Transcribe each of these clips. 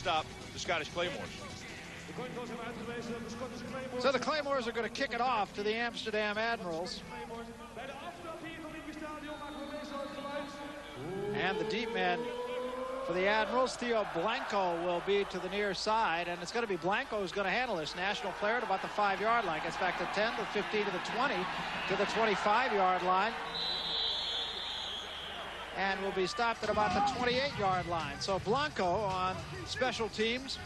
stop the Scottish Claymores. So the Claymores are going to kick it off to the Amsterdam Admirals. And the deep man for the Admirals, Theo Blanco, will be to the near side, and it's going to be Blanco who's going to handle this. National player at about the 5-yard line. Gets back to 10, to 15, to the 20, to the 25-yard line. And will be stopped at about the 28-yard line. So Blanco on special teams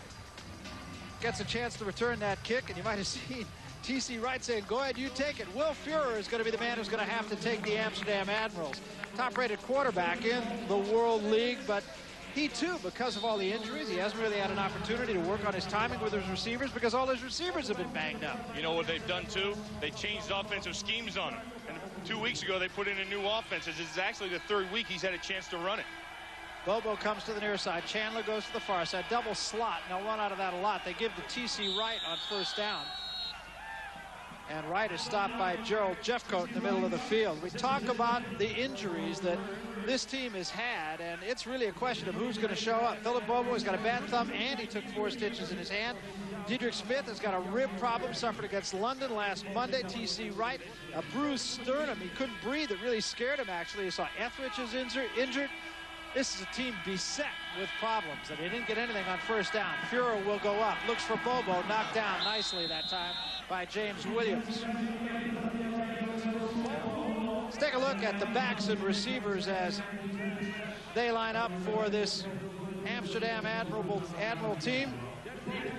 gets a chance to return that kick, and you might have seen T.C. Wright saying, go ahead, you take it. Will Fuhrer is going to be the man who's going to have to take the Amsterdam Admirals. Top-rated quarterback in the World League, but he, too, because of all the injuries, he hasn't really had an opportunity to work on his timing with his receivers because all his receivers have been banged up. You know what they've done, too? They changed offensive schemes on him. And 2 weeks ago, they put in a new offense. This is actually the 3rd week he's had a chance to run it. Bobo comes to the near side. Chandler goes to the far side. Double slot. And they'll run out of that a lot. They give to T.C. Wright on first down. And Wright is stopped by Gerald Jeffcoat in the middle of the field. We talk about the injuries that this team has had, and it's really a question of who's going to show up. Philip Bobo has got a bad thumb, and he took 4 stitches in his hand. Diedrich Smith has got a rib problem, suffered against London last Monday. T.C. Wright, a bruised sternum. He couldn't breathe. It really scared him, actually. He saw Etheridge is injured. This is a team beset with problems, and they didn't get anything on first down. Fuhrer will go up, looks for Bobo, knocked down nicely that time by James Williams. Let's take a look at the backs and receivers as they line up for this Amsterdam Admiral team.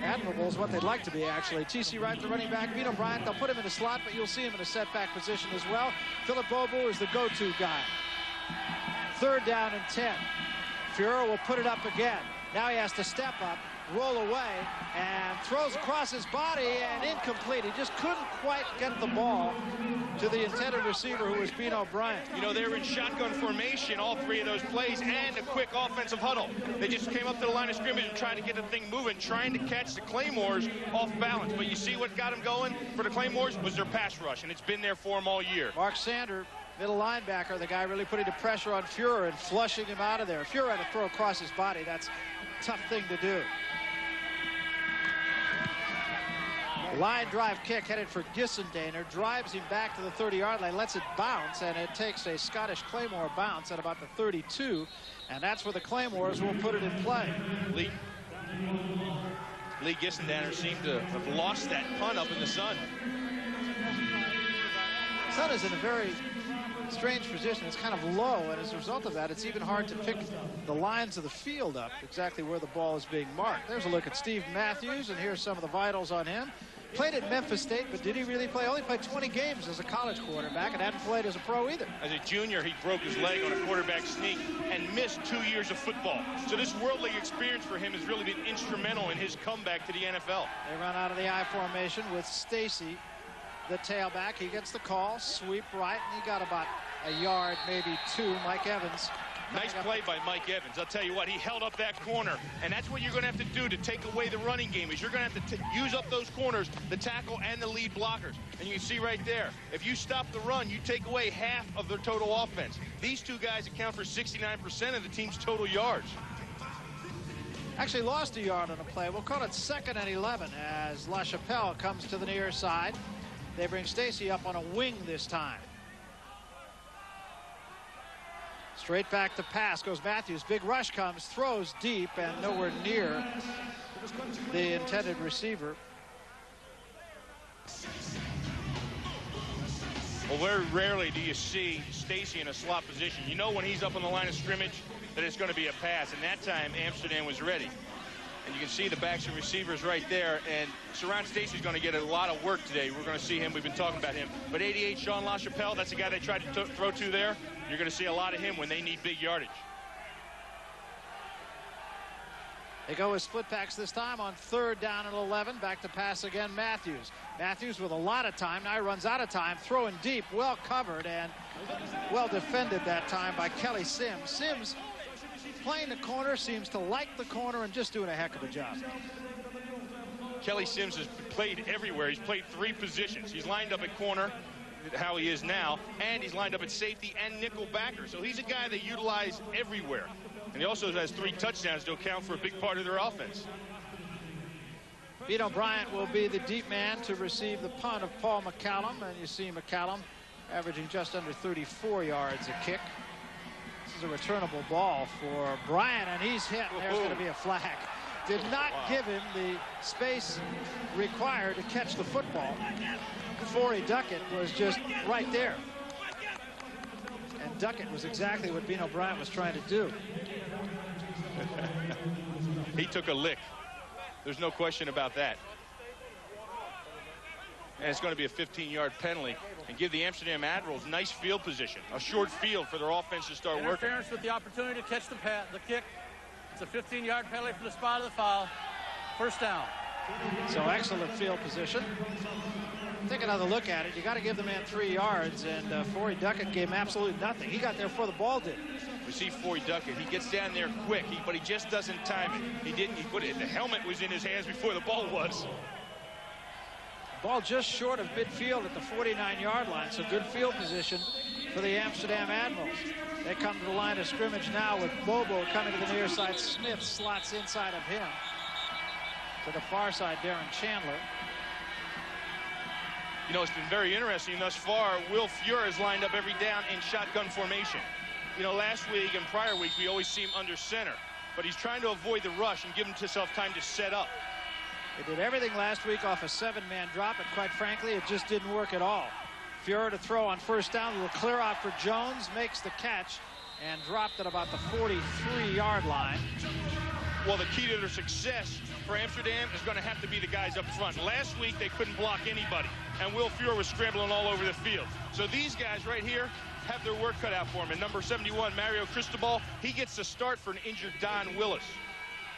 Admirable is what they'd like to be, actually. T.C. Wright, the running back. Vito Bryant, they'll put him in the slot, but you'll see him in a setback position as well. Philip Bobo is the go-to guy. 3rd down and 10. Fuhrer will put it up again. Now he has to step up, roll away, and throws across his body, and incomplete. He just couldn't quite get the ball to the intended receiver, who was Bino Bryant. You know, they were in shotgun formation, all 3 of those plays, and a quick offensive huddle. They just came up to the line of scrimmage and tried to get the thing moving, trying to catch the Claymores off balance. But you see what got them going for the Claymores was their pass rush, and it's been there for them all year. Mark Sander, middle linebacker, the guy really putting the pressure on Fuhrer and flushing him out of there. Fuhrer had to throw across his body. That's a tough thing to do. Line drive kick headed for Gissendaner, drives him back to the 30-yard line, lets it bounce, and it takes a Scottish Claymore bounce at about the 32, and that's where the Claymores will put it in play. Lee Gissendaner seemed to have lost that punt up in the sun. Sun is in a very strange position. It's kind of low, and as a result of that, it's even hard to pick the lines of the field up exactly where the ball is being marked. There's a look at Steve Matthews, and here's some of the vitals on him. Played at Memphis State, but did he really play? Only played 20 games as a college quarterback, and hadn't played as a pro either. As a junior, he broke his leg on a quarterback sneak and missed 2 years of football. So this World League experience for him has really been instrumental in his comeback to the NFL. They run out of the I formation with Stacy, the tailback. He gets the call, sweep right, and he got about a yard, maybe 2. Mike Evans. Nice play by Mike Evans. I'll tell you what, he held up that corner, and that's what you're going to have to do to take away the running game, is you're going to have to use up those corners, the tackle and the lead blockers. And you can see right there, if you stop the run, you take away half of their total offense. These 2 guys account for 69% of the team's total yards. Actually lost a yard on a play. We'll call it 2nd and 11 as LaChapelle comes to the near side. They bring Stacy up on a wing this time. Straight back to pass goes Matthews. Big rush comes, throws deep, and nowhere near the intended receiver. Well, very rarely do you see Stacy in a slot position. You know when he's up on the line of scrimmage that it's going to be a pass, and that time Amsterdam was ready. And you can see the backs and receivers right there, and Saran Stacy's going to get a lot of work today. We're going to see him. We've been talking about him. But 88, Sean LaChapelle, that's the guy they tried to throw to there. You're going to see a lot of him when they need big yardage. They go with split packs this time on 3rd down and 11. Back to pass again, Matthews. Matthews with a lot of time. Now he runs out of time. Throwing deep, well covered and well defended that time by Kelly Sims. Sims playing the corner, seems to like the corner and just doing a heck of a job. Kelly Sims has played everywhere. He's played 3 positions. He's lined up at corner, how he is now, and he's lined up at safety and nickel backer. So he's a guy they utilize everywhere. And he also has 3 touchdowns to account for a big part of their offense. Vito Bryant will be the deep man to receive the punt of Paul Mccallum. And you see Mccallum averaging just under 34 yards a kick. This is a returnable ball for Bryant, and he's hit. And there's going to be a flag. Did not give him the space required to catch the football. Forey Duckett was just right there. And Duckett was exactly what Vito Bryant was trying to do. He took a lick. There's no question about that. And it's going to be a 15-yard penalty and give the Amsterdam Admirals nice field position, a short field for their offense to start working. Interference with the opportunity to catch the kick. It's a 15-yard penalty from the spot of the foul. First down. So excellent field position. Take another look at it. You got to give the man 3 yards, and Forey Duckett gave him absolutely nothing. He got there before the ball did. We see Forey Duckett. He gets down there quick, but he just doesn't time it. He didn't. He put it. The helmet was in his hands before the ball was. Ball just short of midfield at the 49-yard line, so good field position for the Amsterdam Admirals. They come to the line of scrimmage now with Bobo coming to the near side. Smith slots inside of him. To the far side, Darren Chandler. You know, it's been very interesting thus far. Will Fuhr is lined up every down in shotgun formation. You know, last week and prior weeks, we always see him under center. But he's trying to avoid the rush and give himself time to set up. They did everything last week off a 7-man drop, and quite frankly, it just didn't work at all. Fuhr to throw on first down. A little clear out for Jones. Makes the catch and dropped at about the 43-yard line. Well, the key to their success for Amsterdam is going to have to be the guys up front. Last week, they couldn't block anybody, and Will Fuhr was scrambling all over the field. So these guys right here have their work cut out for them. And number 71, Mario Cristobal, he gets the start for an injured Don Willis.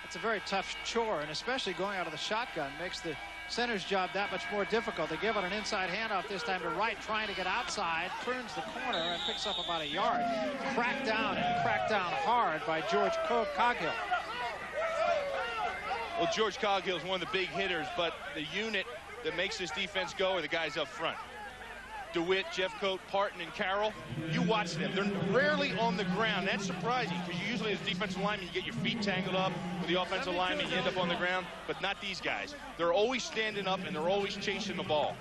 It's a very tough chore, and especially going out of the shotgun makes the center's job that much more difficult. They give it an inside handoff this time to Wright, trying to get outside, turns the corner and picks up about a yard. Cracked down hard by George Coghill. Well, George Coghill is one of the big hitters, but the unit that makes this defense go are the guys up front. DeWitt, Jeffcoat, Parton, and Carroll, you watch them. They're rarely on the ground. That's surprising, because you usually as defensive lineman, you get your feet tangled up with the offensive lineman, you end up on the ground, but not these guys. They're always standing up, and they're always chasing the ball.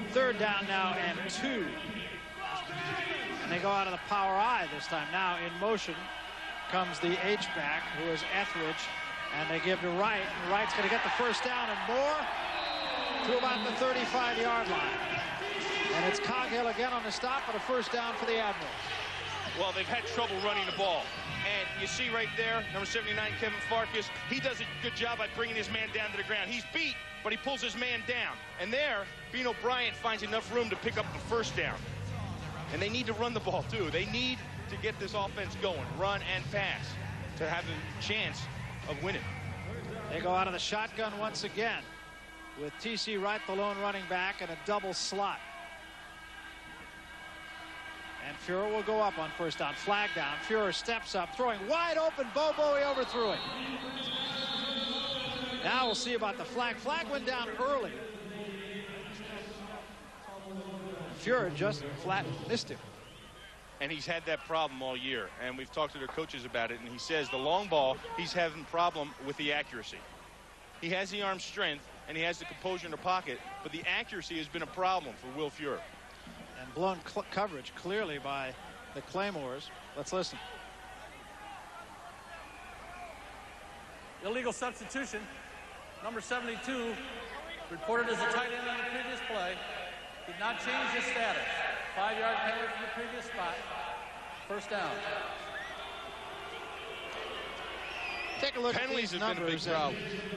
Third down now and 2. And they go out of the power I this time. Now in motion comes the H-back, who is Etheridge, and they give to Wright. And Wright's going to get the first down and more to about the 35-yard line. And it's Coghill again on the stop, but a first down for the Admirals. Well, they've had trouble running the ball. And you see right there, number 79, Kevin Farkas, he does a good job by bringing his man down to the ground. He's beat, but he pulls his man down. And there, Vito Bryant finds enough room to pick up the first down. And they need to run the ball, too. They need to get this offense going, run and pass, to have a chance of winning. They go out of the shotgun once again with T.C. Wright, the lone running back, and a double slot. And Fuhr will go up on first down. Flag down. Fuhr steps up, throwing wide open. Bobo, he overthrew it. Now we'll see about the flag. Flag went down early. Fuhr just flat missed him. And he's had that problem all year. And we've talked to their coaches about it. And he says the long ball, he's having a problem with the accuracy. He has the arm strength, and he has the composure in the pocket, but the accuracy has been a problem for Will Fuhr. And blown coverage clearly by the Claymores. Let's listen. Illegal substitution. Number 72, reported as a tight end on the previous play. Did not change his status. 5-yard penalty from the previous spot. First down. Take a look Penalties at these have been a big problem.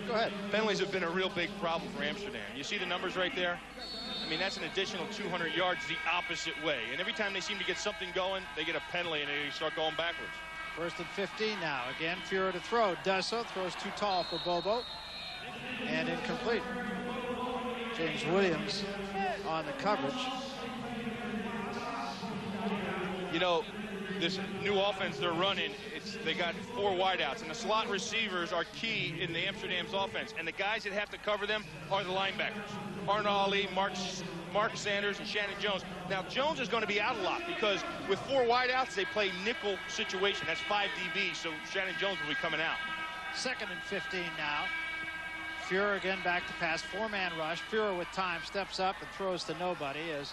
Go ahead. Penalties have been a real big problem for Amsterdam. You see the numbers right there? I mean, that's an additional 200 yards the opposite way. And every time they seem to get something going, they get a penalty and they start going backwards. First and 15 now. Again, Fuhr to throw. Does so. Throws too tall for Bobo. And incomplete. James Williams on the coverage. You know, this new offense they're running, they got 4 wideouts, and the slot receivers are key in the Amsterdam's offense. And the guys that have to cover them are the linebackers. Arna Ali, Mark Mark Sanders and Shannon Jones. Now, Jones is going to be out a lot because with 4 wideouts, they play nickel situation. That's 5 DBs, so Shannon Jones will be coming out. 2nd and 15 now. Fuhrer again back to pass. 4-man rush. Fuhrer with time steps up and throws to nobody as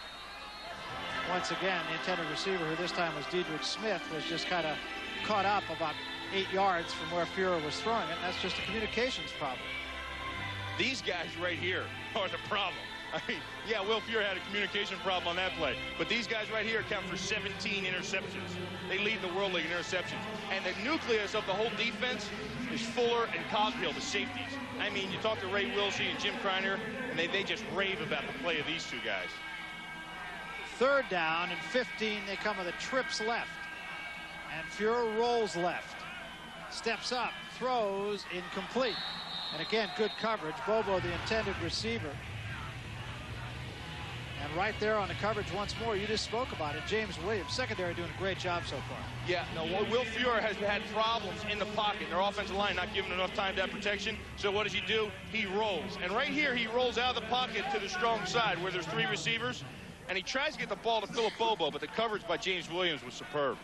once again the intended receiver, who this time was Diedrich Smith, was just kind of caught up about 8 yards from where Fuhrer was throwing it. And that's just a communications problem. These guys right here are the problem. I mean, yeah, Will Fuhrer had a communication problem on that play, but these guys right here account for 17 interceptions. They lead the world league in interceptions. And the nucleus of the whole defense is Fuller and Coghill, the safeties. I mean, you talk to Ray Wilsey and Jim Kreiner, and they just rave about the play of these 2 guys. 3rd down and 15. They come with a trips left. And Fuhrer rolls left. Steps up, throws, incomplete. And again, good coverage. Bobo, the intended receiver. And right there on the coverage once more, you just spoke about it. James Williams, secondary, doing a great job so far. Yeah, no, Will Fuhrer has had problems in the pocket. Their offensive line not giving enough time to have protection. So what does he do? He rolls. And right here, he rolls out of the pocket to the strong side where there's 3 receivers. And he tries to get the ball to Philip Bobo, but the coverage by James Williams was superb.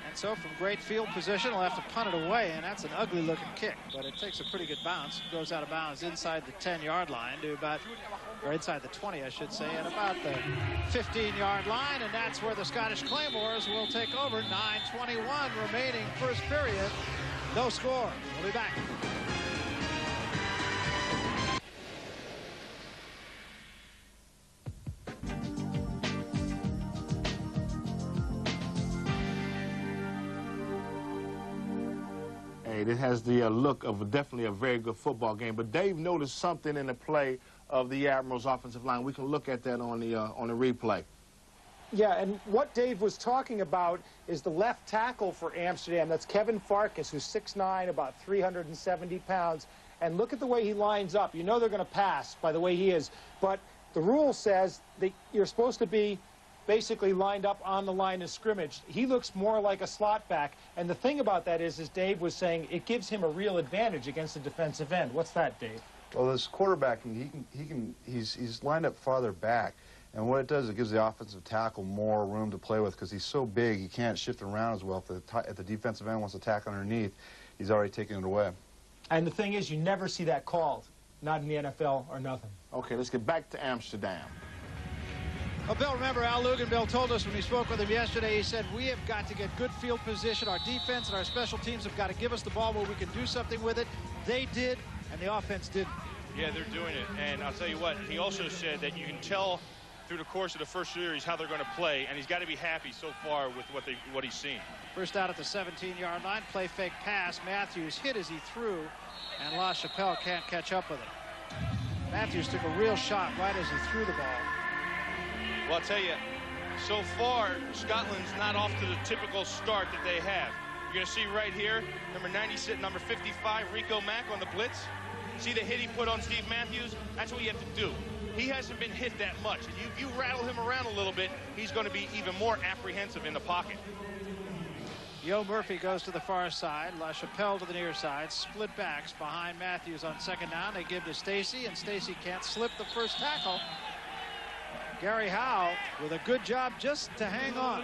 And so from great field position, he'll have to punt it away, and that's an ugly-looking kick. But it takes a pretty good bounce. Goes out of bounds inside the 10-yard line to about, or inside the 20, I should say, at about the 15-yard line. And that's where the Scottish Claymores will take over. 9:21 remaining first period. No score. We'll be back. It has the look of definitely a very good football game. But Dave noticed something in the play of the Admirals' offensive line. We can look at that on the replay. Yeah, and what Dave was talking about is the left tackle for Amsterdam. That's Kevin Farkas, who's 6'9", about 370 pounds. And look at the way he lines up. You know they're going to pass by the way he is. But the rule says that you're supposed to be basically lined up on the line of scrimmage. He looks more like a slot back. And the thing about that is, as Dave was saying, it gives him a real advantage against the defensive end. What's that, Dave? Well, this quarterback, he's lined up farther back. And what it does, it gives the offensive tackle more room to play with because he's so big, he can't shift around as well. If the defensive end wants to tackle underneath, he's already taken it away. And the thing is, you never see that called. Not in the NFL or nothing. Okay, let's get back to Amsterdam. Well, Bill, remember Al Luganbill told us when we spoke with him yesterday, he said, we have got to get good field position. Our defense and our special teams have got to give us the ball where we can do something with it. They did, and the offense didn't. Yeah, they're doing it. And I'll tell you what, he also said that you can tell through the course of the first series how they're going to play, and he's got to be happy so far with what he's seen. First out at the 17-yard line, play fake pass. Matthews hit as he threw, and LaChapelle can't catch up with it. Matthews took a real shot right as he threw the ball. Well, I'll tell you, so far, Scotland's not off to the typical start that they have. You're going to see right here, number 96, number 55, Rico Mack on the blitz. See the hit he put on Steve Matthews? That's what you have to do. He hasn't been hit that much. If you rattle him around a little bit, he's going to be even more apprehensive in the pocket. Yo Murphy goes to the far side. LaChapelle to the near side. Split backs behind Matthews on second down. They give to Stacy, and Stacy can't slip the first tackle. Gary Howe with a good job just to hang on.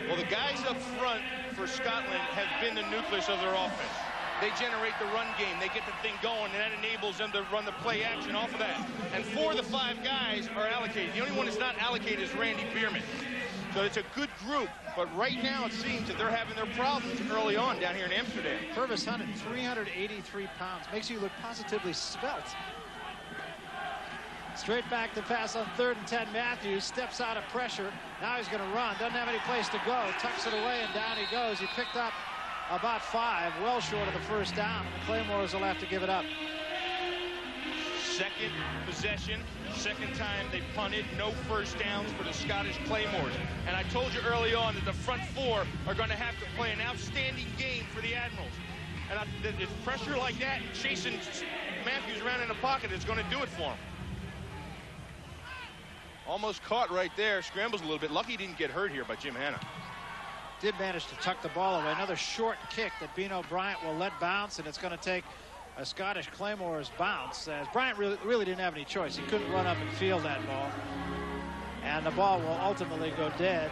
Well, the guys up front for Scotland have been the nucleus of their offense. They generate the run game. They get the thing going, and that enables them to run the play action off of that. And 4 of the 5 guys are allocated. The only one that's not allocated is Randy Bierman. So it's a good group, but right now it seems that they're having their problems early on down here in Amsterdam. Purvis Hunter, 383 pounds. Makes you look positively svelte. Straight back to pass on 3rd and 10. Matthews steps out of pressure. Now he's going to run. Doesn't have any place to go. Tucks it away, and down he goes. He picked up about 5, well short of the first down. And the Claymores will have to give it up. Second possession, second time they punted. No first downs for the Scottish Claymores. And I told you early on that the front 4 are going to have to play an outstanding game for the Admirals. And it's pressure like that, chasing Matthews around in the pocket, is going to do it for him. Almost caught right there. Scrambles a little bit. Lucky he didn't get hurt here by Jim Hanna. Did manage to tuck the ball away. Another short kick that Bino Bryant will let bounce, and it's going to take a Scottish Claymores bounce, as Bryant really didn't have any choice. He couldn't run up and field that ball. And the ball will ultimately go dead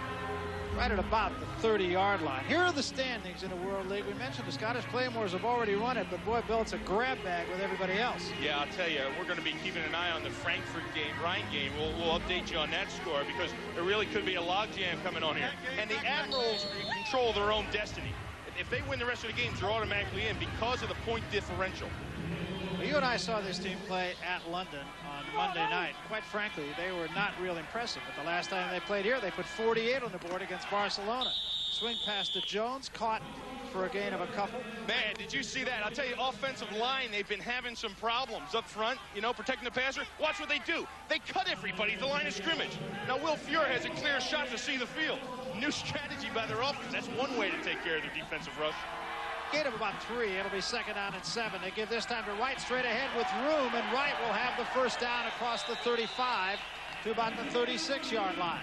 right at about the 30-yard line. Here are the standings in the World League. We mentioned the Scottish Claymores have already run it, but boy, Bill, it's a grab bag with everybody else. Yeah, I'll tell you, we're going to be keeping an eye on the Frankfurt game, Rhine game. We'll update you on that score because there really could be a logjam coming on here. And the Admirals control their own destiny. If they win the rest of the games, they're automatically in because of the point differential. Well, you and I saw this team play at London on Monday night. Quite frankly, they were not real impressive. But the last time they played here, they put 48 on the board against Barcelona. Swing pass to Jones, caught for a gain of a couple. Man, did you see that? I'll tell you, offensive line, they've been having some problems up front, you know, protecting the passer. Watch what they do. They cut everybody at the line of scrimmage. Now, Will Fuhr has a clear shot to see the field. New strategy by their offense. That's one way to take care of the defensive rush. Gain of about 3. It'll be 2nd down and 7. They give this time to Wright straight ahead with room, and Wright will have the first down across the 35 to about the 36-yard line.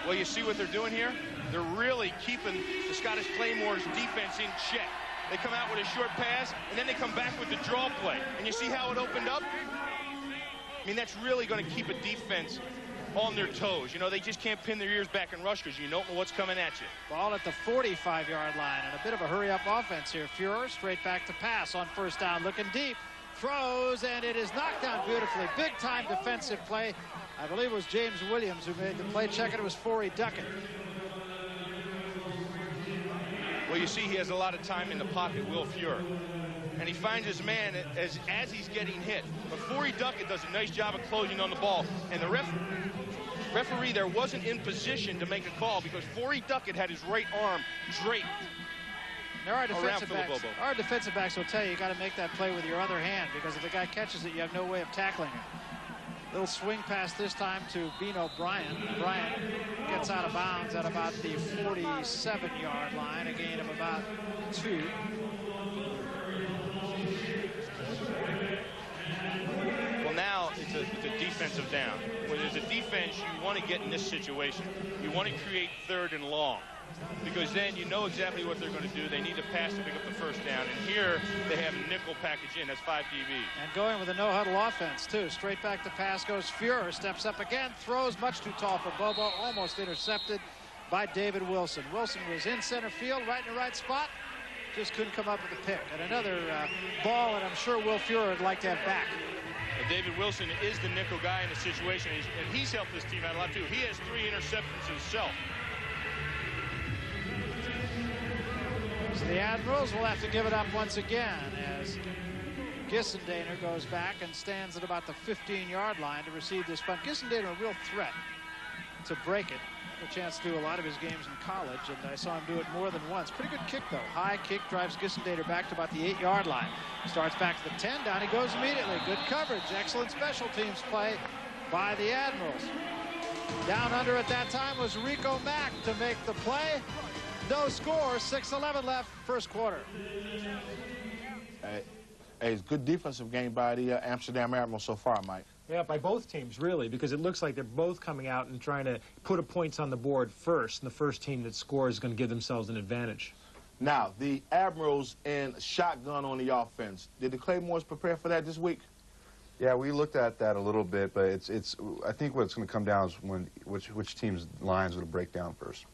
Well, you see what they're doing here? They're really keeping the Scottish Claymores defense in check. They come out with a short pass, and then they come back with the draw play. And you see how it opened up? I mean, that's really going to keep a defense on their toes. You know, they just can't pin their ears back and rush because you don't know what's coming at you. Ball at the 45-yard line, and a bit of a hurry-up offense here. Fuhr straight back to pass on 1st down, looking deep. Throws, and it is knocked down beautifully. Big-time defensive play. I believe it was James Williams who made the play. Check it, was Forey Duckett. Well, you see he has a lot of time in the pocket, Will Fuhr. And he finds his man as he's getting hit. But Forey Duckett does a nice job of closing on the ball. And the referee there wasn't in position to make a call because Forey Duckett had his right arm draped. There are defensive backs will tell you got to make that play with your other hand because if the guy catches it, you have no way of tackling it. Little swing pass this time to Bino Bryant. Bryant gets out of bounds at about the 47-yard line, a gain of about 2. Well, now it's a defensive down. When there's a defense, you want to get in this situation. You want to create 3rd and long because then you know exactly what they're going to do. They need to pass to pick up the first down. And here they have a nickel package in. That's 5 DB. And going with a no-huddle offense, too. Straight back to pass goes Fuhr. Steps up again. Throws much too tall for Bobo. Almost intercepted by David Wilson. Wilson was in center field, right in the right spot. Just couldn't come up with a pick. And another ball that I'm sure Will Fuhr would like to have back. David Wilson is the nickel guy in the situation, and he's helped this team out a lot, too. He has 3 interceptions himself. So the Admirals will have to give it up once again as Gissendaner goes back and stands at about the 15-yard line to receive this punt. Gissendaner a real threat to break it. A chance to do a lot of his games in college, and I saw him do it more than once. Pretty good kick, though. High kick drives Gissendaner back to about the 8-yard line. Starts back to the 10. Down he goes immediately. Good coverage. Excellent special teams play by the Admirals. Down under at that time was Rico Mack to make the play. No score. 6:11 left, first quarter. It's a good defensive game by the Amsterdam Admirals so far, Mike. Yeah, by both teams, really, because it looks like they're both coming out and trying to put points on the board first, and the first team that scores is going to give themselves an advantage. Now, the Admirals in shotgun on the offense. Did the Claymores prepare for that this week? Yeah, we looked at that a little bit, but I think what it's going to come down is which team's lines will break down first.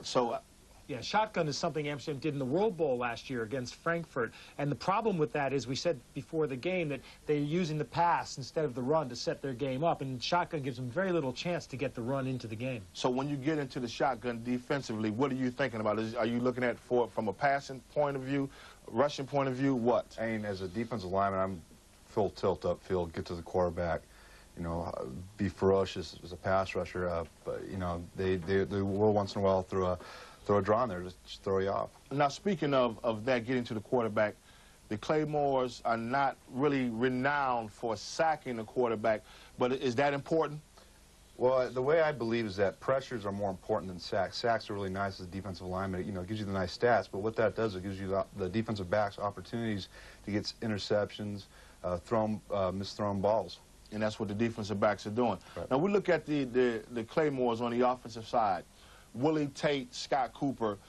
So Yeah, shotgun is something Amsterdam did in the World Bowl last year against Frankfurt. And the problem with that is we said before the game that they're using the pass instead of the run to set their game up. And shotgun gives them very little chance to get the run into the game. So when you get into the shotgun defensively, what are you thinking about? Are you looking at from a passing point of view, rushing point of view, what? I mean, as a defensive lineman, I'm full tilt upfield, get to the quarterback. You know, be ferocious as a pass rusher. But, you know, they will once in a while throw a draw in there, just throw you off. Now, speaking of that, getting to the quarterback, the Claymores are not really renowned for sacking the quarterback, but is that important? Well, the way I believe is that pressures are more important than sacks. Sacks are really nice as a defensive lineman. You know, it gives you the nice stats, but what that does, it gives you the defensive backs opportunities to get interceptions, misthrown balls. And that's what the defensive backs are doing. Right. Now, we look at the Claymores on the offensive side. Willie Tate, Scott Cooper,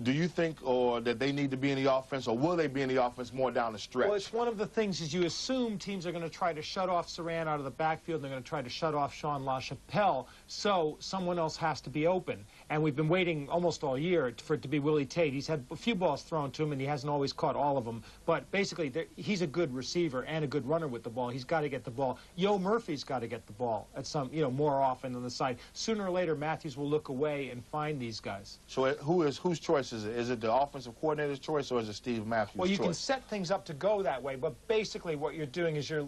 Do you think that they need to be in the offense, or will they be in the offense more down the stretch? Well, it's one of the things is you assume teams are going to try to shut off Saran out of the backfield. They're going to try to shut off Sean LaChapelle, so someone else has to be open. And we've been waiting almost all year for it to be Willie Tate. He's had a few balls thrown to him, and he hasn't always caught all of them. But basically, he's a good receiver and a good runner with the ball. He's got to get the ball. Yo Murphy's got to get the ball at some, more often on the side. Sooner or later, Matthews will look away and find these guys. So whose choice is it? Is it the offensive coordinator's choice, or is it Steve Matthews' Well, you choice? can set things up to go that way, but basically what you're doing is you're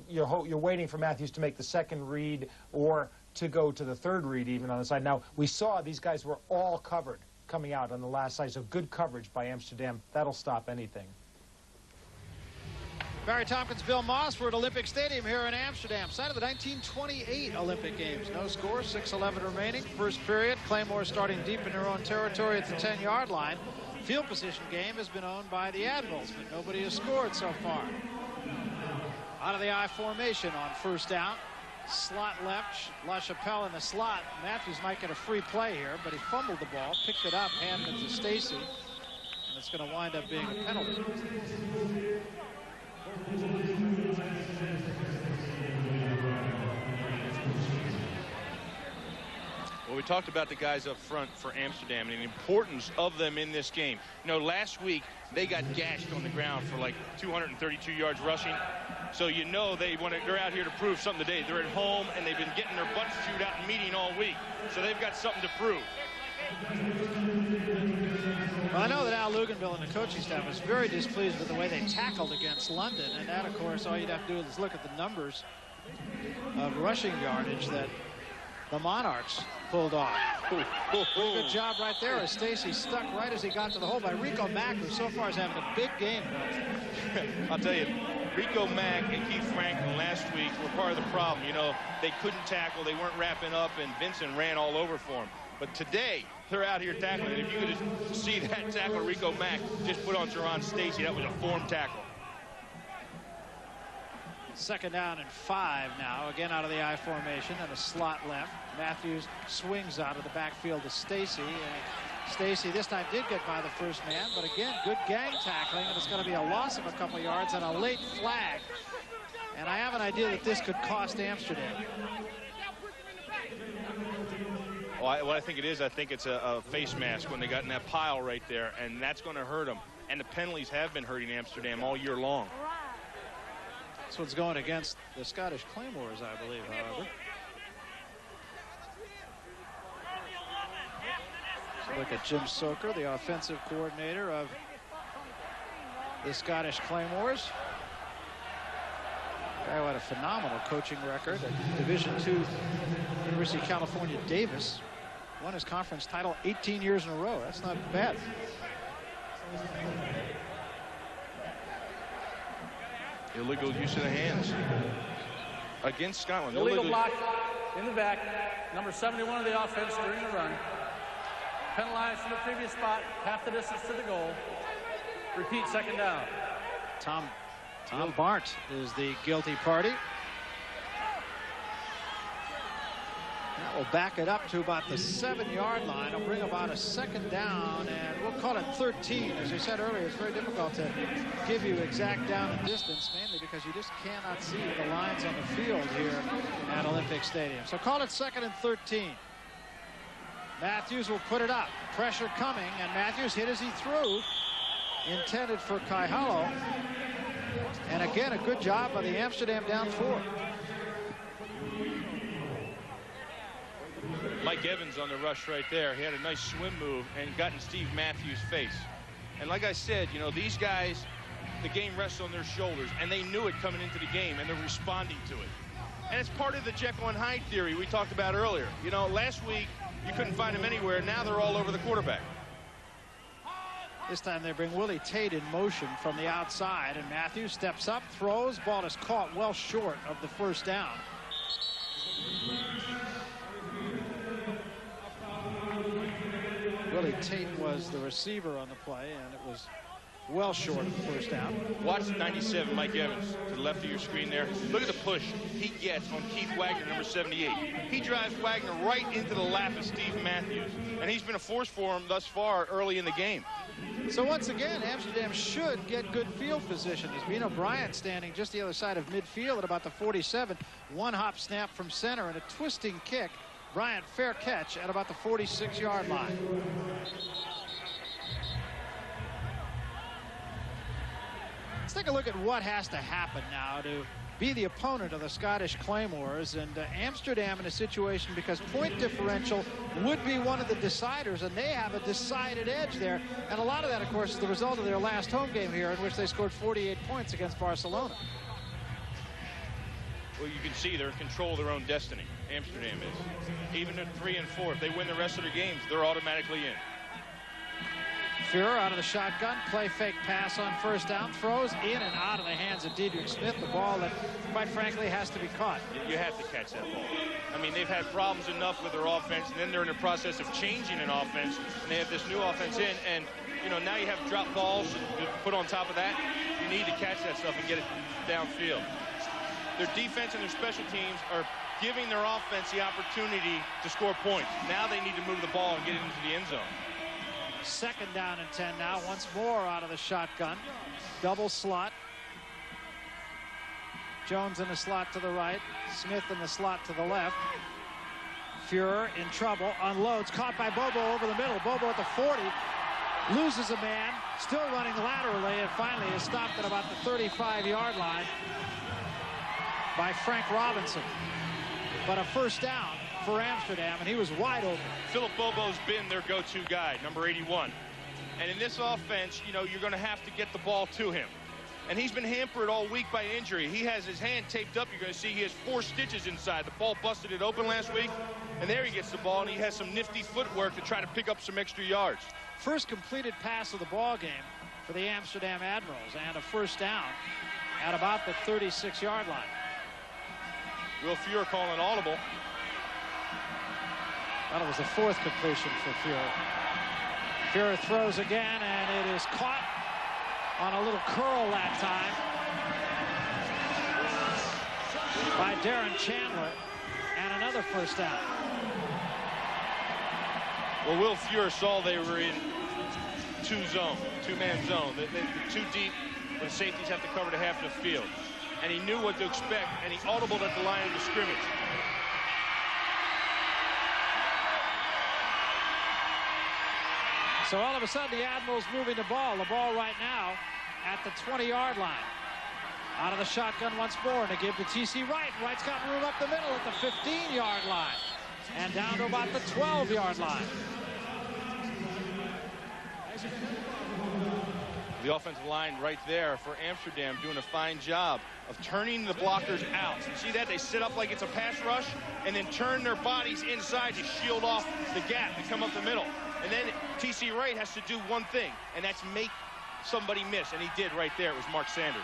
waiting for Matthews to make the second read or to go to the third read even on the side. Now, we saw these guys were all covered coming out on the last side, so good coverage by Amsterdam. That'll stop anything. Barry Tompkins, Bill Moss. We're at Olympic Stadium here in Amsterdam, site of the 1928 Olympic Games. No score, 6:11 remaining. First period, Claymores starting deep in their own territory at the 10-yard line. Field position game has been owned by the Admirals, but nobody has scored so far. Out of the I formation on first down. Slot left, LaChapelle in the slot. Matthews might get a free play here, but he fumbled the ball, picked it up, handed it to Stacy, and it's going to wind up being a penalty. Well, we talked about the guys up front for Amsterdam and the importance of them in this game. Last week they got gashed on the ground for like 232 yards rushing. So they're out here to prove something today. They're at home and they've been getting their butts chewed out in meeting all week. So they've got something to prove. Well, I know that Al Luganville and the coaching staff was very displeased with the way they tackled against London. And that, of course, all you'd have to do is look at the numbers of rushing yardage that the Monarchs pulled off. Good job right there as Stacy stuck right as he got to the hole by Rico Mack, who so far is having a big game. I'll tell you, Rico Mack and Keith Franklin last week were part of the problem. They couldn't tackle, they weren't wrapping up, and Vincent ran all over for him. But today, they're out here tackling. And if you could just see that tackle Rico Mack just put on Teron Stacy, that was a form tackle. Second down and 5 now, again out of the I formation and a slot left. Matthews swings out of the backfield to Stacy, and Stacy this time did get by the first man, but again, good gang tackling, and it's going to be a loss of a couple yards and a late flag. And I have an idea that this could cost Amsterdam. Well, what I think it is, I think it's a face mask when they got in that pile right there, and that's going to hurt them. And the penalties have been hurting Amsterdam all year long. This one's going against the Scottish Claymores, I believe, however. So look at Jim Soker, the offensive coordinator of the Scottish Claymores. Guy who had a phenomenal coaching record at Division II, University of California, Davis. Won his conference title 18 years in a row. That's not bad. Illegal use of the hands against Scotland. Illegal block in the back. Number 71 of the offense during the run. Penalized from the previous spot, half the distance to the goal. Repeat, second down. Tom Barnt is the guilty party. That will back it up to about the 7-yard line. It'll bring about a second down, and we'll call it 13. As we said earlier, it's very difficult to give you exact down and distance, mainly because you just cannot see the lines on the field here at Olympic Stadium. So call it 2nd and 13. Matthews will put it up. Pressure coming, and Matthews hit as he threw. Intended for Kaihalo. And again, a good job by the Amsterdam down 4. Mike Evans on the rush right there. He had a nice swim move and got in Steve Matthews' face. And like I said, these guys, the game rests on their shoulders, and they knew it coming into the game, and they're responding to it. And it's part of the Jekyll and Hyde theory we talked about earlier. Last week, you couldn't find them anywhere. Now they're all over the quarterback. This time they bring Willie Tate in motion from the outside, and Matthews steps up, throws. Ball is caught well short of the first down. Willie Tate was the receiver on the play, and it was well short of the first down. Watch 97, Mike Evans, to the left of your screen there. Look at the push he gets on Keith Wagner, number 78. He drives Wagner right into the lap of Steve Matthews, and he's been a force for him thus far early in the game. So once again, Amsterdam should get good field position. As Bino Bryant standing just the other side of midfield at about the 47. One hop snap from center and a twisting kick. Bryant, fair catch at about the 46-yard line. Let's take a look at what has to happen now to be the opponent of the Scottish Claymores, and Amsterdam in a situation because point differential would be one of the deciders, and they have a decided edge there. And a lot of that, of course, is the result of their last home game here, in which they scored 48 points against Barcelona. Well, you can see they're in control of their own destiny. Amsterdam is. Even at 3 and 4, if they win the rest of their games, they're automatically in. Führer out of the shotgun, play fake pass on first down, throws in and out of the hands of Diedrich Smith, the ball that, quite frankly, has to be caught. You have to catch that ball. I mean, they've had problems enough with their offense, and then they're in the process of changing an offense, and they have this new offense in, and, you know, now you have drop balls to put on top of that. You need to catch that stuff and get it downfield. Their defense and their special teams are giving their offense the opportunity to score points. Now they need to move the ball and get it into the end zone. Second down and 10 now. Once more out of the shotgun. Double slot. Jones in the slot to the right. Smith in the slot to the left. Führer in trouble. Unloads. Caught by Bobo over the middle. Bobo at the 40. Loses a man. Still running laterally, and finally is stopped at about the 35-yard line by Frank Robinson. But a first down for Amsterdam, and he was wide open. Philip Bobo's been their go-to guy, number 81. And in this offense, you know, you're going to have to get the ball to him. And he's been hampered all week by injury. He has his hand taped up. You're going to see he has 4 stitches inside. The ball busted it open last week, and there he gets the ball, and he has some nifty footwork to try to pick up some extra yards. First completed pass of the ball game for the Amsterdam Admirals, and a first down at about the 36-yard line. Will Führer calling an audible. That was the 4th completion for Führer. Führer throws again, and it is caught on a little curl that time by Darren Chandler, and another first down. Well, Will Führer saw they were in two-man zone. They're too deep, where the safeties have to cover to half the field. And he knew what to expect, and he audibled at the line of the scrimmage. So all of a sudden, the Admirals moving the ball. The ball right now at the 20-yard line. Out of the shotgun once more, and they give to T.C. Wright. Wright's got room up the middle at the 15-yard line. And down to about the 12-yard line. The offensive line right there for Amsterdam doing a fine job of turning the blockers out. You see that? They sit up like it's a pass rush and then turn their bodies inside to shield off the gap and come up the middle. And then T.C. Wright has to do one thing, and that's make somebody miss. And he did right there. It was Mark Sanders.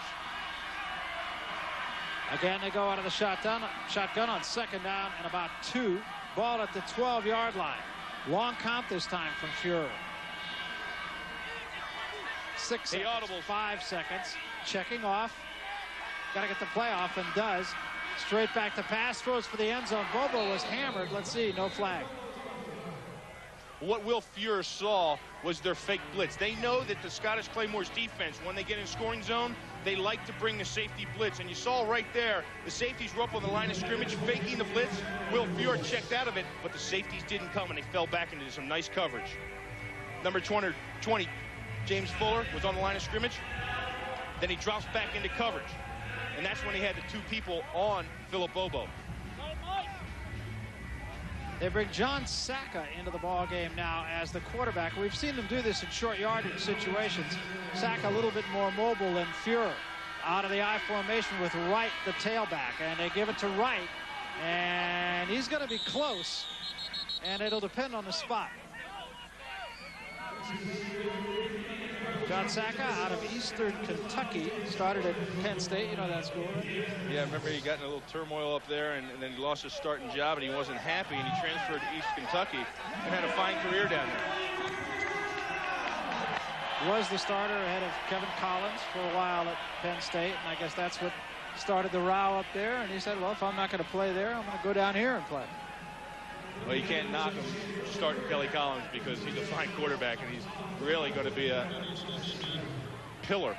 Again, they go out of the shotgun on second down and about 2. Ball at the 12-yard line. Long count this time from Führer. 6 seconds, 5 seconds. Checking off. Got to get the play off, and does. Straight back to pass. Throws for the end zone. Bobo was hammered. Let's see. No flag. What Will Führer saw was their fake blitz. They know that the Scottish Claymores defense, when they get in scoring zone, they like to bring the safety blitz. And you saw right there, the safeties were up on the line of scrimmage, faking the blitz. Will Führer checked out of it, but the safeties didn't come, and they fell back into some nice coverage. Number 20, James Fuller, was on the line of scrimmage. Then he drops back into coverage. And that's when he had the 2 people on Philip Bobo. They bring John Saka into the ball game now as the quarterback. We've seen them do this in short yardage situations. Saka a little bit more mobile than Führer. Out of the I formation with Wright, the tailback, and they give it to Wright, and he's going to be close, and it'll depend on the spot. John Saka out of Eastern Kentucky, started at Penn State. You know that school, right? Yeah, I remember he got in a little turmoil up there, and then he lost his starting job, and he wasn't happy, and he transferred to East Kentucky and had a fine career down there. was the starter ahead of Kevin Collins for a while at Penn State, and I guess that's what started the row up there. And he said, well, if I'm not going to play there, I'm going to go down here and play. Well, you can't knock him starting Kelly Collins because he's a fine quarterback, and he's really going to be a pillar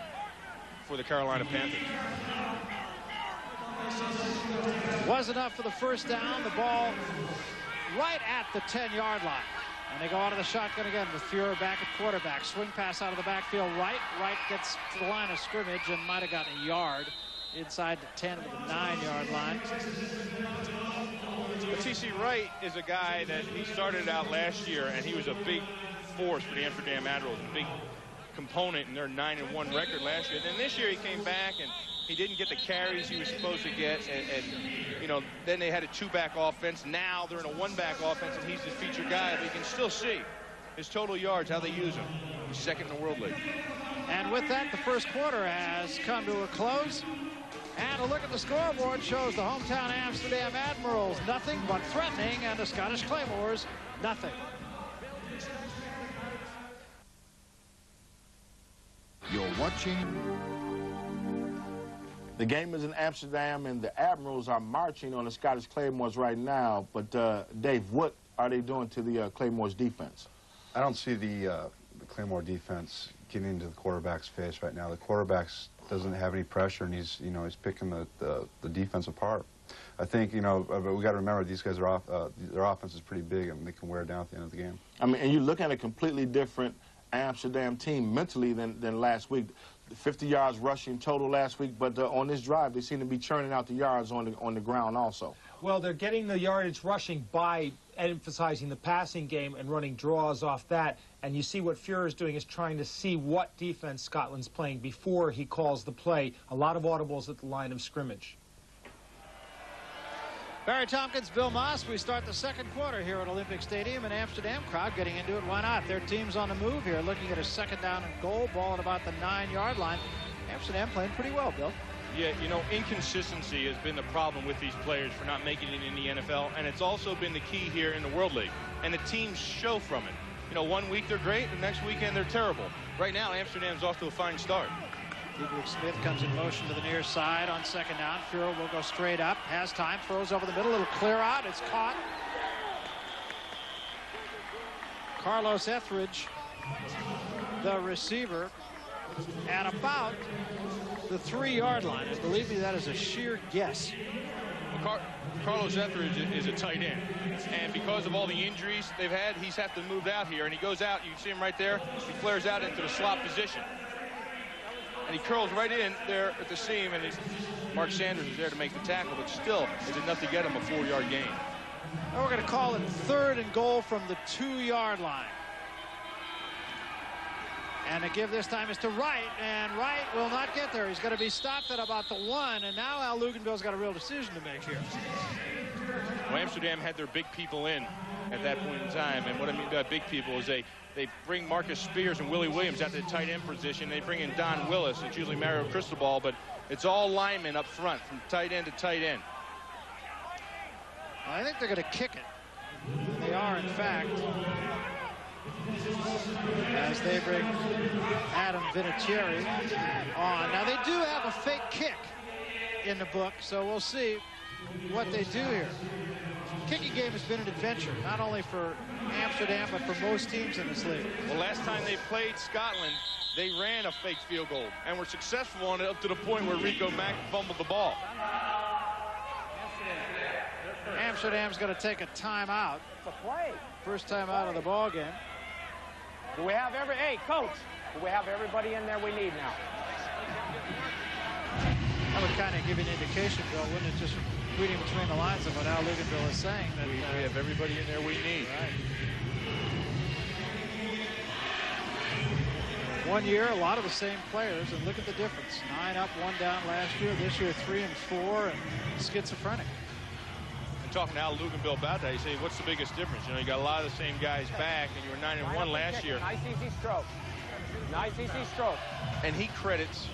for the Carolina Panthers. Was enough for the first down. The ball right at the 10-yard line. And they go out of the shotgun again with Fuhrer back at quarterback. Swing pass out of the backfield right. Wright gets to the line of scrimmage and might have gotten a yard inside the 10 to the 9-yard line. But T.C. Wright is a guy that he started out last year, and he was a big force for the Amsterdam Admirals, a big component in their 9-1 record last year. And then this year he came back and he didn't get the carries he was supposed to get, and you know, then they had a 2-back offense. Now they're in a 1-back offense, and he's the featured guy. But you can still see his total yards, how they use him. He's second in the World League. And with that, the first quarter has come to a close. And a look at the scoreboard shows the hometown Amsterdam Admirals nothing but threatening, and the Scottish Claymores nothing. You're watching. The game is in Amsterdam, and the Admirals are marching on the Scottish Claymores right now. But, Dave, what are they doing to the Claymores defense? I don't see the Claymore defense getting into the quarterback's face right now. The quarterback doesn't have any pressure, and he's picking the defense apart. I think, we got to remember these guys are their offense is pretty big, and they can wear it down at the end of the game. I mean, and you're looking at a completely different Amsterdam team mentally than last week. 50 yards rushing total last week, but on this drive, they seem to be churning out the yards on the ground also. Well, they're getting the yardage rushing by emphasizing the passing game and running draws off that. And you see what Fuhrer is doing is trying to see what defense Scotland's playing before he calls the play. A lot of audibles at the line of scrimmage. Barry Tompkins, Bill Moss. We start the second quarter here at Olympic Stadium in Amsterdam. Crowd getting into it. Why not? Their team's on the move here, looking at a second down and goal. Ball at about the 9-yard line. Amsterdam playing pretty well, Bill. Yeah, inconsistency has been the problem with these players for not making it in the NFL, and it's also been the key here in the World League. And the teams show from it. 1 week they're great, the next weekend they're terrible. Right now, Amsterdam's off to a fine start. Diedrich Smith comes in motion to the near side on second down. Fuhrer will go straight up. Has time. Throws over the middle. Little clear out. It's caught. Carlos Etheridge, the receiver, at about the 3-yard line. I believe that is a sheer guess. Carlos Etheridge is a tight end, and because of all the injuries they've had, he's had to move out here, and he goes out. You can see him right there. He flares out into the slot position. And he curls right in there at the seam, and Mark Sanders is there to make the tackle, but still, it's enough to get him a 4-yard gain. Now we're going to call it 3rd and goal from the 2-yard line. And the give this time is to Wright, and Wright will not get there. He's going to be stopped at about the 1, and now Al Luganville's got a real decision to make here. Well, Amsterdam had their big people in at that point in time, and what I mean by big people is they bring Marcus Spears and Willie Williams at the tight end position. They bring in Don Willis. It's usually Mario Cristobal, but it's all linemen up front from tight end to tight end. I think they're going to kick it. They are, in fact, as they bring Adam Vinatieri on. Now, they do have a fake kick in the book, so we'll see what they do here. Kicking game has been an adventure, not only for Amsterdam, but for most teams in this league. Well, last time they played Scotland, they ran a fake field goal and were successful on it up to the point where Rico Mack fumbled the ball. Amsterdam's going to take a timeout. It's a play. First time out of the ball game. Do we have hey, coach, do we have everybody in there we need now? That would kind of give you an indication, Bill, wouldn't it, just reading between the lines of what Al Luganville is saying? That we have everybody in there we need. Right. 1 year, a lot of the same players, and look at the difference. 9 up, 1 down last year. This year, 3 and 4, and schizophrenic. And talking to Al Luganville about that, you say, what's the biggest difference? You got a lot of the same guys back, and you were 9-1 last year. Nice easy stroke. Nice easy stroke. And he credits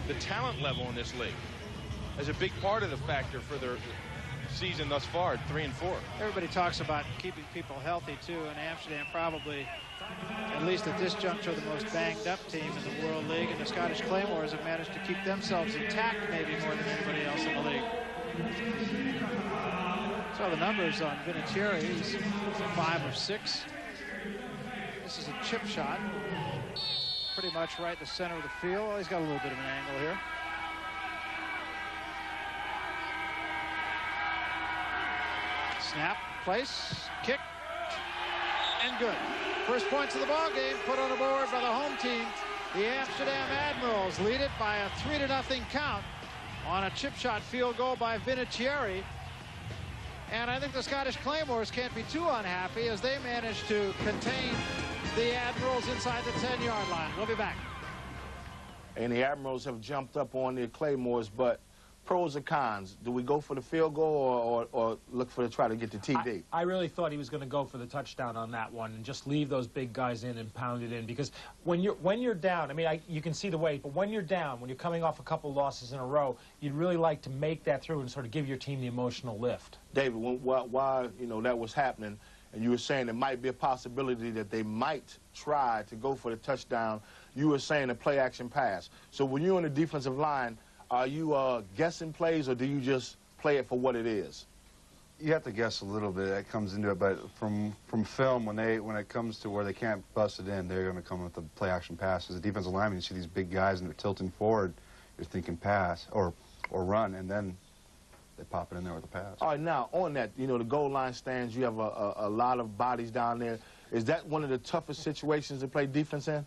the talent level in this league as a big part of the factor for their season thus far at 3-4. Everybody talks about keeping people healthy, too, and Amsterdam probably, at least at this juncture, the most banged-up team in the World League, and the Scottish Claymores have managed to keep themselves intact maybe more than anybody else in the league. So the numbers on Vinatieri, he's 5 of 6. This is a chip shot, pretty much right in the center of the field. Well, he's got a little bit of an angle here. Snap, place, kick, and good. First points of the ball game put on the board by the home team. The Amsterdam Admirals lead it by a 3-0 count on a chip shot field goal by Vinatieri. And I think the Scottish Claymores can't be too unhappy as they manage to contain the Admirals inside the 10-yard line. We'll be back. And the Admirals have jumped up on the Claymores, but pros or cons? Do we go for the field goal or look for to try to get the TD? I really thought he was going to go for the touchdown on that one and just leave those big guys in and pound it in, because when you're down, I mean, you can see the weight, but when you're down, when you're coming off a couple losses in a row, you'd really like to make that through and sort of give your team the emotional lift. David, while that was happening, and you were saying there might be a possibility that they might try to go for the touchdown, you were saying a play-action pass. So when you're on the defensive line, are you guessing plays, or do you just play it for what it is? You have to guess a little bit. That comes into it, but from film, when it comes to where they can't bust it in, they're going to come with the play-action pass. As a defensive lineman, you see these big guys and they're tilting forward. You're thinking pass or run, and then they pop it in there with a pass. All right, now on that, the goal line stands. You have a lot of bodies down there. Is that one of the toughest situations to play defense in?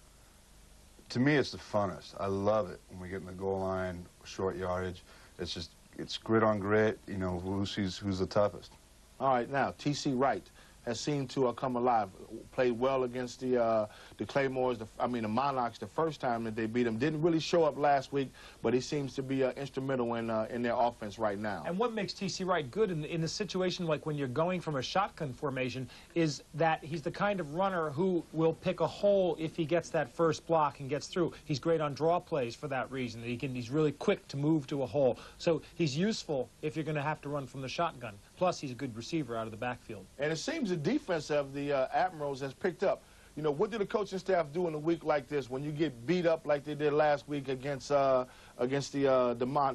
To me, it's the funnest. I love it when we get in the goal line, short yardage. It's grit on grit. Who's the toughest. All right, now T.C. Wright has seemed to come alive. Played well against the Claymores, the Monarchs the first time that they beat them. Didn't really show up last week, but he seems to be instrumental in their offense right now. And what makes T.C. Wright good in the situation like when you're going from a shotgun formation is that he's the kind of runner who will pick a hole if he gets that first block and gets through. He's great on draw plays for that reason. He's really quick to move to a hole. So he's useful if you're going to have to run from the shotgun. Plus, he's a good receiver out of the backfield. And it seems the defense of the Admirals has picked up. What do the coaching staff do in a week like this when you get beat up like they did last week against the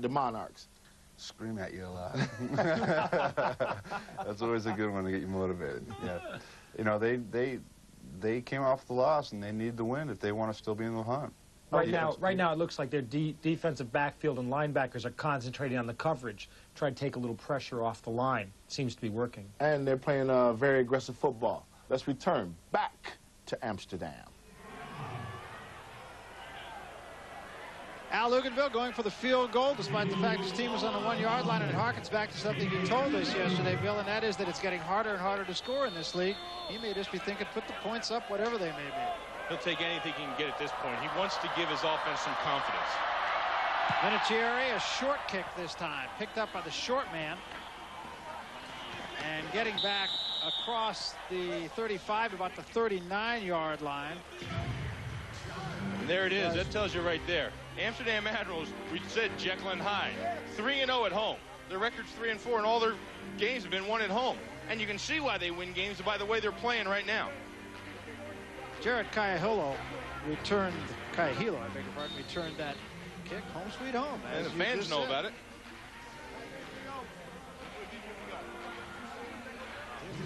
Monarchs? Scream at you a lot. That's always a good one to get you motivated. Yeah. They came off the loss and they need the win if they want to still be in the hunt. Right now, it looks like their defensive backfield and linebackers are concentrating on the coverage, try to take a little pressure off the line. Seems to be working. And they're playing very aggressive football. Let's return back to Amsterdam. Al Luganville going for the field goal, despite the fact his team was on the 1-yard line, and it harkens back to something you told us yesterday, Bill, and that is that it's getting harder and harder to score in this league. He may just be thinking, put the points up, whatever they may be. He'll take anything he can get at this point. He wants to give his offense some confidence. Vinatieri, a short kick this time, picked up by the short man, and getting back across the 35 to about the 39-yard line. And there it is. That tells you right there. Amsterdam Admirals, we said Jekyll and Hyde, 3-0 at home. Their record's 3-4, and all their games have been won at home. And you can see why they win games by the way they're playing right now. Jared Cahill returned that kick. Home sweet home. And the fans know about it.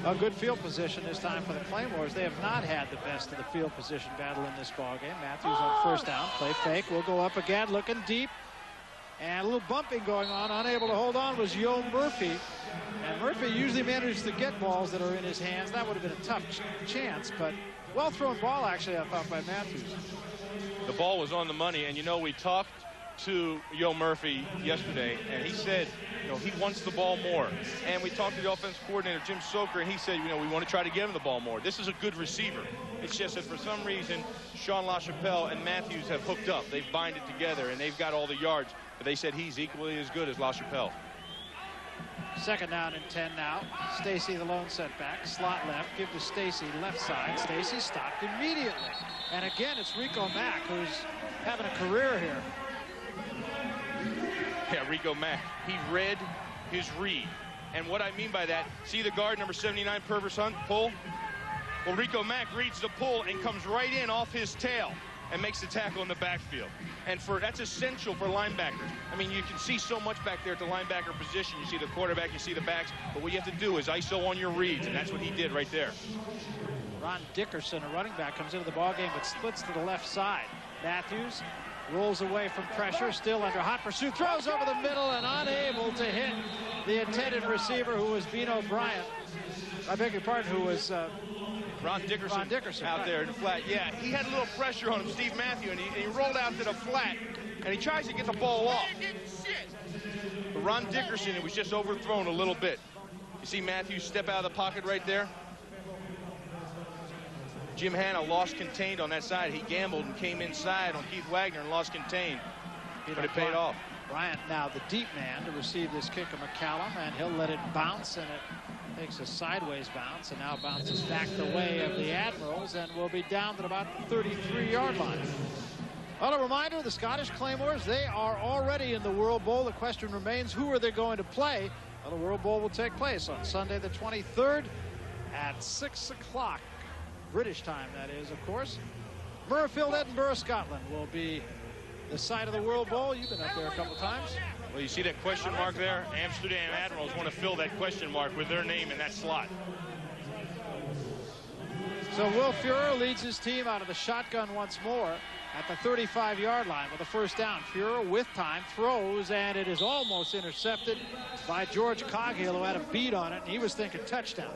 A good field position this time for the Claymores. They have not had the best of the field position battle in this ballgame. Matthews on first down. Play fake. Will go up again, looking deep. And a little bumping going on. Unable to hold on was Yo Murphy. And Murphy usually manages to get balls that are in his hands. That would have been a tough chance, but well-thrown ball, actually, I thought, by Matthews. The ball was on the money, and, we talked to Yo Murphy yesterday, and he said, he wants the ball more. And we talked to the offensive coordinator, Jim Soker, and he said, we want to try to get him the ball more. This is a good receiver. It's just that for some reason, Sean LaChapelle and Matthews have hooked up. They've binded together, and they've got all the yards. But they said he's equally as good as LaChapelle. Second down and 10 now. Stacy, the lone setback. Slot left. Give to Stacy, left side. Stacy stopped immediately. And again, it's Rico Mack, who's having a career here. Yeah, Rico Mack. He read his read. And what I mean by that, see the guard, number 79, Purvis Hunt, pull? Well, Rico Mack reads the pull and comes right in off his tail and makes the tackle in the backfield. And that's essential for linebackers. I mean, you can see so much back there at the linebacker position. You see the quarterback, you see the backs, but what you have to do is ISO on your reads, and that's what he did right there. Ron Dickerson, a running back, comes into the ballgame but splits to the left side. Matthews rolls away from pressure, still under hot pursuit, throws over the middle and unable to hit the intended receiver, who was Bino Bryant. I beg your pardon, who was Ron Dickerson out right there in the flat. Yeah, he had a little pressure on him, Steve Matthew, and he rolled out to the flat, and he tries to get the ball off. But Ron Dickerson, it was just overthrown a little bit. You see Matthews step out of the pocket right there? Jim Hanna lost contained on that side. He gambled and came inside on Keith Wagner and lost contained, but it paid off. Bryant now the deep man to receive this kick of Mccallum, and he'll let it bounce, and it takes a sideways bounce and now bounces back the way of the Admirals and will be down to about the 33-yard line. Well, a reminder, the Scottish Claymores, they are already in the World Bowl. The question remains, who are they going to play? Well, the World Bowl will take place on Sunday the 23rd at 6 o'clock. British time, that is, of course. Murrayfield, Edinburgh, Scotland will be the site of the World Bowl. You've been up there a couple times. Well, you see that question mark there? Amsterdam Admirals want to fill that question mark with their name in that slot. So Will Fuhrer leads his team out of the shotgun once more at the 35-yard line with a first down. Fuhrer with time throws, and it is almost intercepted by George Coghill, who had a beat on it, and he was thinking touchdown.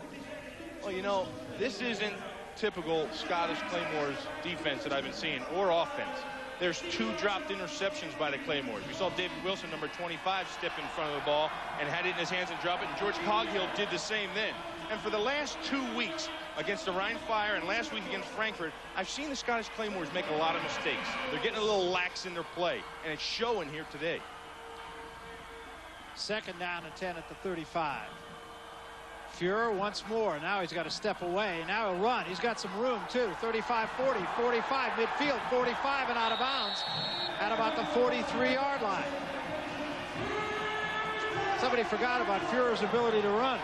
Well, you know, this isn't typical Scottish Claymores defense that I've been seeing, or offense. There's 2 dropped interceptions by the Claymores. We saw David Wilson, number 25, step in front of the ball and had it in his hands and drop it, and George Coghill did the same then. And for the last 2 weeks against the Rhine Fire and last week against Frankfurt, I've seen the Scottish Claymores make a lot of mistakes. They're getting a little lax in their play, and it's showing here today. Second down and 10 at the 35. Fuhrer once more. Now he's got to step away. Now he'll run. He's got some room, too. 35, 40, 45, midfield, 45, and out of bounds at about the 43-yard line. Somebody forgot about Fuhrer's ability to run.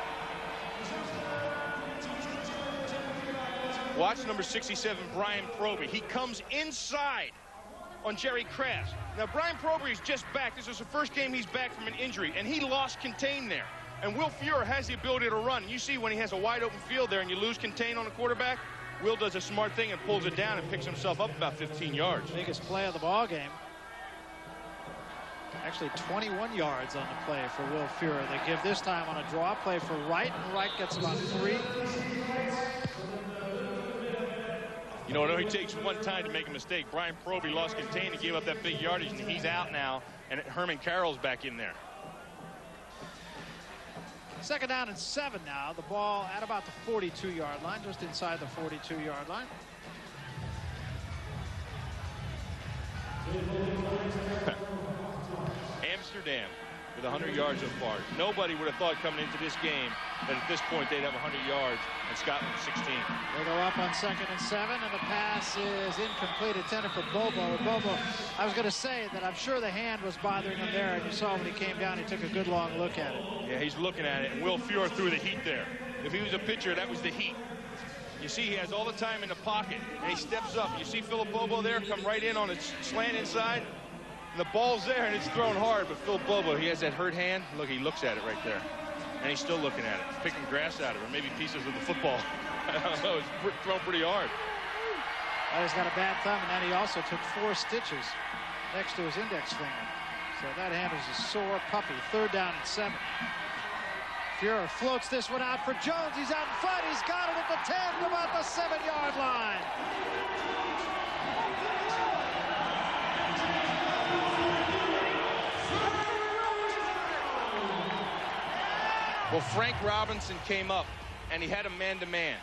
Watch number 67, Brian Proby. He comes inside on Jerry Kraft. Now, Brian Proby is just back. This is the first game he's back from an injury, and he lost contain there. And Will Fuhrer has the ability to run. You see when he has a wide open field there and you lose contain on the quarterback, Will does a smart thing and pulls it down and picks himself up about 15 yards. Biggest play of the ball game. Actually 21 yards on the play for Will Fuhrer. They give this time on a draw play for Wright, and Wright gets about 3. You know, it only takes one time to make a mistake. Brian Proby lost contain and gave up that big yardage, and he's out now, and Herman Carroll's back in there. Second down and 7 now. The ball at about the 42-yard line, just inside the 42-yard line. Amsterdam with 100 yards so far. Nobody would have thought coming into this game that at this point they'd have 100 yards and Scotland 16. They go up on 2nd and 7, and the pass is incomplete, intended for Bobo. Bobo, I was going to say that I'm sure the hand was bothering him there, and you saw when he came down, he took a good long look at it. Yeah, he's looking at it, and Will Fuhrer threw the heat there. If he was a pitcher, that was the heat. You see he has all the time in the pocket, and he steps up. You see Philip Bobo there come right in on a slant inside. And the ball's there, and it's thrown hard, but Phil Bobo, he has that hurt hand. Look, he looks at it right there. And he's still looking at it, picking grass out of it, or maybe pieces of the football. I don't know, it's thrown pretty hard. Well, he's got a bad thumb, and then he also took 4 stitches next to his index finger. So that hand is a sore puppy. Third down and 7. Fuhrer floats this one out for Jones. He's out in front. He's got it at the 10, about the 7-yard line. Well, Frank Robinson came up, and he had a man-to-man,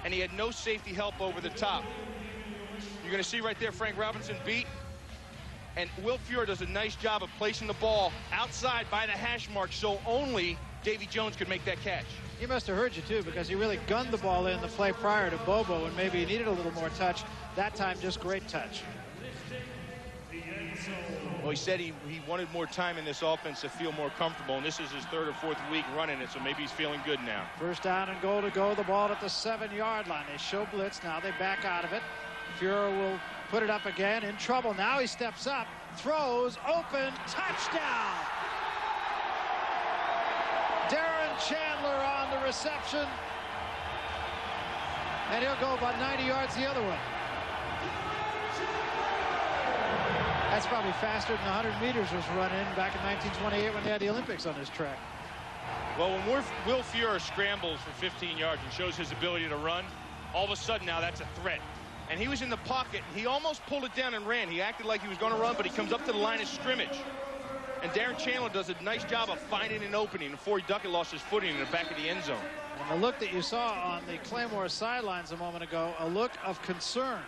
and he had no safety help over the top. You're going to see right there Frank Robinson beat, and Will Fuhrer does a nice job of placing the ball outside by the hash mark so only Davy Jones could make that catch. He must have heard you, too, because he really gunned the ball in the play prior to Bobo, and maybe he needed a little more touch. That time, just great touch. Well, he said he wanted more time in this offense to feel more comfortable, and this is his 3rd or 4th week running it, so maybe he's feeling good now. First down and goal to go. The ball at the 7-yard line. They show blitz. Now they back out of it. Fuhrer will put it up again. In trouble. Now he steps up. Throws. Open. Touchdown. Darren Chandler on the reception. And he'll go about 90 yards the other way. That's probably faster than 100 meters was run in back in 1928 when they had the Olympics on this track. Well, when Will Fuhrer scrambles for 15 yards and shows his ability to run, all of a sudden now that's a threat. And he was in the pocket, and he almost pulled it down and ran. He acted like he was going to run, but he comes up to the line of scrimmage. And Darren Chandler does a nice job of finding an opening before Duckett lost his footing in the back of the end zone. And the look that you saw on the Claymores sidelines a moment ago, a look of concern.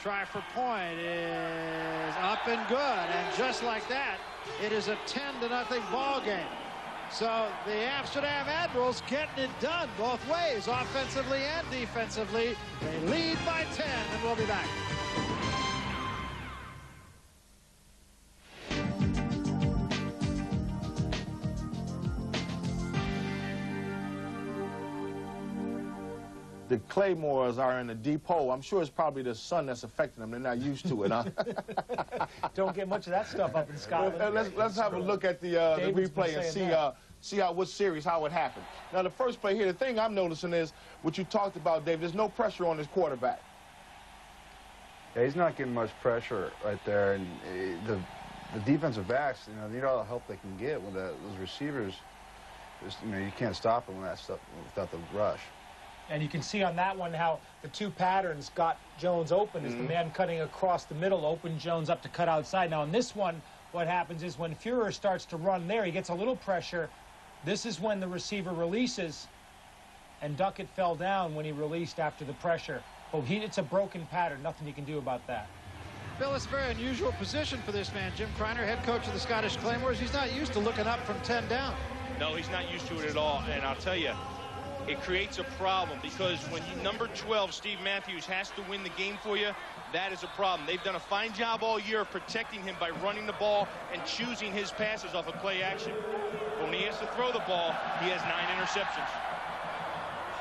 Try for point is up and good, and just like that, it is a 10-0 ball game. So the Amsterdam Admirals getting it done both ways, offensively and defensively. They lead by 10, and we'll be back. The Claymores are in a deep hole. I'm sure it's probably the sun that's affecting them. They're not used to it, huh? Don't get much of that stuff up in Scotland. Let's have a look at the replay and see what series, how it happened. Now, the first play here, the thing I'm noticing is what you talked about, Dave. There's no pressure on this quarterback. Yeah, he's not getting much pressure right there, and the defensive backs, need all the help they can get with those receivers. You can't stop them with that stuff without the rush. And you can see on that one how the two patterns got Jones open as the man cutting across the middle opened Jones up to cut outside. Now, in this one, what happens is when Fuhrer starts to run there, he gets a little pressure. This is when the receiver releases, and Duckett fell down when he released after the pressure. But it's a broken pattern. Nothing you can do about that. Bill, it's a very unusual position for this man, Jim Kreiner, head coach of the Scottish Claymores. He's not used to looking up from 10 down. No, he's not used to it at all, and I'll tell you, it creates a problem because when number 12, Steve Matthews, has to win the game for you, that is a problem. They've done a fine job all year of protecting him by running the ball and choosing his passes off of play action. But when he has to throw the ball, he has 9 interceptions.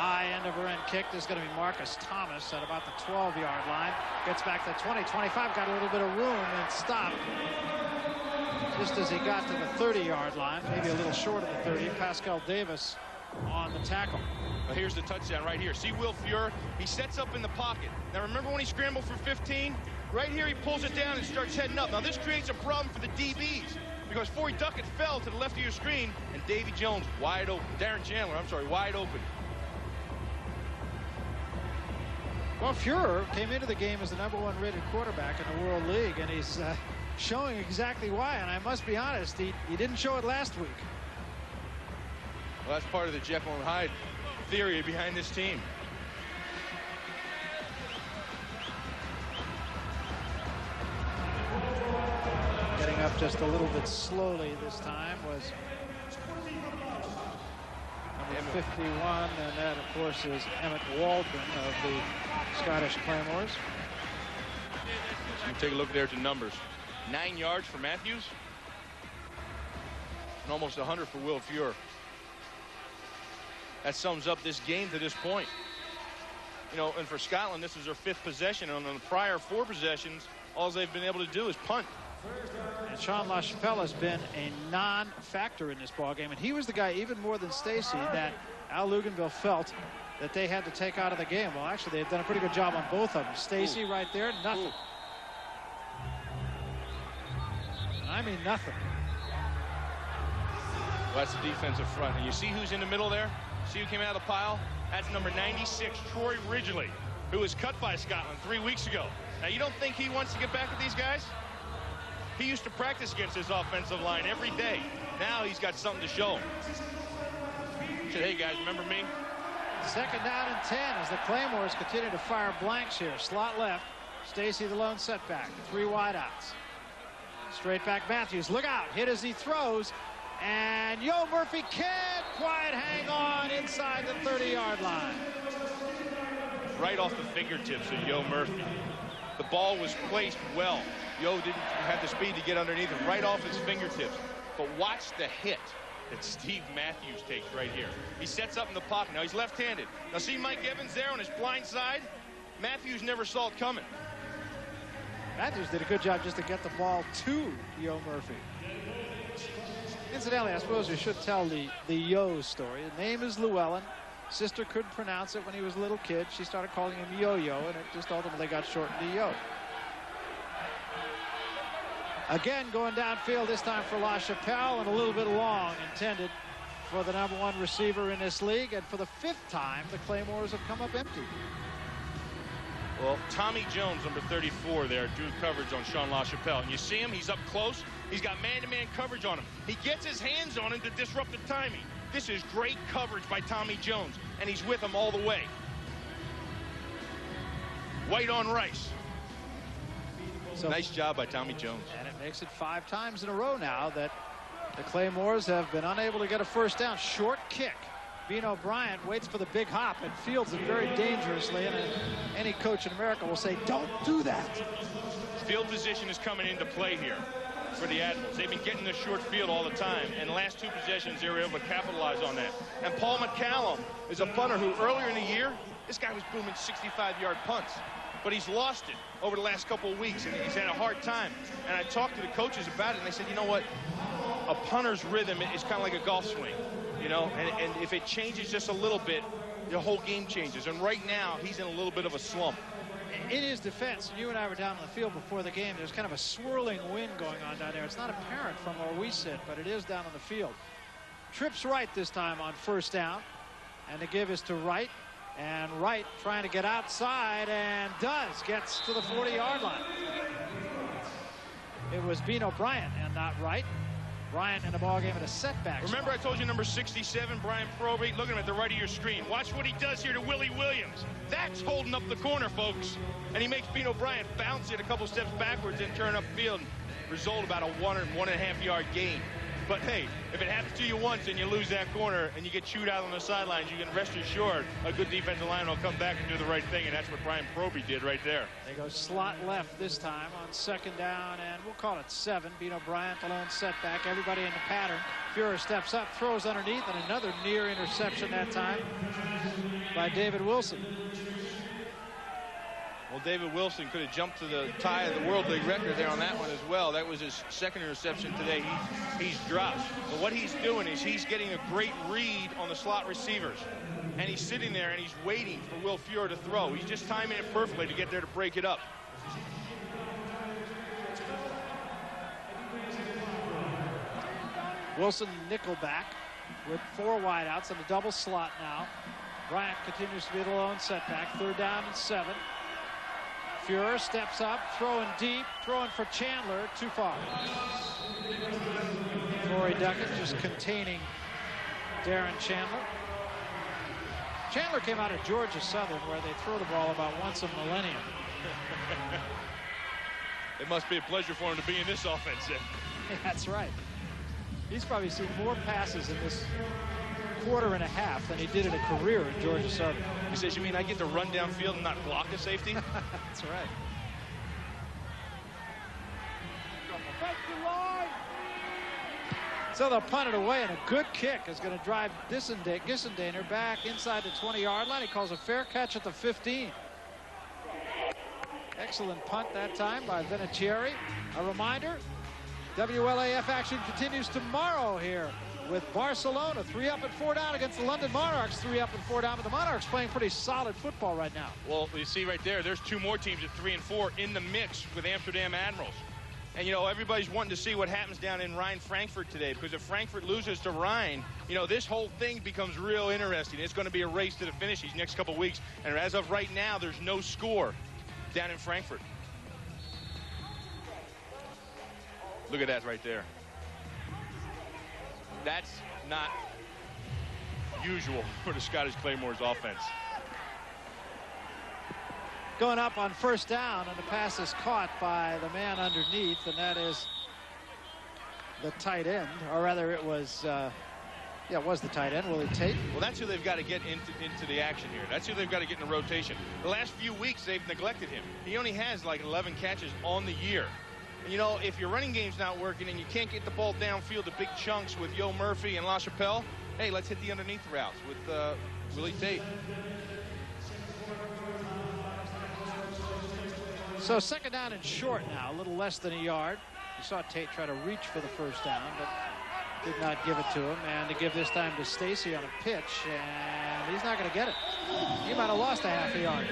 High end over end kick. This is going to be Marcus Thomas at about the 12-yard line. Gets back to 20, 25, got a little bit of room and stopped. Just as he got to the 30-yard line, maybe a little short of the 30, Pascal Davis on the tackle. Well, here's the touchdown right here. See Will Fuhrer? He sets up in the pocket. Now, remember when he scrambled for 15? Right here, he pulls it down and starts heading up. Now, this creates a problem for the DBs because Forey Duckett fell to the left of your screen, and Davy Jones wide open. Darren Chandler, I'm sorry, wide open. Well, Fuhrer came into the game as the #1 rated quarterback in the World League, and he's showing exactly why. And I must be honest, he didn't show it last week. Well, that's part of the Jekyll and Hyde theory behind this team. Getting up just a little bit slowly this time was number 51, and that, of course, is Emmett Waldron of the Scottish Claymores. Take a look there at the numbers. 9 yards for Matthews, and almost 100 for Will Fuhrer. That sums up this game to this point. And for Scotland, this is their 5th possession, and on the prior 4 possessions, all they've been able to do is punt. And Sean LaChapelle has been a non-factor in this ballgame, and he was the guy, even more than Stacy, that Al Luganville felt that they had to take out of the game. Well, actually, they've done a pretty good job on both of them. Stacy right there, nothing. Ooh. I mean, nothing. Well, that's the defensive front. And you see who's in the middle there? See who came out of the pile? That's number 96, Troy Ridgely, who was cut by Scotland 3 weeks ago. Now, you don't think he wants to get back at these guys? He used to practice against this offensive line every day. Now he's got something to show him. He said, hey, guys, remember me? 2nd down and 10 as the Claymores continue to fire blanks here. Slot left. Stacy the lone setback. 3 wideouts. Straight back Matthews. Look out. Hit as he throws. And Yo Murphy can't quite hang on inside the 30-yard line. Right off the fingertips of Yo Murphy. The ball was placed well. Yo didn't have the speed to get underneath him, right off his fingertips. But watch the hit that Steve Matthews takes right here. He sets up in the pocket. Now he's left-handed. Now see Mike Evans there on his blind side? Matthews never saw it coming. Matthews did a good job just to get the ball to Yo Murphy. Incidentally, I suppose we should tell the Yo story. The name is Llewellyn. Sister couldn't pronounce it when he was a little kid. She started calling him Yo-Yo, and it just ultimately got shortened to Yo. Again, going downfield this time for La Chapelle, and a little bit long intended for the #1 receiver in this league. And for the 5th time, the Claymores have come up empty. Well, Tommy Jones, number 34 there, drew coverage on Sean La Chapelle. And you see him, he's up close. He's got man-to-man coverage on him. He gets his hands on him to disrupt the timing. This is great coverage by Tommy Jones, and he's with him all the way. White on Rice. So, nice job by Tommy Jones. And it makes it 5 times in a row now that the Claymores have been unable to get a first down. Short kick. Bino Bryant waits for the big hop and fields it very dangerously, and any coach in America will say, don't do that. Field position is coming into play here for the Admirals. They've been getting the short field all the time, and the last 2 possessions they were able to capitalize on that. And Paul Mccallum is a punter who earlier in the year, this guy was booming 65-yard punts, but he's lost it over the last couple of weeks, and he's had a hard time. And I talked to the coaches about it, and they said, you know what, a punter's rhythm is kind of like a golf swing. You know, and if it changes just a little bit, the whole game changes. And right now, he's in a little bit of a slump. In his defense, you and I were down on the field before the game. There's kind of a swirling wind going on down there. It's not apparent from where we sit, but it is down on the field. Trips right this time on 1st down. And the give is to Wright. And Wright trying to get outside, and does. Gets to the 40-yard line. It was Bino Bryant and not Wright. Bryant in the ball game at a setback. Remember I told you number 67, Brian Proby? Look at him at the right of your screen. Watch what he does here to Willie Williams. That's holding up the corner, folks. And he makes Bino Bryant bounce it a couple steps backwards and turn upfield. Result about a 1 or 1.5 yard gain. But hey, if it happens to you once and you lose that corner and you get chewed out on the sidelines, you can rest assured a good defensive line will come back and do the right thing, and that's what Brian Proby did right there. They go slot left this time on 2nd down, and we'll call it 7. Bino Bryant, the lone setback. Everybody in the pattern. Fuhrer steps up, throws underneath, and another near interception that time by David Wilson. Well, David Wilson could have jumped to the tie of the World League record there on that one as well. That was his 2nd interception today. He's dropped. But what he's doing is he's getting a great read on the slot receivers. And he's sitting there and he's waiting for Will Fuhrer to throw. He's just timing it perfectly to get there to break it up. Wilson nickelback with 4 wideouts and a double slot now. Bryant continues to be the lone setback. 3rd down and 7. Fuhrer steps up, throwing deep, throwing for Chandler, too far. Torrey Duckett just containing Darren Chandler. Chandler came out of Georgia Southern, where they throw the ball about once a millennium. It must be a pleasure for him to be in this offense then. That's right. He's probably seen more passes in this 1.5 quarters than he did in a career at Georgia Southern. He says, you mean I get to run downfield and not block a safety? That's right. So they'll punt it away, and a good kick is going to drive Gissendaner back inside the 20-yard line. He calls a fair catch at the 15. Excellent punt that time by Vinatieri. A reminder, WLAF action continues tomorrow here with Barcelona 3 up and 4 down against the London Monarchs. 3 up and 4 down, but the Monarchs playing pretty solid football right now. Well, you see right there, there's 2 more teams at 3 and 4 in the mix with Amsterdam Admirals. And, you know, everybody's wanting to see what happens down in Rhine-Frankfurt today, because if Frankfurt loses to Rhine, you know, this whole thing becomes real interesting. It's going to be a race to the finish these next couple weeks. And as of right now, there's no score down in Frankfurt. Look at that right there. That's not usual for the Scottish Claymores offense. Going up on 1st down, and the pass is caught by the man underneath, and that is the tight end, or rather it was it was the tight end, Willie Tate. Well, that's who they've got to get into the action here. That's who they've got to get in the rotation. The last few weeks they've neglected him. He only has like 11 catches on the year. And, you know, if your running game's not working and you can't get the ball downfield to big chunks with Yo Murphy and LaChapelle, hey, let's hit the underneath routes with Willie Tate. So second down and short now, a little less than a yard. You saw Tate try to reach for the first down, but did not give it to him. And to give this time to Stacy on a pitch, and he's not going to get it. He might have lost a half a yard.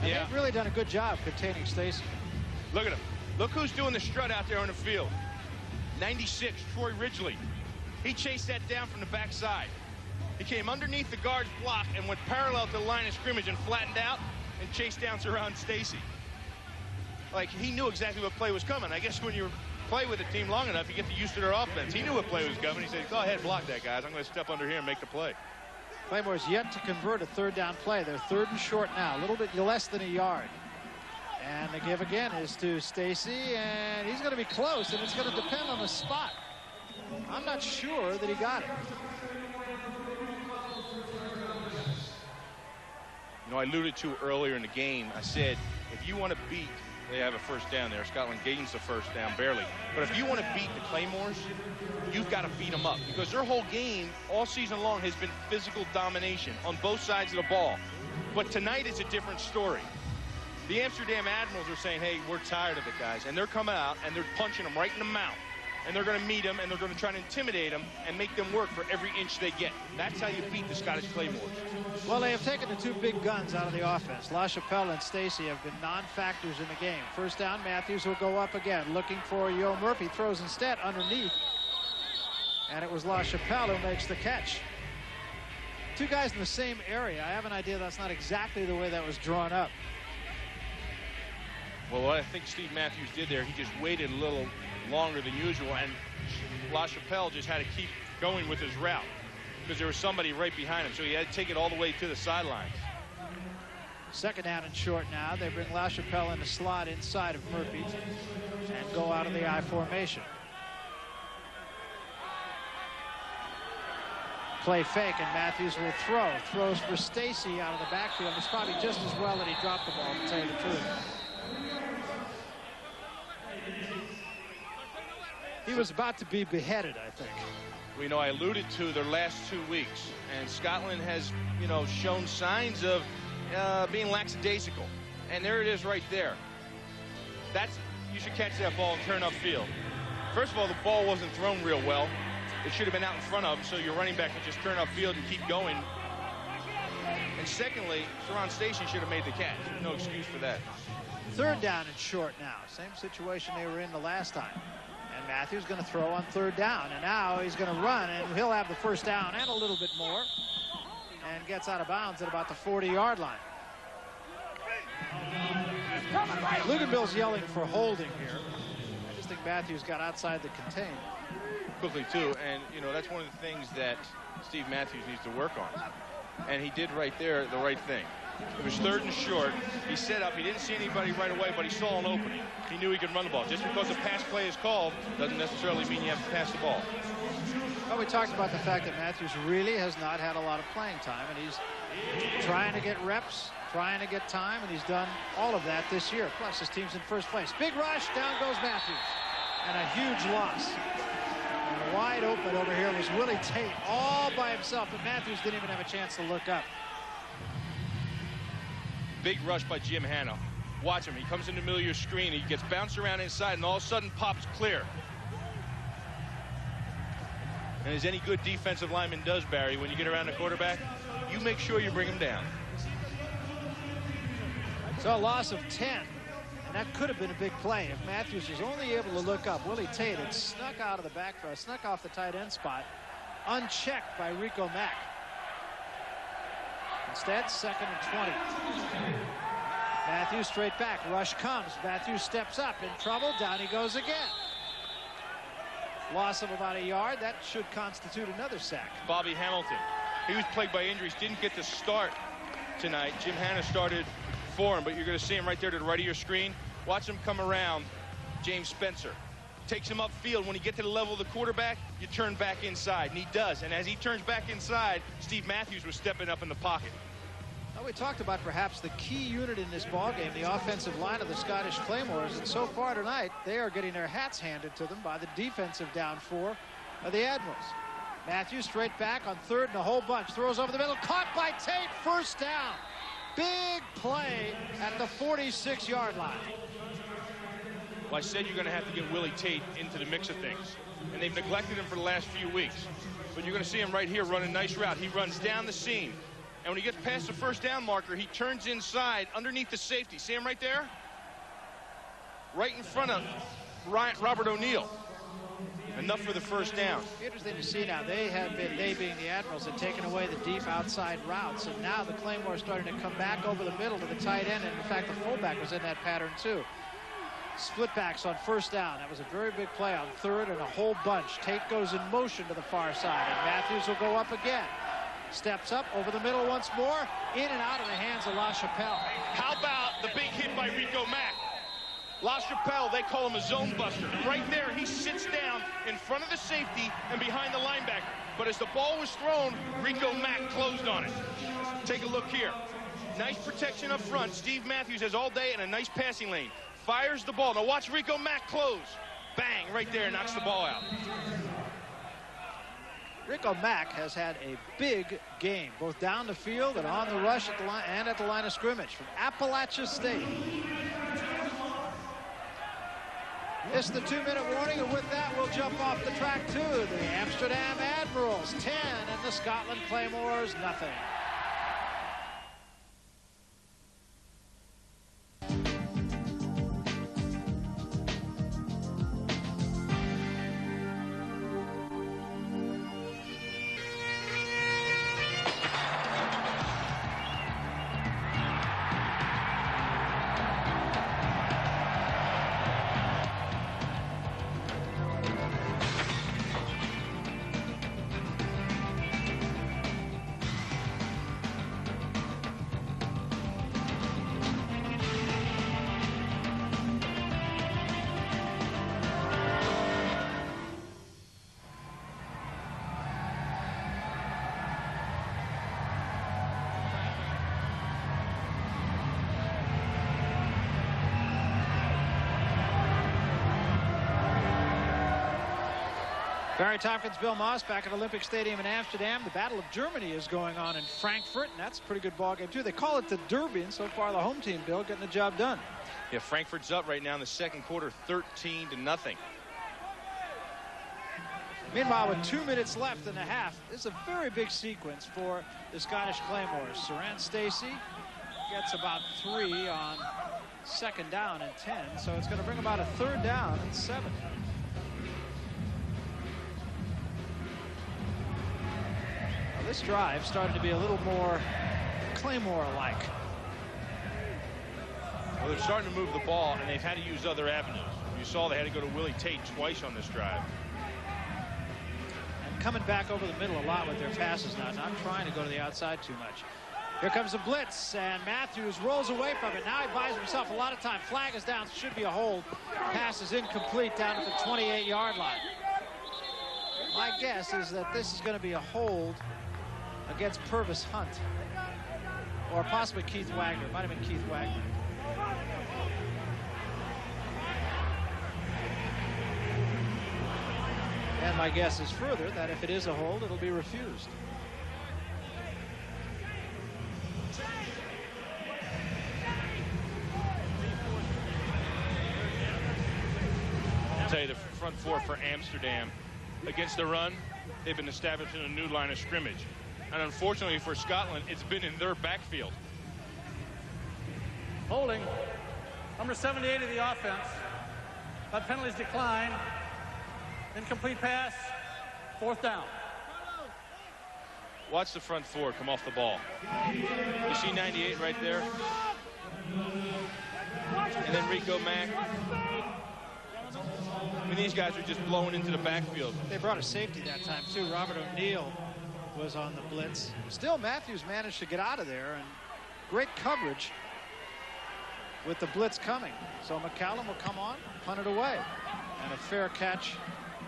And they've really done a good job containing Stacy. Look at him. Look who's doing the strut out there on the field. 96, Troy Ridgely. He chased that down from the backside. He came underneath the guard's block and went parallel to the line of scrimmage and flattened out and chased down around Stacy. Like, he knew exactly what play was coming. I guess when you play with a team long enough, you get used to their offense. He knew what play was coming. He said, go ahead, block that, guys. I'm going to step under here and make the play. Claymores yet to convert a third down play. They're third and short now, a little bit less than a yard. And the give again is to Stacy, and he's going to be close, and it's going to depend on the spot. I'm not sure that he got it. You know, I alluded to earlier in the game, I said, if you want to beat, they have a first down there. Scotland gains the first down, barely. But if you want to beat the Claymores, you've got to beat them up. Because their whole game all season long has been physical domination on both sides of the ball. But tonight is a different story. The Amsterdam Admirals are saying, hey, we're tired of it, guys. And they're coming out, and they're punching them right in the mouth. And they're going to meet them, and they're going to try to intimidate them and make them work for every inch they get. That's how you beat the Scottish Claymores. Well, they have taken the two big guns out of the offense. LaChapelle and Stacy have been non-factors in the game. First down, Matthews will go up again, looking for Yo Murphy. Throws instead underneath. And it was LaChapelle who makes the catch. Two guys in the same area. I have an idea that's not exactly the way that was drawn up. Well, what I think Steve Matthews did there, he just waited a little longer than usual, and LaChapelle just had to keep going with his route because there was somebody right behind him, so he had to take it all the way to the sidelines. Second down and short now. They bring LaChapelle in the slot inside of Murphy and go out of the I formation. Play fake, and Matthews will throw. Throws for Stacy out of the backfield. It's probably just as well that he dropped the ball, to tell you the truth. He was about to be beheaded, I think. You know, I alluded to their last 2 weeks, and Scotland has, you know, shown signs of being lackadaisical. And there it is right there. You should catch that ball and turn upfield. First of all, the ball wasn't thrown real well. It should have been out in front of him, so your running back can just turn upfield and keep going. And secondly, Sharon Station should have made the catch. No excuse for that. Third down and short now. Same situation they were in the last time. And Matthews going to throw on third down. And now he's going to run, and he'll have the first down and a little bit more. And gets out of bounds at about the 40-yard line. Luganville's yelling for holding here. I just think Matthews got outside the contain. Quickly, too, and, you know, that's one of the things that Steve Matthews needs to work on. And he did right there the right thing. It was third and short. He set up. He didn't see anybody right away, but he saw an opening. He knew he could run the ball. Just because a pass play is called doesn't necessarily mean you have to pass the ball. Well, we talked about the fact that Matthews really has not had a lot of playing time, and he's trying to get reps, trying to get time, and he's done all of that this year. Plus, his team's in first place. Big rush. Down goes Matthews. And a huge loss. And wide open over here was Willie Tate all by himself, but Matthews didn't even have a chance to look up. Big rush by Jim Hanna. Watch him. He comes in the middle of your screen. He gets bounced around inside, and all of a sudden pops clear. And as any good defensive lineman does, Barry, when you get around the quarterback, you make sure you bring him down. So a loss of 10. And that could have been a big play if Matthews was only able to look up. Willie Tate had snuck out of the back row, snuck off the tight end spot, unchecked by Rico Mack. Instead, second and 20. Matthews straight back. Rush comes. Matthews steps up. In trouble. Down he goes again. Loss of about a yard. That should constitute another sack. Bobby Hamilton. He was plagued by injuries. Didn't get to start tonight. Jim Hanna started for him, but you're going to see him right there to the right of your screen. Watch him come around. James Spencer takes him upfield. When you get to the level of the quarterback, you turn back inside, and he does. And as he turns back inside, Steve Matthews was stepping up in the pocket. Well, we talked about perhaps the key unit in this ballgame, the offensive line of the Scottish Claymores, and so far tonight, they are getting their hats handed to them by the defensive down 4 of the Admirals. Matthews straight back on third and a whole bunch. Throws over the middle, caught by Tate, first down. Big play at the 46-yard line. Well, I said you're going to have to get Willie Tate into the mix of things, and they've neglected him for the last few weeks. But you're going to see him right here run a nice route. He runs down the seam, and when he gets past the first down marker, he turns inside underneath the safety. See him right there? Right in front of Robert O'Neill. Enough for the first down. Interesting to see now. They being the Admirals, had taken away the deep outside routes, and now the Claymores starting to come back over the middle to the tight end, and in fact, the fullback was in that pattern too. Split backs on first down. That was a very big play on third and a whole bunch. Tate goes in motion to the far side, and Matthews will go up again. Steps up over the middle once more, in and out of the hands of LaChapelle. How about the big hit by Rico Mack? LaChapelle, they call him a zone buster. Right there, he sits down in front of the safety and behind the linebacker. But as the ball was thrown, Rico Mack closed on it. Take a look here. Nice protection up front. Steve Matthews has all day and a nice passing lane. Fires the ball. Now watch Rico Mack close. Bang, right there, knocks the ball out. Rico Mack has had a big game, both down the field and on the rush at the line and at the line of scrimmage from Appalachia State. Missed the 2-minute warning, and with that, we'll jump off the track to the Amsterdam Admirals 10 and the Scotland Claymores nothing. Barry Tompkins, Bill Moss back at Olympic Stadium in Amsterdam. The Battle of Germany is going on in Frankfurt, and that's a pretty good ball game too. They call it the Derby, and so far the home team, Bill, getting the job done. Yeah, Frankfurt's up right now in the second quarter, 13-0. Meanwhile, with 2 minutes left and a half, this is a very big sequence for the Scottish Claymores. Saran Stacey gets about 3 on second down and 10, so it's going to bring about a third down and 7. This drive started to be a little more Claymore-like. Well, they're starting to move the ball, and they've had to use other avenues. You saw they had to go to Willie Tate twice on this drive. And coming back over the middle a lot with their passes now, not trying to go to the outside too much. Here comes the blitz, and Matthews rolls away from it. Now he buys himself a lot of time. Flag is down, should be a hold. Pass is incomplete down at the 28-yard line. My guess is that this is going to be a hold against Purvis Hunt, or possibly Keith Wagner. It might have been Keith Wagner. And my guess is further that if it is a hold, it'll be refused. I'll tell you, the front 4 for Amsterdam against the run, they've been establishing a new line of scrimmage. And unfortunately for Scotland, it's been in their backfield. Holding. Number 78 of the offense. But penalties decline. Incomplete pass. 4th down. Watch the front 4 come off the ball. You see 98 right there? And then Rico Mack. I mean, these guys are just blowing into the backfield. They brought a safety that time, too. Robert O'Neill was on the blitz. Still, Matthews managed to get out of there, and great coverage with the blitz coming. So Mccallum will come on, punt it away, and a fair catch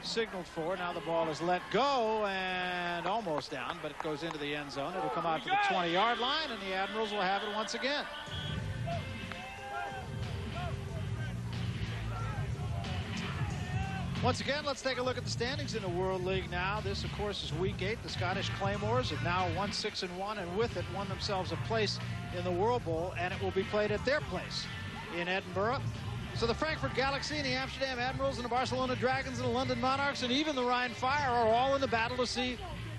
signaled for. Now the ball is let go and almost down, but it goes into the end zone. It'll come out to the 20-yard line, and the Admirals will have it once again. Once again, let's take a look at the standings in the World League now. This, of course, is Week 8. The Scottish Claymores have now won 6-1, and with it won themselves a place in the World Bowl, and it will be played at their place in Edinburgh. So the Frankfurt Galaxy and the Amsterdam Admirals and the Barcelona Dragons and the London Monarchs and even the Rhine Fire are all in the battle to see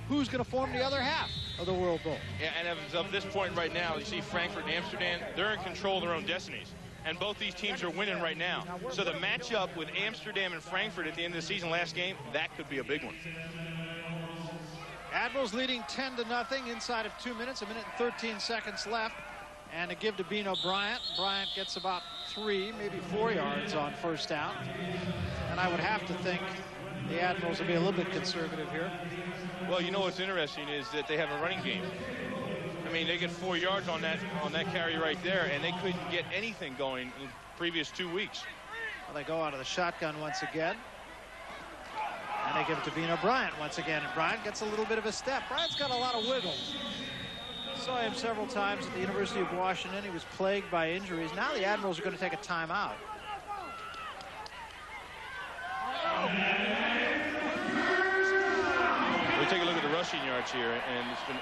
who's going to form the other half of the World Bowl. Yeah, and as of this point right now, you see Frankfurt and Amsterdam, they're in control of their own destinies. And both these teams are winning right now. So the matchup with Amsterdam and Frankfurt at the end of the season last game, that could be a big one. Admirals leading 10-0 inside of 2 minutes, 1 minute and 13 seconds left. And a give to Beano Bryant. Bryant gets about 3, maybe 4 yards on first down. And I would have to think the Admirals will be a little bit conservative here. Well, you know what's interesting is that they have a running game. I mean, they get 4 yards on that carry right there, and they couldn't get anything going in the previous 2 weeks. Well, they go out of the shotgun once again. And they give it to Beano Bryant once again. And Bryant gets a little bit of a step. Bryant's got a lot of wiggle. Saw him several times at the University of Washington. He was plagued by injuries. Now the Admirals are going to take a timeout. We take a look at the rushing yards here, and it's been,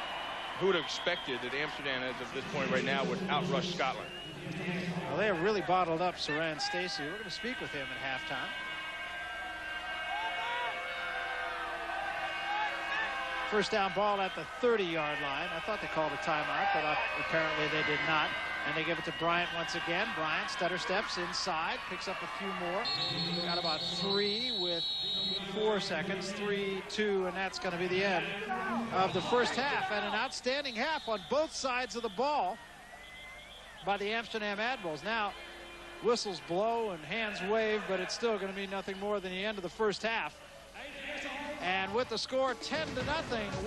who would have expected that Amsterdam, as of this point right now, would outrush Scotland? Well, they have really bottled up Saran Stacey. We're going to speak with him at halftime. First down ball at the 30-yard line. I thought they called a timeout, but apparently they did not. And they give it to Bryant once again. Bryant stutter steps inside, picks up a few more. Got about 3 with 4 seconds, 3, 2, and that's going to be the end of the first half. And an outstanding half on both sides of the ball by the Amsterdam Admirals. Now, whistles blow and hands wave, but it's still going to be nothing more than the end of the first half. And with the score 10-0,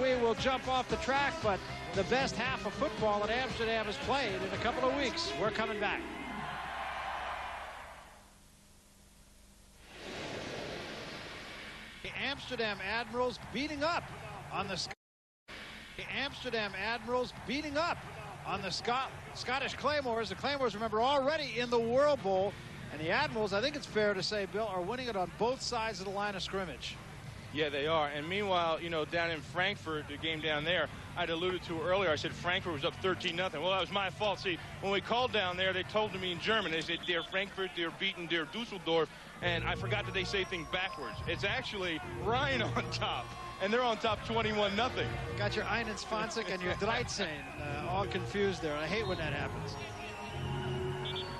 we will jump off the track, but the best half of football that Amsterdam has played in a couple of weeks. We're coming back. The Amsterdam Admirals beating up on the Amsterdam Admirals beating up on the Scottish Claymores. The Claymores, remember, already in the World Bowl, and the Admirals, I think it's fair to say, Bill, are winning it on both sides of the line of scrimmage. Yeah, they are. And meanwhile, you know, down in Frankfurt, the game down there, I'd alluded to earlier, I said Frankfurt was up 13-0. Well, that was my fault. See, when we called down there, they told me in German, they said, "Der Frankfurt, der beaten, der Dusseldorf," and I forgot that they say things backwards. It's actually Ryan on top, and they're on top 21-0. Got your 21 and your 13 all confused there, and I hate when that happens.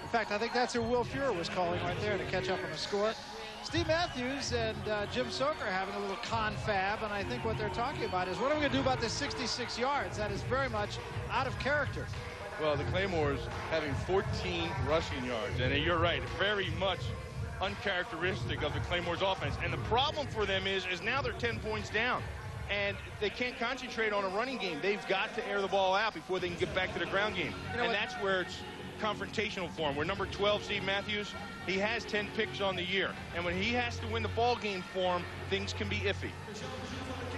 In fact, I think that's who Will Fuhrer was calling right there to catch up on the score. Steve Matthews and Jim Soker are having a little confab, and I think what they're talking about is, what are we going to do about this 66 yards? That is very much out of character. Well, the Claymores having 14 rushing yards, and you're right, very much uncharacteristic of the Claymores offense. And the problem for them is now they're 10 points down, and they can't concentrate on a running game. They've got to air the ball out before they can get back to the ground game. And that's where it's confrontational for him. Where number 12, Steve Matthews, he has 10 picks on the year, and when he has to win the ball game for him, things can be iffy.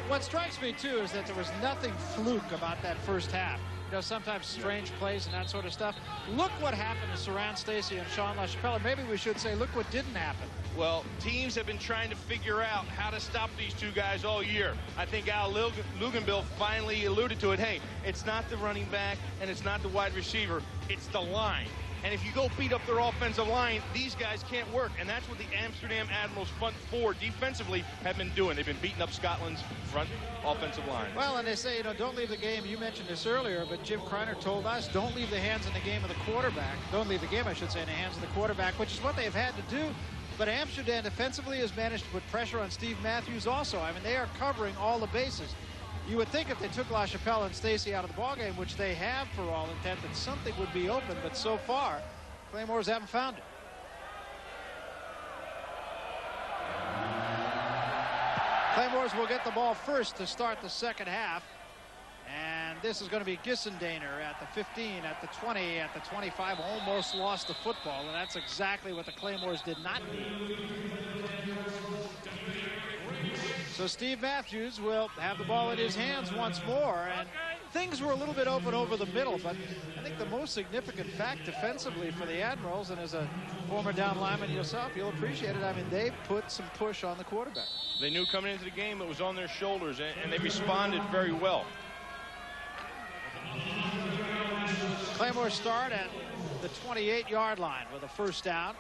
What strikes me too is that there was nothing fluke about that first half. You know, sometimes strange plays and that sort of stuff. Look what happened to Saran Stacey and Sean LaChapelle. Maybe we should say, look what didn't happen. Well, teams have been trying to figure out how to stop these two guys all year. I think Al Luganbill finally alluded to it. Hey, it's not the running back and it's not the wide receiver, it's the line. And if you go beat up their offensive line, these guys can't work. And that's what the Amsterdam Admirals front four defensively have been doing. They've been beating up Scotland's front offensive line. Well, and they say, you know, don't leave the game. You mentioned this earlier, but Jim Kreiner told us, don't leave the hands in the game of the quarterback. Don't leave the game, I should say, in the hands of the quarterback, which is what they've had to do. But Amsterdam defensively has managed to put pressure on Steve Matthews also. I mean, they are covering all the bases. You would think if they took LaChapelle and Stacey out of the ballgame, which they have for all intent, that something would be open, but so far, Claymores haven't found it. Claymores will get the ball first to start the second half. And this is going to be Gissendaner at the 15, at the 20, at the 25, almost lost the football, and that's exactly what the Claymores did not need. So Steve Matthews will have the ball in his hands once more, and things were a little bit open over the middle, but I think the most significant fact defensively for the Admirals, and as a former down lineman yourself, you'll appreciate it, I mean, they put some push on the quarterback. They knew coming into the game it was on their shoulders, and they responded very well. Claymores start at the 28-yard line with a first down.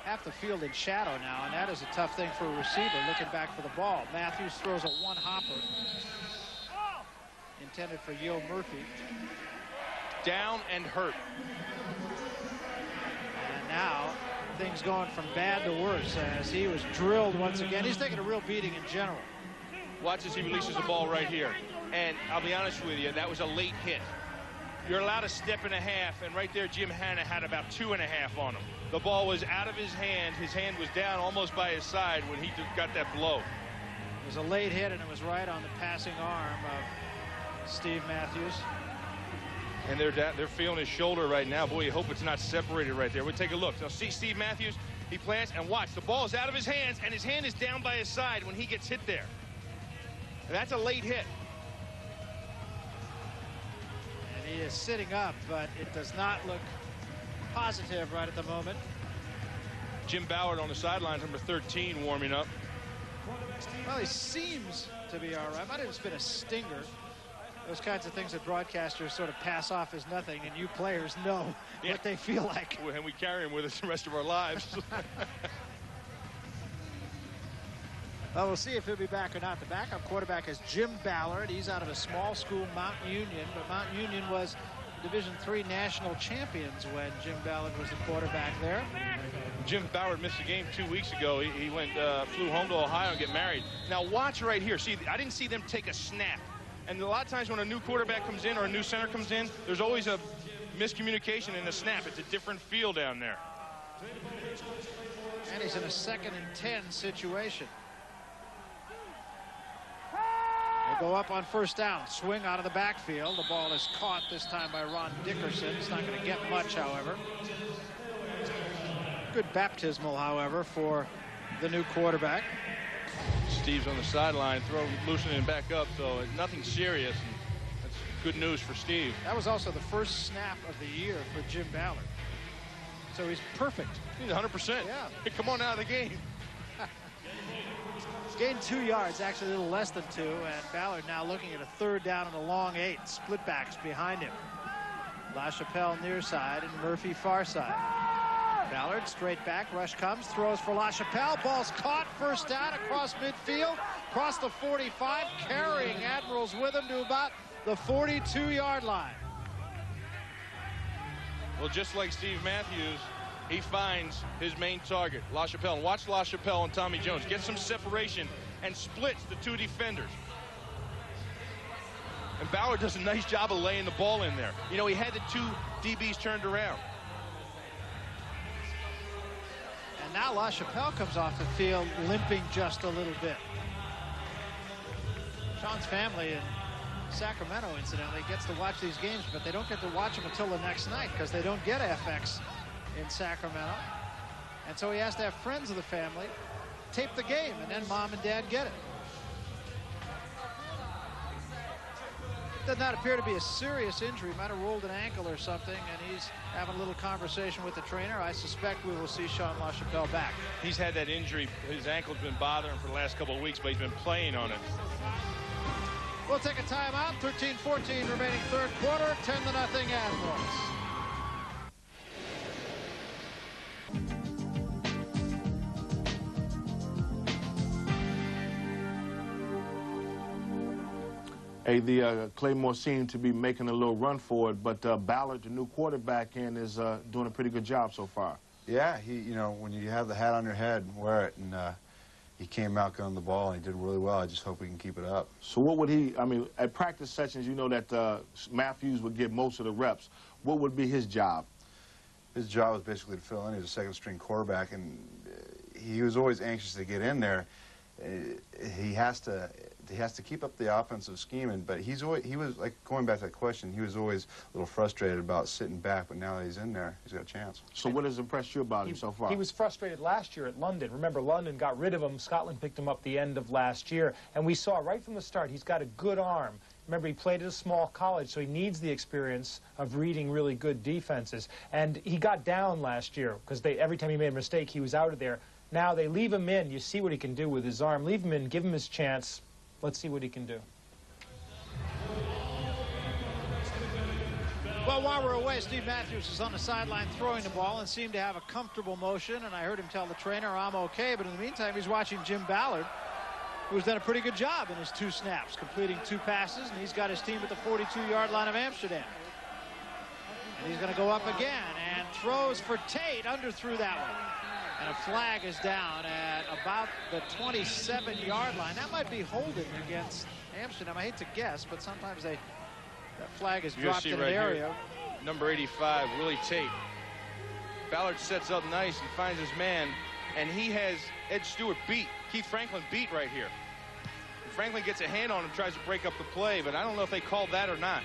Half the field in shadow now, and that is a tough thing for a receiver looking back for the ball. Matthews throws a one-hopper intended for Yo Murphy. Down and hurt. And now things going from bad to worse as he was drilled once again. He's taking a real beating in general. Watch as he releases the ball right here. And I'll be honest with you, that was a late hit. You're allowed a step and a half, and right there Jim Hanna had about 2.5 on him. The ball was out of his hand. His hand was down almost by his side when he got that blow. It was a late hit, and it was right on the passing arm of Steve Matthews. And they're feeling his shoulder right now. Boy, you hope it's not separated right there. We'll take a look. Now see Steve Matthews, he plants, and watch, the ball is out of his hands, and his hand is down by his side when he gets hit there. And that's a late hit. And he is sitting up, but it does not look positive right at the moment. Jim Ballard on the sidelines, number 13, warming up. Well, he seems to be all right. Might have just been a stinger. Those kinds of things that broadcasters sort of pass off as nothing, and you players know what they feel like. And we carry him with us the rest of our lives. Well, we'll see if he'll be back or not. The backup quarterback is Jim Ballard. He's out of a small school, Mount Union, but Mount Union was Division III national champions when Jim Ballard was the quarterback there. Jim Ballard missed a game 2 weeks ago. He flew home to Ohio and get married. Now watch right here. See, I didn't see them take a snap. And a lot of times when a new quarterback comes in or a new center comes in, there's always a miscommunication in the snap. It's a different feel down there. And he's in a 2nd and 10 situation. They go up on first down, swing out of the backfield. The ball is caught this time by Ron Dickerson. It's not going to get much, however. Good baptismal, however, for the new quarterback. Steve's on the sideline, loosening back up, so nothing serious. And that's good news for Steve. That was also the first snap of the year for Jim Ballard. So he's perfect. He's 100%. Yeah. Hey, come on out of the game. Gained 2 yards, actually a little less than 2, and Ballard now looking at a 3rd down and a long 8. Split backs behind him. LaChapelle near side and Murphy far side. Ballard straight back, rush comes, throws for LaChapelle. Ball's caught, first down across midfield, across the 45, carrying Admirals with him to about the 42-yard line. Well, just like Steve Matthews, he finds his main target, LaChapelle. And watch LaChapelle and Tommy Jones get some separation and splits the 2 defenders. And Ballard does a nice job of laying the ball in there. You know, he had the 2 DBs turned around. And now LaChapelle comes off the field limping just a little bit. Sean's family in Sacramento, incidentally, gets to watch these games, but they don't get to watch them until the next night because they don't get FX in Sacramento. And so he has to have friends of the family tape the game, and then mom and dad get it. Does not appear to be a serious injury. Might have rolled an ankle or something, and he's having a little conversation with the trainer. I suspect we will see Sean LaChapelle back. He's had that injury. His ankle's been bothering him for the last couple of weeks, but he's been playing on it. We'll take a timeout. 13-14 remaining 3rd quarter. 10-0 Admirals. Hey, the Claymore seemed to be making a little run for it, but Ballard, the new quarterback, is doing a pretty good job so far. Yeah, you know, when you have the hat on your head, wear it, and he came out gunning the ball, and he did really well. I just hope we can keep it up. So what would he, I mean, at practice sessions, you know that Matthews would get most of the reps. What would be his job? His job was basically to fill in. He was a 2nd-string quarterback, and he was always anxious to get in there. He has to has to keep up the offensive scheme, but he was, like, going back to that question, he was always a little frustrated about sitting back, but now that he's in there, he's got a chance. So what has impressed you about him so far? He was frustrated last year at London. Remember, London got rid of him. Scotland picked him up the end of last year, and we saw right from the start he's got a good arm. Remember, he played at a small college, so he needs the experience of reading really good defenses. And he got down last year because every time he made a mistake, he was out of there. Now they leave him in. You see what he can do with his arm. Leave him in. Give him his chance. Let's see what he can do. Well, while we're away, Steve Matthews is on the sideline throwing the ball and seemed to have a comfortable motion. And I heard him tell the trainer, I'm okay. But in the meantime, he's watching Jim Ballard, who's done a pretty good job in his 2 snaps, completing 2 passes, and he's got his team at the 42-yard line of Amsterdam. And he's going to go up again and throws for Tate, underthrew that one. And a flag is down at about the 27-yard line. That might be holding against Amsterdam. I hate to guess, but sometimes that flag is dropped in an area. Here, number 85, Willie Tate. Ballard sets up nice and finds his man, and he has Ed Stewart beat. Keith Franklin beat right here. Franklin gets a hand on him, tries to break up the play, but I don't know if they called that or not.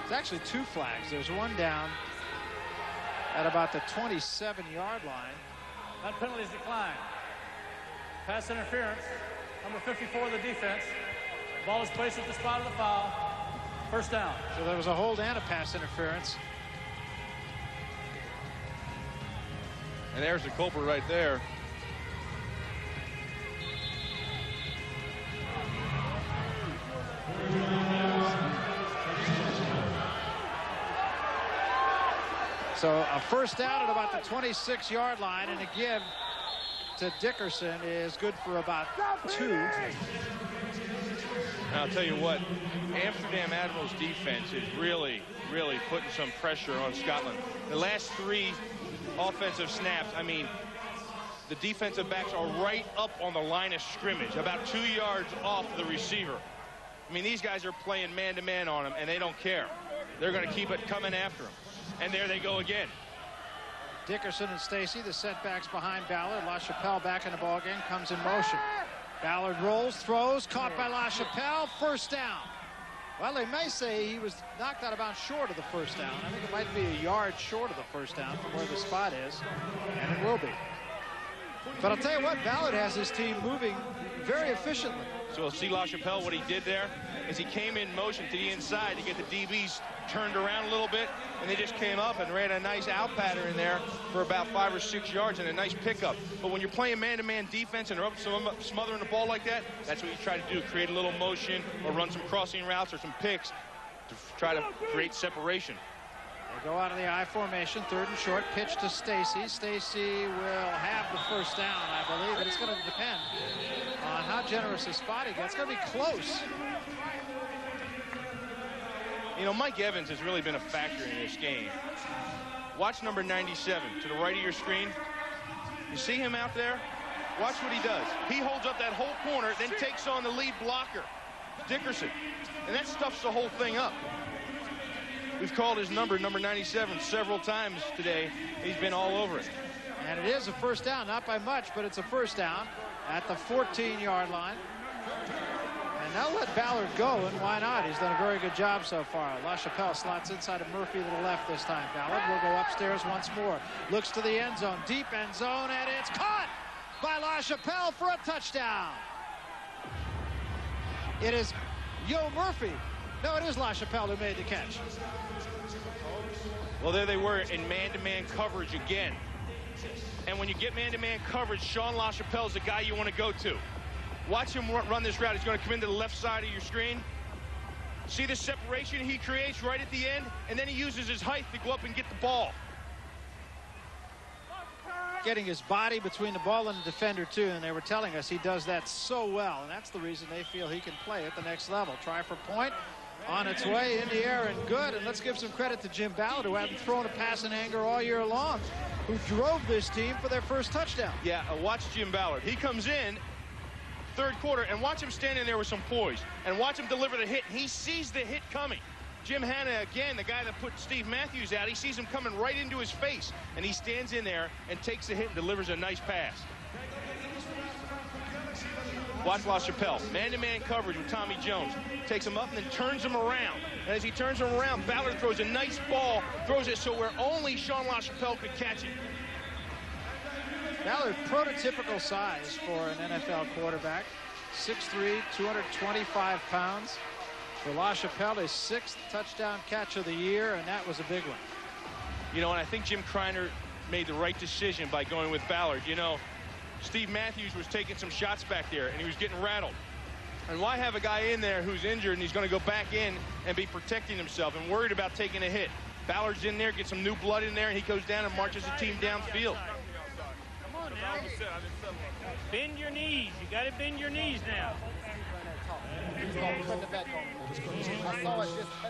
It's actually 2 flags. There's one down at about the 27-yard line. That penalty is declined. Pass interference. Number 54 of the defense. Ball is placed at the spot of the foul. First down. So there was a hold and a pass interference. And there's the culprit right there. So a first down at about the 26-yard line, and a give to Dickerson is good for about 2. And I'll tell you what, Amsterdam Admirals defense is really putting some pressure on Scotland. The last 3 offensive snaps, I mean, the defensive backs are right up on the line of scrimmage, about 2 yards off the receiver. I mean, these guys are playing man-to-man on him, and they don't care. They're going to keep it coming after him. And there they go again. Dickerson and Stacy, the setbacks behind Ballard. LaChapelle back in the ballgame, comes in motion. Ballard rolls, throws, caught by LaChapelle, first down. Well, they may say he was knocked out of bounds short of the first down. I think it might be a yard short of the first down from where the spot is, and it will be. But I'll tell you what, Ballard has his team moving very efficiently. So we'll see LaChapelle, what he did there is he came in motion to the inside to get the DBs turned around a little bit, and they just came up and ran a nice out pattern there for about 5 or 6 yards and a nice pickup. But when you're playing man-to-man defense and they're up smothering the ball like that, that's what you try to do, create a little motion or run some crossing routes or some picks to try to create separation. They go out of the I formation, 3rd and short, pitch to Stacy. Stacy will have the first down, I believe, but it's going to depend on how generous a spot he gets. It's going to be close. You know, Mike Evans has really been a factor in this game. Watch number 97 to the right of your screen. You see him out there? Watch what he does. He holds up that whole corner, then takes on the lead blocker, Dickerson, and that stuffs the whole thing up. We've called his number 97, several times today. He's been all over it. And it is a first down, not by much, but it's a first down at the 14-yard line. And they'll let Ballard go, and why not? He's done a very good job so far. LaChapelle slots inside of Murphy to the left this time. Ballard will go upstairs once more. Looks to the end zone, deep end zone, and it's caught by LaChapelle for a touchdown. It is Yo Murphy. No, it is LaChapelle who made the catch. Well, there they were in man-to-man coverage again. And when you get man-to-man coverage, Sean LaChapelle is the guy you want to go to. Watch him run this route. He's going to come into the left side of your screen. See the separation he creates right at the end? And then he uses his height to go up and get the ball. Getting his body between the ball and the defender, too, and they were telling us he does that so well, and that's the reason they feel he can play at the next level. Try for point. On its way in the air and good. And let's give some credit to Jim Ballard, who hadn't thrown a pass in anger all year long, who drove this team for their first touchdown. Yeah, watch Jim Ballard. He comes in 3rd quarter, and watch him standing there with some poise, and watch him deliver the hit. He sees the hit coming. Jim Hanna, again, the guy that put Steve Matthews out, he sees him coming right into his face, and he stands in there and takes the hit and delivers a nice pass. Watch LaChapelle. Man-to-man coverage with Tommy Jones. Takes him up and then turns him around. And as he turns him around, Ballard throws a nice ball, throws it so where only Sean LaChapelle could catch it. Ballard, prototypical size for an NFL quarterback. 6'3", 225 pounds. For LaChapelle, his 6th touchdown catch of the year, and that was a big one. You know, and I think Jim Kreiner made the right decision by going with Ballard. You know, Steve Matthews was taking some shots back there, and he was getting rattled. And why have a guy in there who's injured and he's going to go back in and be protecting himself and worried about taking a hit? Ballard's in there, gets some new blood in there, and he goes down and marches the team downfield. Come on now. Bend your knees. You got to bend your knees now.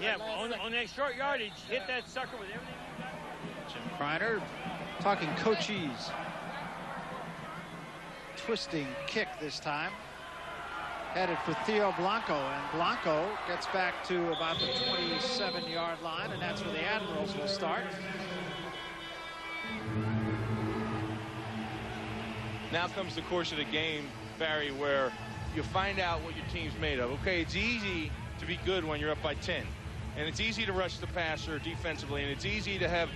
Yeah, on that short yardage, hit that sucker with everything you got. Jim Kreiner talking Cochise. Twisting kick this time. Headed for Theo Blanco, and Blanco gets back to about the 27-yard line, and that's where the Admirals will start. Now comes the course of the game, Barry, where you find out what your team's made of. Okay, it's easy to be good when you're up by 10. And it's easy to rush the passer defensively, and it's easy to have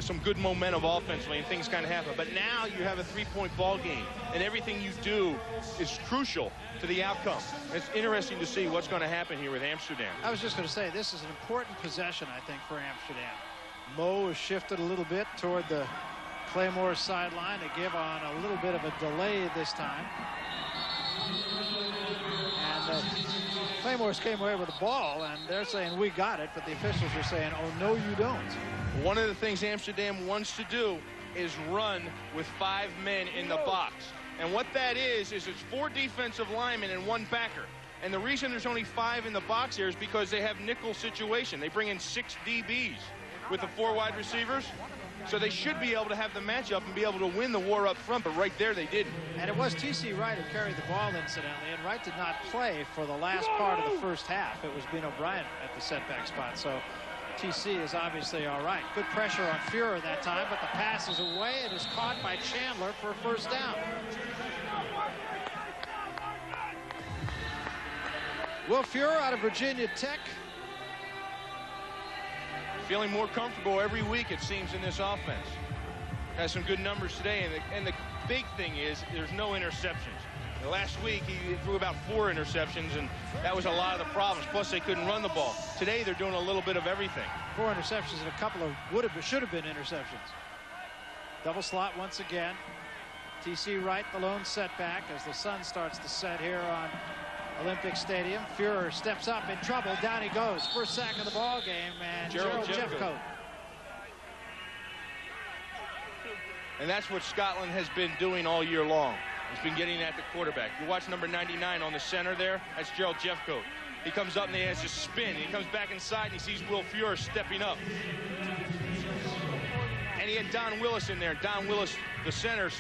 some good momentum offensively, and things kind of happen. But now you have a 3-point ball game, and everything you do is crucial to the outcome. It's interesting to see what's going to happen here with Amsterdam. I was just going to say, this is an important possession, I think, for Amsterdam. Mo has shifted a little bit toward the Claymores sideline to give on a little bit of a delay this time. And Claymores came away with the ball, and they're saying, we got it, but the officials are saying, oh, no, you don't. One of the things Amsterdam wants to do is run with 5 men in the box. And what that is it's 4 defensive linemen and 1 backer. And the reason there's only 5 in the box here is because they have nickel situation. They bring in 6 DBs with the 4 wide receivers. So they should be able to have the matchup and be able to win the war up front, but right there they didn't. And it was T.C. Wright who carried the ball, incidentally, and Wright did not play for the last part of the first half. It was Ben O'Brien at the setback spot, so T.C. is obviously all right. Good pressure on Fuhrer that time, but the pass is away. It is caught by Chandler for a first down. Will Fuhrer out of Virginia Tech. Feeling more comfortable every week, it seems, in this offense. Has some good numbers today, and the big thing is there's no interceptions. Last week, he threw about 4 interceptions, and that was a lot of the problems. Plus, they couldn't run the ball. Today, they're doing a little bit of everything. 4 interceptions and a couple of should have been interceptions. Double slot once again. T.C. Wright, the lone setback, as the sun starts to set here on Olympic Stadium. Fuhrer steps up in trouble. Down he goes. First sack of the ball game, and Gerald Jeffcoat. And that's what Scotland has been doing all year long. He's been getting at the quarterback. You watch number 99 on the center there. That's Gerald Jeffcoat. He comes up and he has to spin. He comes back inside and he sees Will Fuhrer stepping up. And he had Don Willis in there. Don Willis, the center,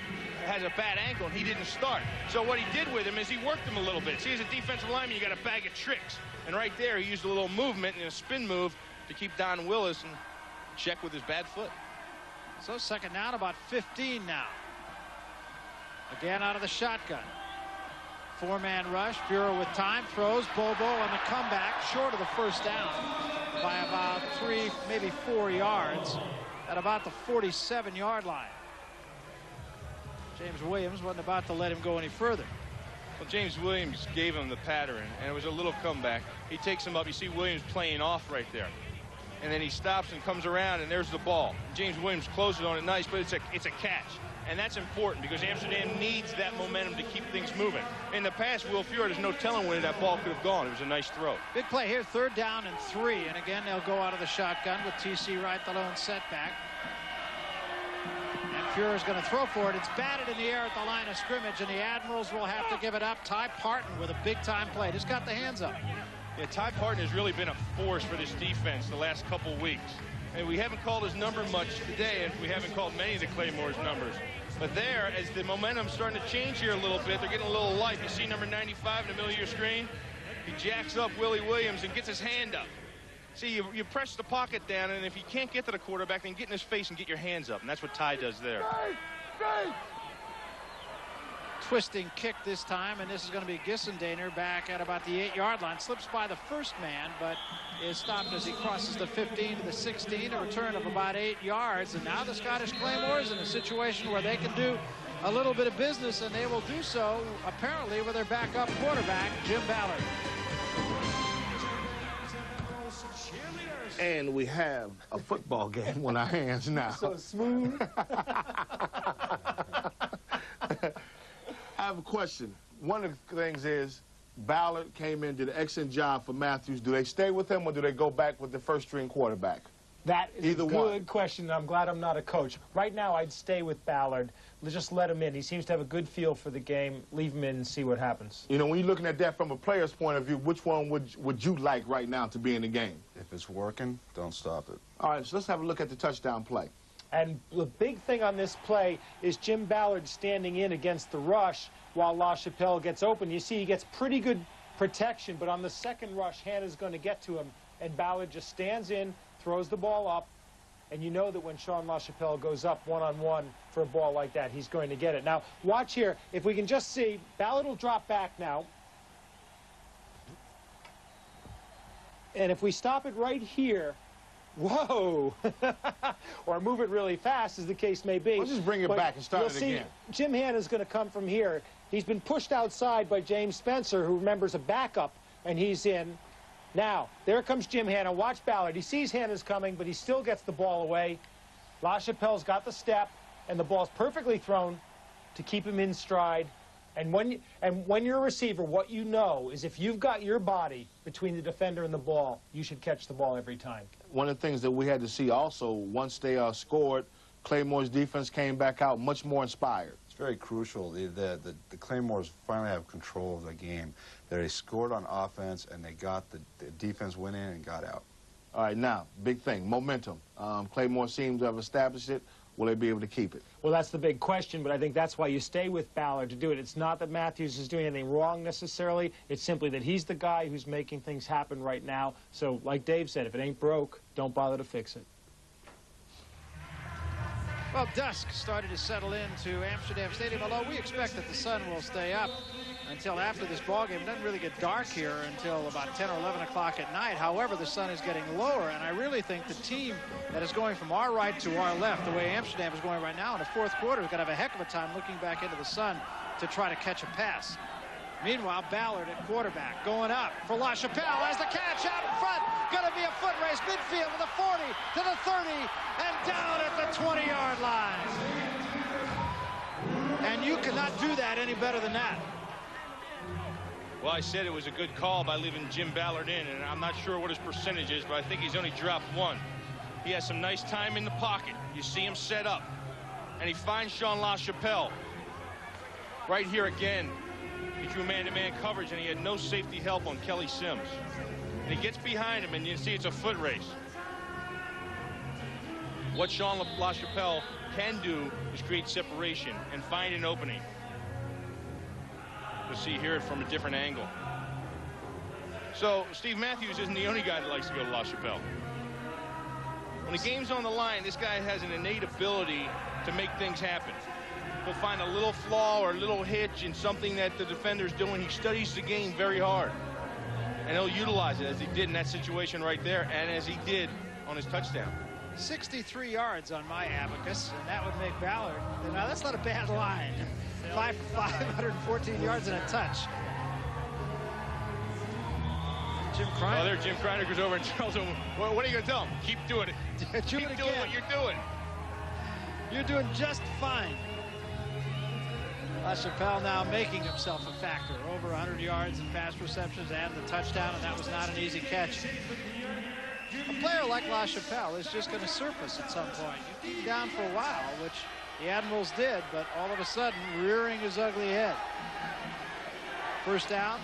has a bad ankle and he didn't start. So what he did with him is he worked him a little bit. See, as a defensive lineman, you got a bag of tricks. And right there, he used a little movement and a spin move to keep Don Willis in check with his bad foot. So second down, about 15 now. Again out of the shotgun. 4-man rush. Fuhrer with time. Throws. Bobo on the comeback. Short of the first down by about 3, maybe 4 yards at about the 47-yard line. James Williams wasn't about to let him go any further. Well, James Williams gave him the pattern, and it was a little comeback. He takes him up. You see Williams playing off right there. And then he stops and comes around, and there's the ball. James Williams closes on it nice, but it's a catch. And that's important because Amsterdam needs that momentum to keep things moving. In the past, Will Fuhrer, there's no telling where that ball could have gone. It was a nice throw. Big play here, 3rd down and 3. And again, they'll go out of the shotgun with T.C. Wright, the lone setback. And Fuhrer's going to throw for it. It's batted in the air at the line of scrimmage, and the Admirals will have to give it up. Ty Parton with a big-time play. Just got the hands up. Yeah, Ty Parton has really been a force for this defense the last couple weeks. And we haven't called his number much today, and we haven't called many of the Claymores numbers. But there, as the momentum's starting to change here a little bit, they're getting a little life. You see number 95 in the middle of your screen? He jacks up Willie Williams and gets his hand up. See, you press the pocket down, and if you can't get to the quarterback, then get in his face and get your hands up. And that's what Ty does there. twisting kick this time, and this is going to be Gissendaner back at about the 8-yard line. Slips by the first man, but is stopped as he crosses the 15 to the 16, a return of about 8 yards. And now the Scottish Claymores in a situation where they can do a little bit of business, and they will do so, apparently, with their backup quarterback, Jim Ballard. And we have a football game on our hands now. So smooth. I have a question. One of the things is Ballard came in, did an excellent job for Matthews. Do they stay with him, or do they go back with the first-string quarterback? That is Either a good one. question. I'm glad I'm not a coach. Right now, I'd stay with Ballard. Just let him in. He seems to have a good feel for the game. Leave him in and see what happens. You know, when you're looking at that from a player's point of view, which one would you like right now to be in the game? If it's working, don't stop it. All right, so let's have a look at the touchdown play. And the big thing on this play is Jim Ballard standing in against the rush while LaChapelle gets open. You see he gets pretty good protection, but on the second rush, Hannah's going to get to him, and Ballard just stands in, throws the ball up, and you know that when Sean LaChapelle goes up one-on-one for a ball like that, he's going to get it. Now, watch here. If we can just see, Ballard will drop back now. And if we stop it right here, whoa, or move it really fast, as the case may be. Let's just bring it back and start it again. You'll see Jim Hannah's going to come from here. He's been pushed outside by James Spencer, who remembers a backup, and he's in. Now, there comes Jim Hannah. Watch Ballard. He sees Hannah's coming, but he still gets the ball away. LaChapelle's got the step, and the ball's perfectly thrown to keep him in stride. And when you're a receiver, what you know is if you've got your body between the defender and the ball, you should catch the ball every time. One of the things that we had to see also, once they scored, Claymore's defense came back out much more inspired. It's very crucial. The Claymores finally have control of the game. They scored on offense, and they got the defense went in and got out. All right, now, big thing, momentum. Claymore seems to have established it. Will they be able to keep it? Well, that's the big question, but I think that's why you stay with Ballard to do it. It's not that Matthews is doing anything wrong necessarily. It's simply that he's the guy who's making things happen right now. So, like Dave said, if it ain't broke, don't bother to fix it. Well, dusk started to settle into Amsterdam Stadium, although we expect that the sun will stay up until after this ballgame. It doesn't really get dark here until about 10 or 11 o'clock at night. However, the sun is getting lower, and I really think the team that is going from our right to our left, the way Amsterdam is going right now in the fourth quarter, is going to have a heck of a time looking back into the sun to try to catch a pass. Meanwhile, Ballard at quarterback going up for LaChapelle as the catch out in front. Going to be a foot race midfield to the 40, to the 30, and down at the 20-yard line. And you cannot do that any better than that. Well, I said it was a good call by leaving Jim Ballard in, and I'm not sure what his percentage is, but I think he's only dropped one. He has some nice time in the pocket. You see him set up, and he finds Sean LaChapelle. Right here again, he drew man-to-man coverage, and he had no safety help on Kelly Sims. And he gets behind him, and you see it's a foot race. What Sean LaChapelle can do is create separation and find an opening. You'll see here from a different angle. So Steve Matthews isn't the only guy that likes to go to LaChapelle. When the game's on the line, this guy has an innate ability to make things happen. He'll find a little flaw or a little hitch in something that the defender's doing. He studies the game very hard. And he'll utilize it, as he did in that situation right there, and as he did on his touchdown. 63 yards on my abacus, and that would make Ballard. Now, that's not a bad line. 514 yards and a touch. Jim Kreiner. Oh, there Jim Kreiner goes over and tells him, what are you going to tell him? Keep doing it. Keep doing what you're doing. You're doing just fine. LaChapelle now making himself a factor. Over 100 yards in pass receptions and the touchdown, and that was not an easy catch. A player like LaChapelle is just going to surface at some point. You keep him down for a while, which the Admirals did, but all of a sudden, rearing his ugly head. First down,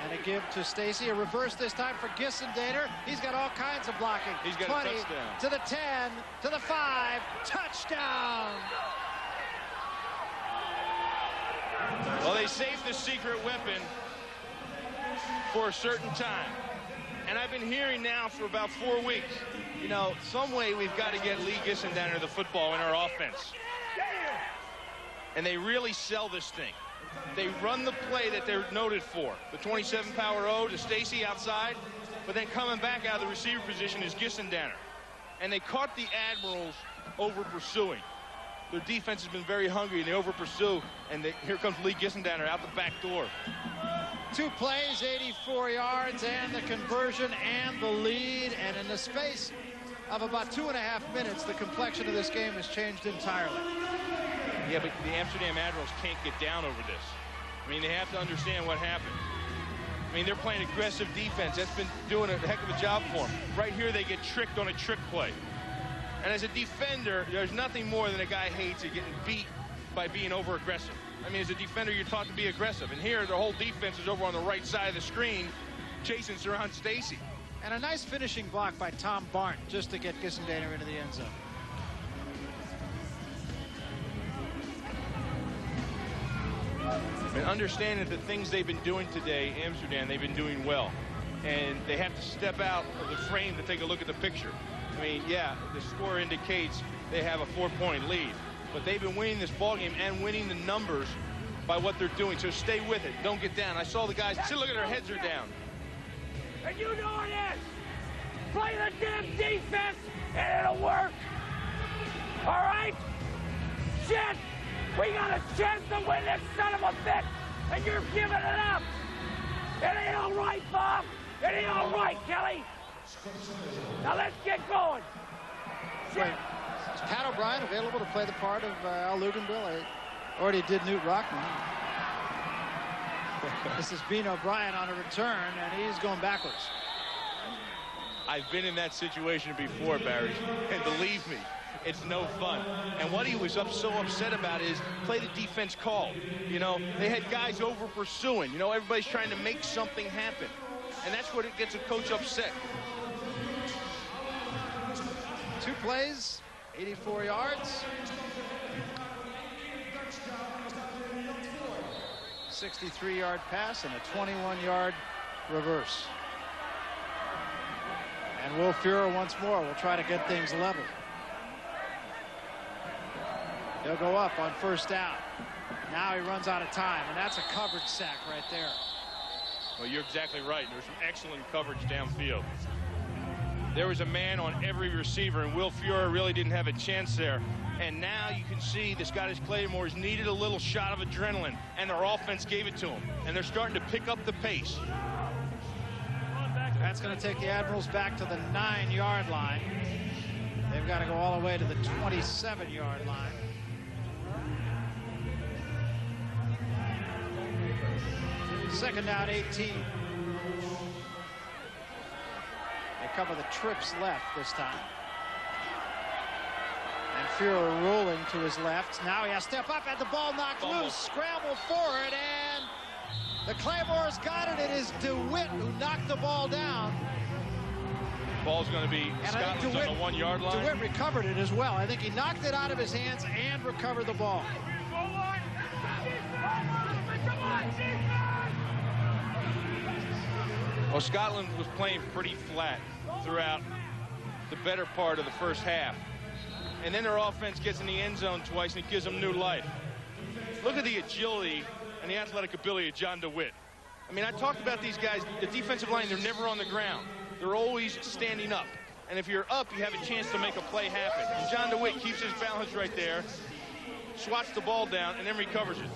and a give to Stacy. A reverse this time for Gissendaner. He's got all kinds of blocking. He's got 20, a touchdown. to the 10, to the 5, touchdown! Well, they saved the secret weapon for a certain time. And I've been hearing now for about 4 weeks, you know, some way we've got to get Lee Gissendaner the football in our offense. And they really sell this thing. They run the play that they're noted for. The 27 power O to Stacy outside, but then coming back out of the receiver position is Gissendanner. And they caught the Admirals over pursuing. Their defense has been very hungry, and they over pursue, and here comes Lee Gissendanner out the back door. 2 plays, 84 yards, and the conversion and the lead. And in the space of about 2.5 minutes, the complexion of this game has changed entirely. Yeah, but the Amsterdam Admirals can't get down over this. I mean, they have to understand what happened. I mean, they're playing aggressive defense. That's been doing a heck of a job for them. Right here, they get tricked on a trick play. And as a defender, there's nothing more than a guy hates at getting beat by being over-aggressive. I mean, as a defender, you're taught to be aggressive. And here, the whole defense is over on the right side of the screen, chasing around Stacy. And a nice finishing block by Tom Barnt just to get Gissendanner into the end zone. And understand that the things they've been doing today, Amsterdam, they've been doing well. And they have to step out of the frame to take a look at the picture. I mean, yeah, the score indicates they have a 4-point lead. But they've been winning this ballgame and winning the numbers by what they're doing. So stay with it. Don't get down. I saw the guys, see, look at their heads are down. And you know it is. Play the damn defense and it'll work. All right? Shit! We got a chance to win this son of a bitch, and you're giving it up. It ain't all right, Bob. It ain't all right, Kelly. Now let's get going. Shit. Is Pat O'Brien available to play the part of Al Luganville? I already did Newt Rockman. This is Bean O'Brien on a return, and he's going backwards. I've been in that situation before, Barry, and believe me, it's no fun. And what he was so upset about is play the defense call. You know, they had guys over pursuing. You know, everybody's trying to make something happen. And that's what it gets a coach upset. 2 plays, 84 yards. 63-yard pass and a 21-yard reverse. And Will Fuhrer once more will try to get things level. He'll go up on first down. Now he runs out of time, and that's a coverage sack right there. Well, you're exactly right. There's some excellent coverage downfield. There was a man on every receiver, and Will Fuhrer really didn't have a chance there. And now you can see the Scottish Claymores needed a little shot of adrenaline, and their offense gave it to them. And they're starting to pick up the pace. That's going to take the Admirals back to the 9-yard line. They've got to go all the way to the 27-yard line. Second down, 18. They cover the trips left this time. And Fuhrer rolling to his left. Now he has to step up, and the ball knocked loose. Scramble for it, and the Claymores got it. It is DeWitt who knocked the ball down. Ball's going to be Scotland's on the 1-yard line. DeWitt recovered it as well. I think he knocked it out of his hands and recovered the ball. Well, Scotland was playing pretty flat throughout the better part of the first half. And then their offense gets in the end zone twice, and it gives them new life. Look at the agility and the athletic ability of John DeWitt. I mean, I talked about these guys, the defensive line, they're never on the ground. They're always standing up. And if you're up, you have a chance to make a play happen. And John DeWitt keeps his balance right there, swats the ball down, and then recovers it.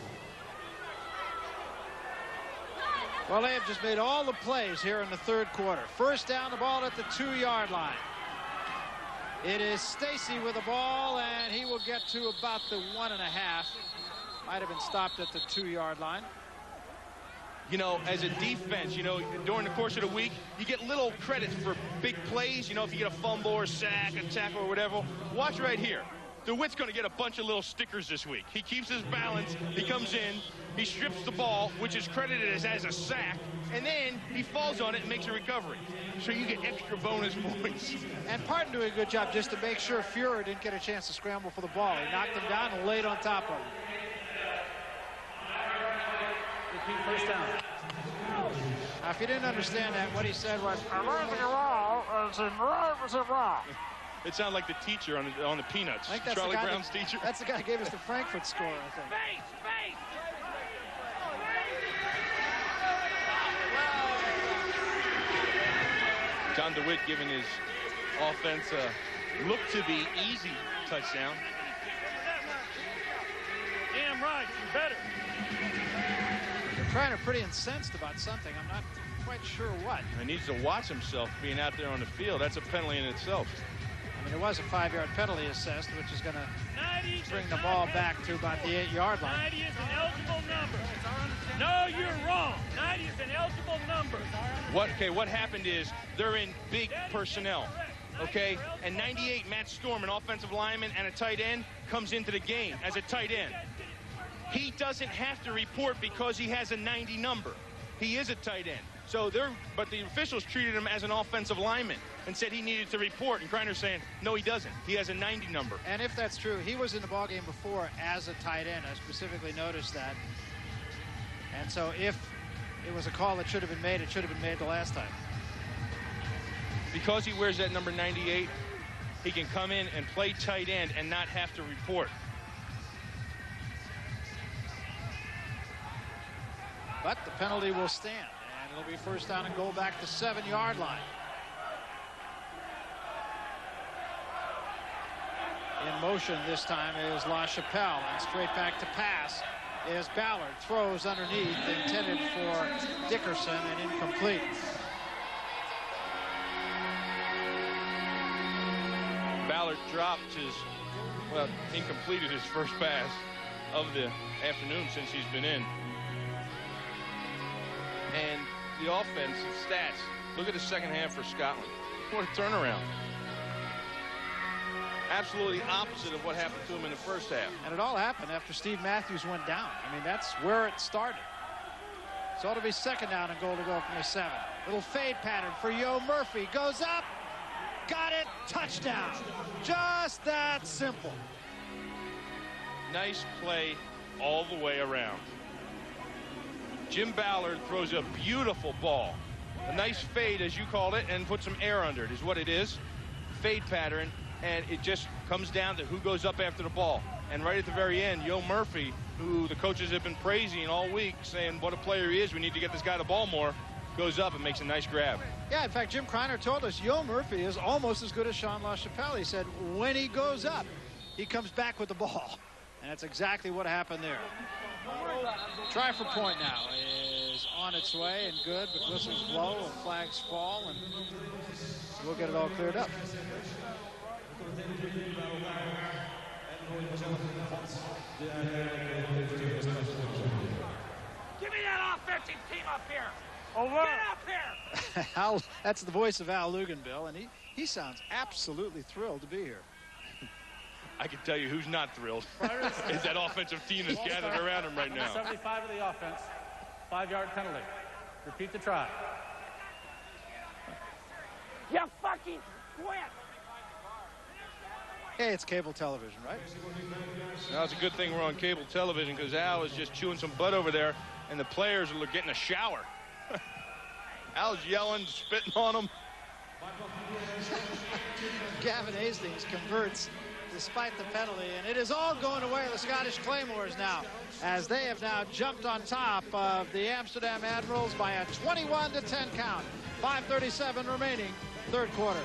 Well, they have just made all the plays here in the third quarter. First down, the ball at the 2-yard line. It is Stacy with the ball, and he will get to about the 1.5. Might have been stopped at the 2-yard line. You know, as a defense, you know, during the course of the week, you get little credits for big plays. You know, if you get a fumble or a sack, a tackle or whatever. Watch right here. DeWitt's going to get a bunch of little stickers this week. He keeps his balance. He comes in. He strips the ball, which is credited as a sack. And then he falls on it and makes a recovery. So you get extra bonus points. And Parton doing a good job just to make sure Fuhrer didn't get a chance to scramble for the ball. He knocked him down and laid on top of him. Repeat first down. Now, if you didn't understand that, what he said was, It sounded like the teacher on the Peanuts. I think that's Charlie the guy Brown's teacher. That's the guy who gave us the Frankfurt score, I think. John DeWitt giving his offense a look-to-be easy touchdown. Damn right, you better. Kreiner pretty incensed about something. I'm not quite sure what. He needs to watch himself being out there on the field. That's a penalty in itself. I mean, it was a 5-yard penalty assessed, which is going to bring the ball back to about the 8-yard line. 90 is an eligible number. No, you're wrong. 90 is an eligible number. What happened is they're in big personnel, okay? And 98, Matt Storm, an offensive lineman and a tight end, comes into the game as a tight end. He doesn't have to report because he has a 90 number. He is a tight end. But the officials treated him as an offensive lineman and said he needed to report. And Kreiner's saying, no, he doesn't. He has a 90 number. And if that's true, he was in the ballgame before as a tight end. I specifically noticed that. And so if it was a call that should have been made, it should have been made the last time. Because he wears that number 98, he can come in and play tight end and not have to report. But the penalty will stand, and it'll be first down and goal back to 7-yard line. In motion this time is LaChapelle, and straight back to pass is Ballard. Throws underneath, intended for Dickerson, and incomplete. Ballard dropped incompleted his first pass of the afternoon since he's been in. And the offensive stats, look at the second half for Scotland. What a turnaround. Absolutely opposite of what happened to him in the first half. And it all happened after Steve Matthews went down. I mean, that's where it started. So it'll be second down and goal to go from the 7. Little fade pattern for Yo Murphy. Goes up. Got it. Touchdown. Just that simple. Nice play all the way around. Jim Ballard throws a beautiful ball. A nice fade, as you called it, and put some air under it is what it is. Fade pattern, and it just comes down to who goes up after the ball. And right at the very end, Yo Murphy, who the coaches have been praising all week, saying what a player he is, we need to get this guy the ball more, goes up and makes a nice grab. Yeah, in fact, Jim Kreiner told us Yo Murphy is almost as good as Sean LaChapelle. He said when he goes up, he comes back with the ball. And that's exactly what happened there. Try for point now is on its way and good, but whistles blow and flags fall, and we'll get it all cleared up. Give me that offensive team up here. Over. Get up here. Al, that's the voice of Al Luganville, and he sounds absolutely thrilled to be here. I can tell you who's not thrilled is that offensive team that's gathered around him right now. 75 of the offense, 5-yard penalty. Repeat the try. You fucking quit. Hey, it's cable television, right? Now, it's a good thing we're on cable television because Al is just chewing some bud over there, and the players are getting a shower. Al's yelling, spitting on them. Gavin Hastings converts despite the penalty, and it is all going away to the Scottish Claymores now, as they have now jumped on top of the Amsterdam Admirals by a 21-10 count. 5:37 remaining, third quarter.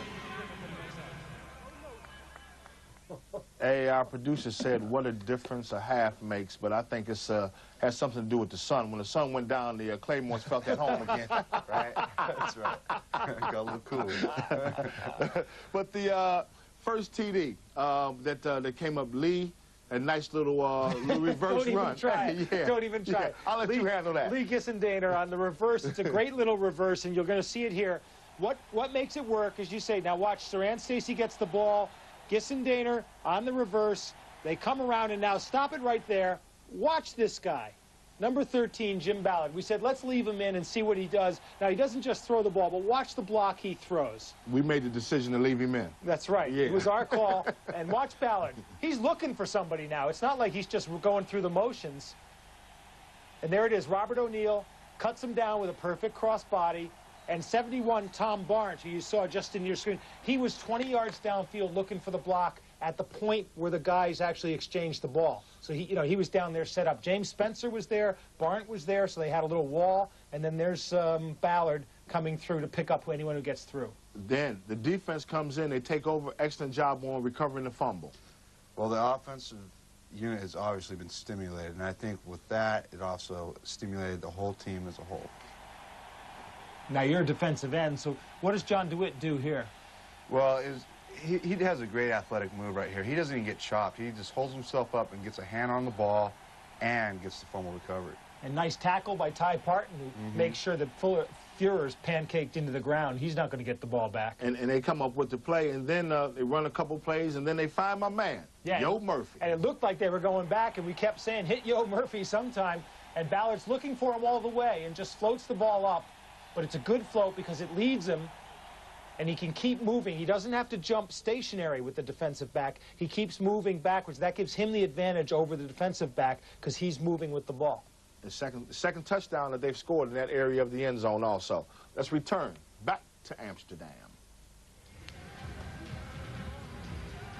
Hey, our producer said what a difference a half makes, but I think it's has something to do with the sun. When the sun went down, the Claymores felt at home again. Right? That's right. Got a little cooler. But the first TD that came up, Lee, a nice little reverse Don't run. even try. Yeah. Don't even try. Yeah. I'll let you handle that. Lee Gissendaner on the reverse. It's a great little reverse, and you're going to see it here. What makes it work, as you say, now watch, Saran Stacy gets the ball, Gissendaner on the reverse. They come around, and now stop it right there. Watch this guy. Number 13, Jim Ballard. We said, let's leave him in and see what he does. Now, he doesn't just throw the ball, but watch the block he throws. We made the decision to leave him in. That's right. Yeah. It was our call. And watch Ballard. He's looking for somebody now. It's not like he's just going through the motions. And there it is. Robert O'Neill cuts him down with a perfect cross body. And 71, Tom Barnes, who you saw just in your screen, he was 20 yards downfield looking for the block at the point where the guys actually exchanged the ball. So he was down there set up. James Spencer was there, Barnes was there, so they had a little wall, and then there's Ballard coming through to pick up anyone who gets through. Then the defense comes in, they take over, excellent job on recovering the fumble. Well, the offensive unit has obviously been stimulated, and I think with that, it also stimulated the whole team as a whole. Now, you're a defensive end, so what does John DeWitt do here? Well, he has a great athletic move right here. He doesn't even get chopped. He just holds himself up and gets a hand on the ball and gets the fumble recovered. And nice tackle by Ty Parton, who makes sure that Führer's pancaked into the ground. He's not going to get the ball back. And they come up with the play, and then they run a couple plays, and then they find my man, Yo Murphy. And it looked like they were going back, and we kept saying, hit Yo Murphy sometime. And Ballard's looking for him all the way and just floats the ball up. But it's a good float because it leads him, and he can keep moving. He doesn't have to jump stationary with the defensive back. He keeps moving backwards. That gives him the advantage over the defensive back because he's moving with the ball. The second touchdown that they've scored in that area of the end zone also. Let's return back to Amsterdam.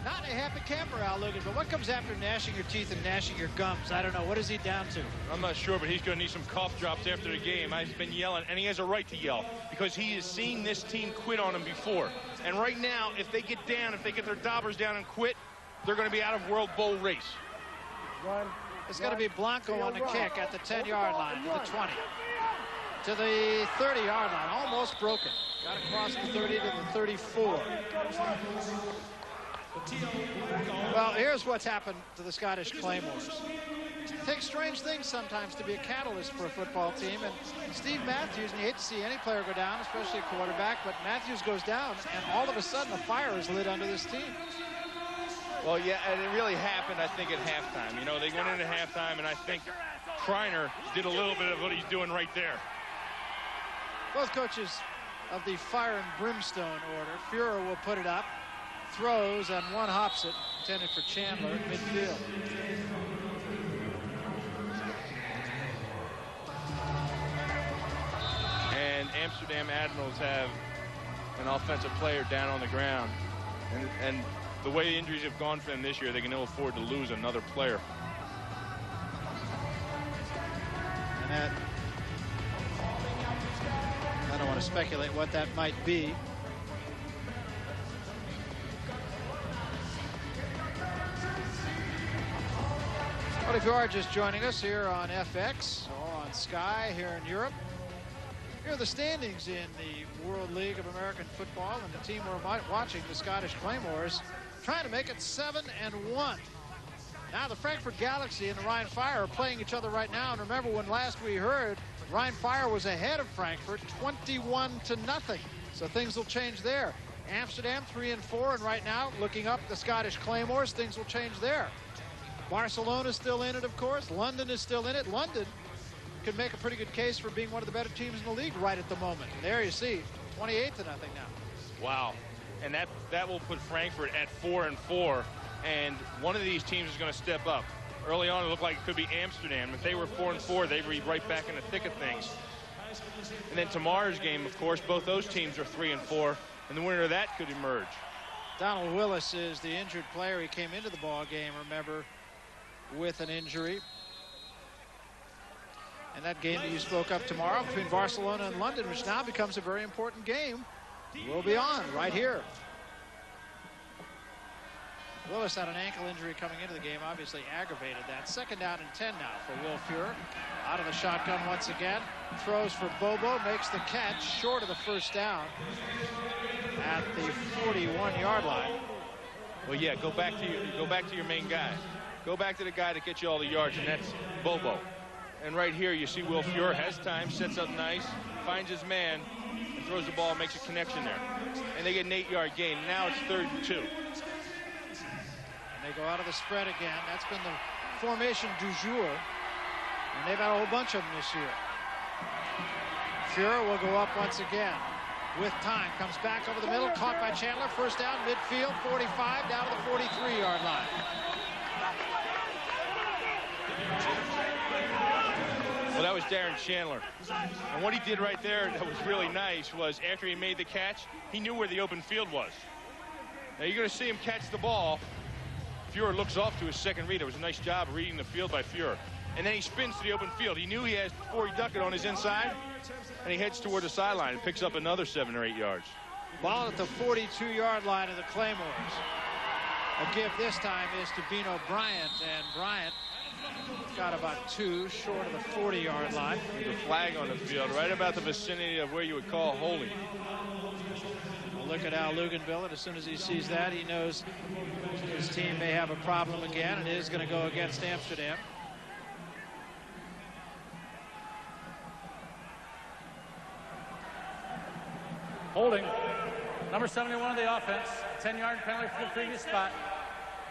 Not a happy camper, Al Lugan, but what comes after gnashing your teeth and gnashing your gums? I don't know. What is he down to? I'm not sure, but he's going to need some cough drops after the game. He's been yelling, and he has a right to yell because he has seen this team quit on him before. And right now, if they get down, if they get their daubers down and quit, they're going to be out of World Bowl race. It's going to be Blanco on the kick at the 10-yard line, to the 20, to the 30-yard line, almost broken. Got across the 30 to the 34. Well, here's what's happened to the Scottish Claymores. It takes strange things sometimes to be a catalyst for a football team, and Steve Matthews, and you hate to see any player go down, especially a quarterback, but Matthews goes down, and all of a sudden a fire is lit under this team. Well, yeah, and it really happened, I think, at halftime. You know, they went into halftime, and I think Kreiner did a little bit of what he's doing right there. Both coaches of the fire and brimstone order. Führer will put it up, throws, and one hops it, intended for Chandler at midfield. And Amsterdam Admirals have an offensive player down on the ground. And the way the injuries have gone for them this year, they can ill afford to lose another player. And that, I don't want to speculate what that might be. But if you are just joining us here on FX or on Sky here in Europe, here are the standings in the World League of American Football, and the team we're watching, the Scottish Claymores, trying to make it 7-1. Now the Frankfurt Galaxy and the Rhine Fire are playing each other right now, and remember when last we heard, Rhine Fire was ahead of Frankfurt 21-0. So things will change there. Amsterdam 3-4, and right now looking up the Scottish Claymores, things will change there. Barcelona's still in it, of course. London is still in it. London could make a pretty good case for being one of the better teams in the league right at the moment. There you see, 28-0 now. Wow. And that will put Frankfurt at 4-4, and one of these teams is going to step up. Early on, it looked like it could be Amsterdam. If they were 4-4, they'd be right back in the thick of things. And then tomorrow's game, of course, both those teams are 3-4, and the winner of that could emerge. Donald Willis is the injured player. He came into the ball game, remember, with an injury. And that game that you spoke of tomorrow between Barcelona and London, which now becomes a very important game, will be on right here. Willis had an ankle injury coming into the game, obviously aggravated that. 2nd down and 10 now for Will Führer. Out of the shotgun once again. Throws for Bobo, makes the catch short of the first down at the 41-yard line. Well, yeah, go back to your main guy. Go back to the guy that gets you all the yards, and that's Bobo. And right here, you see Will Führer has time, sets up nice, finds his man, and throws the ball, makes a connection there. And they get an 8-yard gain. Now it's 3rd and 2. And they go out of the spread again. That's been the formation du jour. And they've had a whole bunch of them this year. Führer will go up once again with time. Comes back over the middle, caught by Chandler. First down, midfield, 45, down to the 43-yard line. Well, that was Darren Chandler. And what he did right there that was really nice was after he made the catch, he knew where the open field was. Now you're going to see him catch the ball. Fuhrer looks off to his second read. It was a nice job reading the field by Fuhrer. And then he spins to the open field. He knew he has before he ducked it on his inside, and he heads toward the sideline and picks up another 7 or 8 yards. Ball at the 42-yard line of the Claymores. A give this time is to Bino Bryant, and Bryant got about 2 short of the 40-yard line. There's a flag on the field right about the vicinity of where you would call holding. We'll look at Al Luganville, and as soon as he sees that, he knows his team may have a problem again, and it is going to go against Amsterdam. Holding. Number 71 of the offense. 10-yard penalty for the previous spot.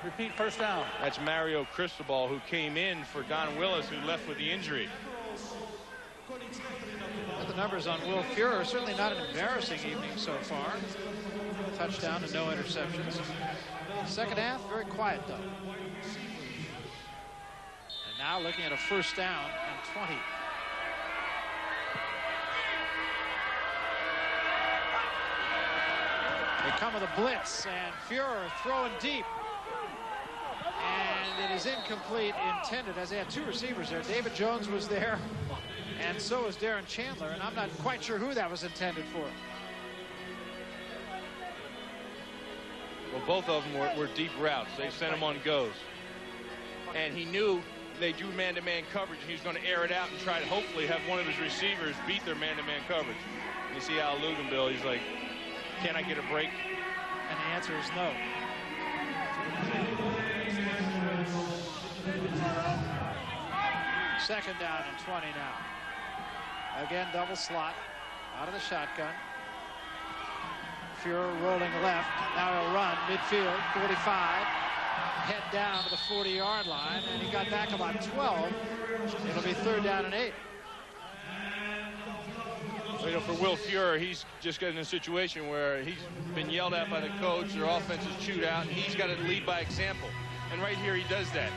Repeat, first down. That's Mario Cristobal, who came in for Don Willis, who left with the injury. But the numbers on Will Fuhrer, certainly not an embarrassing evening so far. Touchdown and no interceptions. Second half, very quiet though. And now looking at a first down and 20. They come with a blitz, and Fuhrer throwing deep. And it is incomplete intended, as they had 2 receivers there. David Jones was there, and so was Darren Chandler, and I'm not quite sure who that was intended for. Well, both of them were deep routes. They sent him on goes. And he knew they drew man-to-man coverage, and he was going to air it out and try to hopefully have one of his receivers beat their man-to-man coverage. And you see Al Luganville, he's like, can I get a break? And the answer is no. Second down and 20 now. Again, double slot out of the shotgun. Fuhrer rolling left. Now he'll run midfield, 45. Head down to the 40-yard line, and he got back about 12. It'll be third down and 8. You know, for Will Fuhrer, he's just getting in a situation where he's been yelled at by the coach, their offense is chewed out, and he's got to lead by example. And right here, he does that.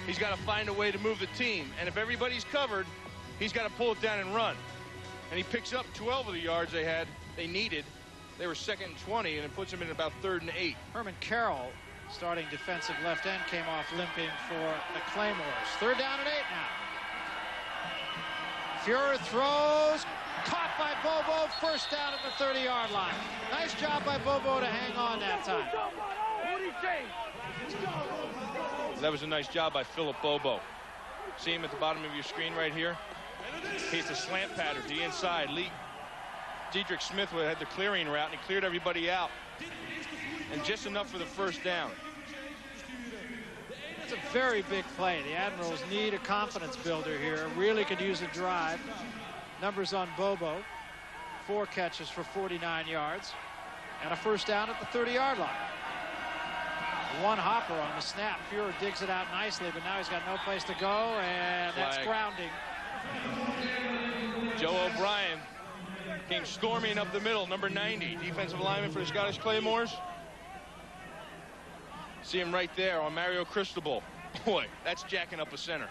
He's got to find a way to move the team. And if everybody's covered, he's got to pull it down and run. And he picks up 12 of the yards they needed. They were second and 20, and it puts them in about third and 8. Herman Carroll, starting defensive left end, came off limping for the Claymores. Third down and 8 now. Fuhrer throws. Caught by Bobo, first down at the 30-yard line. Nice job by Bobo to hang on that time. That was a nice job by Philip Bobo. See him at the bottom of your screen right here? He's a slant pattern to the inside. Diedrich Smith had the clearing route, and he cleared everybody out. And just enough for the first down. That's a very big play. The Admirals need a confidence builder here. Really could use a drive. Numbers on Bobo, 4 catches for 49 yards, and a first down at the 30-yard line. 1 hopper on the snap. Fuhrer digs it out nicely, but now he's got no place to go, and that's grounding. Joe O'Brien came storming up the middle, number 90, defensive lineman for the Scottish Claymores. See him right there on Mario Cristobal. Boy, that's jacking up a center.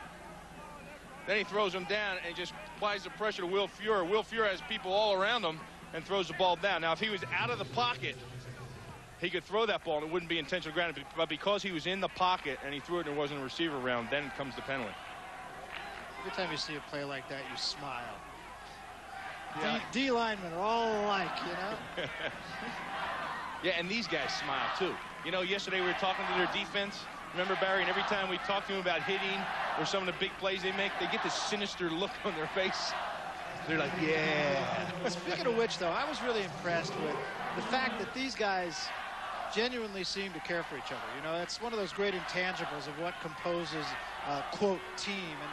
Then he throws him down and just applies the pressure to Will Fuhrer. Will Fuhrer has people all around him and throws the ball down. Now, if he was out of the pocket, he could throw that ball and it wouldn't be intentional grounding. But because he was in the pocket and he threw it and there wasn't a receiver around, then comes the penalty. Every time you see a play like that, you smile. Yeah. D linemen are all alike, you know? Yeah, and these guys smile, too. You know, yesterday we were talking to their defense. Remember, Barry, and every time we talk to them about hitting or some of the big plays they make, they get this sinister look on their face. They're like, yeah. Speaking of which, though, I was really impressed with the fact that these guys genuinely seem to care for each other. You know, that's one of those great intangibles of what composes a, quote, team. And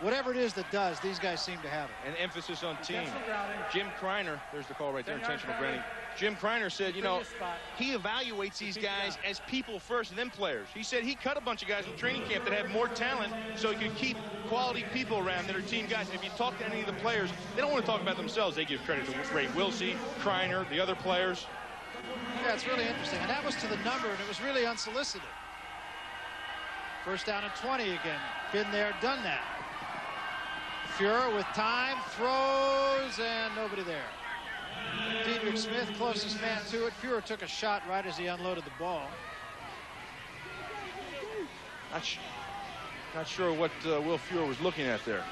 whatever it is that does, these guys seem to have it. An emphasis on team. Jim Kreiner, there's the call right there, intentional grounding. Jim Kreiner said, you know, he evaluates these guys as people first and then players. He said he cut a bunch of guys in training camp that had more talent so he could keep quality people around that are team guys. And if you talk to any of the players, they don't want to talk about themselves. They give credit to Ray Wilsey, Kreiner, the other players. Yeah, it's really interesting. And that was to the number, and it was really unsolicited. First down and 20 again. Been there, done that. Fuhrer with time, throws, and nobody there. Diedrich Smith, closest man to it. Fuhrer took a shot right as he unloaded the ball. Not sure what Will Fuhrer was looking at there.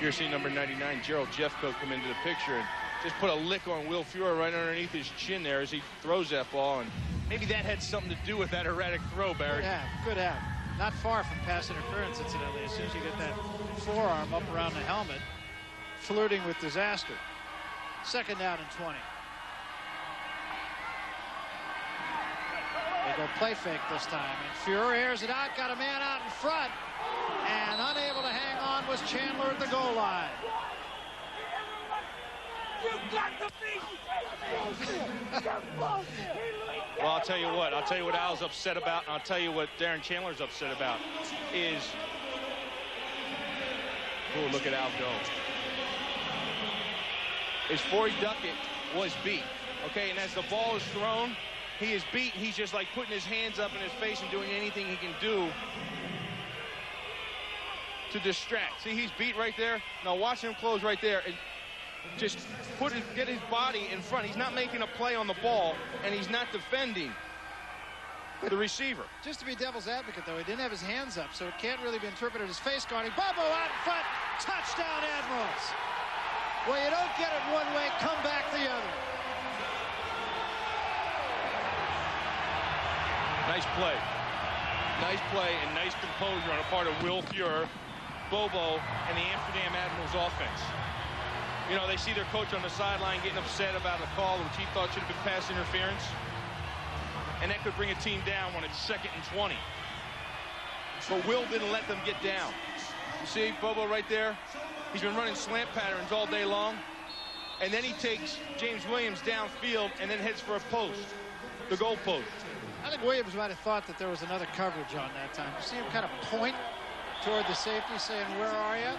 Here, see number 99, Gerald Jeffcoat, come into the picture and just put a lick on Will Fuhrer right underneath his chin there as he throws that ball. And maybe that had something to do with that erratic throw, Barry. Could have. Not far from pass interference, incidentally. As soon as you get that forearm up around the helmet, flirting with disaster. 2nd down and 20. They go play fake this time, and Fuhrer airs it out, got a man out in front, and unable to hang on was Chandler at the goal line. Well, I'll tell you what. I'll tell you what Al's upset about, and I'll tell you what Darren Chandler's upset about is... Oh, look at Al go. Is Forey Duckett was beat, okay? And as the ball is thrown, he is beat. He's just like putting his hands up in his face and doing anything he can do to distract. See, he's beat right there. Now watch him close right there and just get his body in front. He's not making a play on the ball, and he's not defending the receiver. Just to be devil's advocate, though, he didn't have his hands up, so it can't really be interpreted as face guarding. Bobo out in front. Touchdown, Admirals. Well, you don't get it one way, come back the other. Nice play. Nice play and nice composure on the part of Will Fuhrer, Bobo, and the Amsterdam Admirals offense. You know, they see their coach on the sideline getting upset about a call which he thought should have been pass interference. And that could bring a team down when it's 2nd and 20. But Will didn't let them get down. You see Bobo right there? He's been running slant patterns all day long. And then he takes James Williams downfield and then heads for a post, the goal post. I think Williams might have thought that there was another coverage on that time. You see him kind of point toward the safety saying, where are you?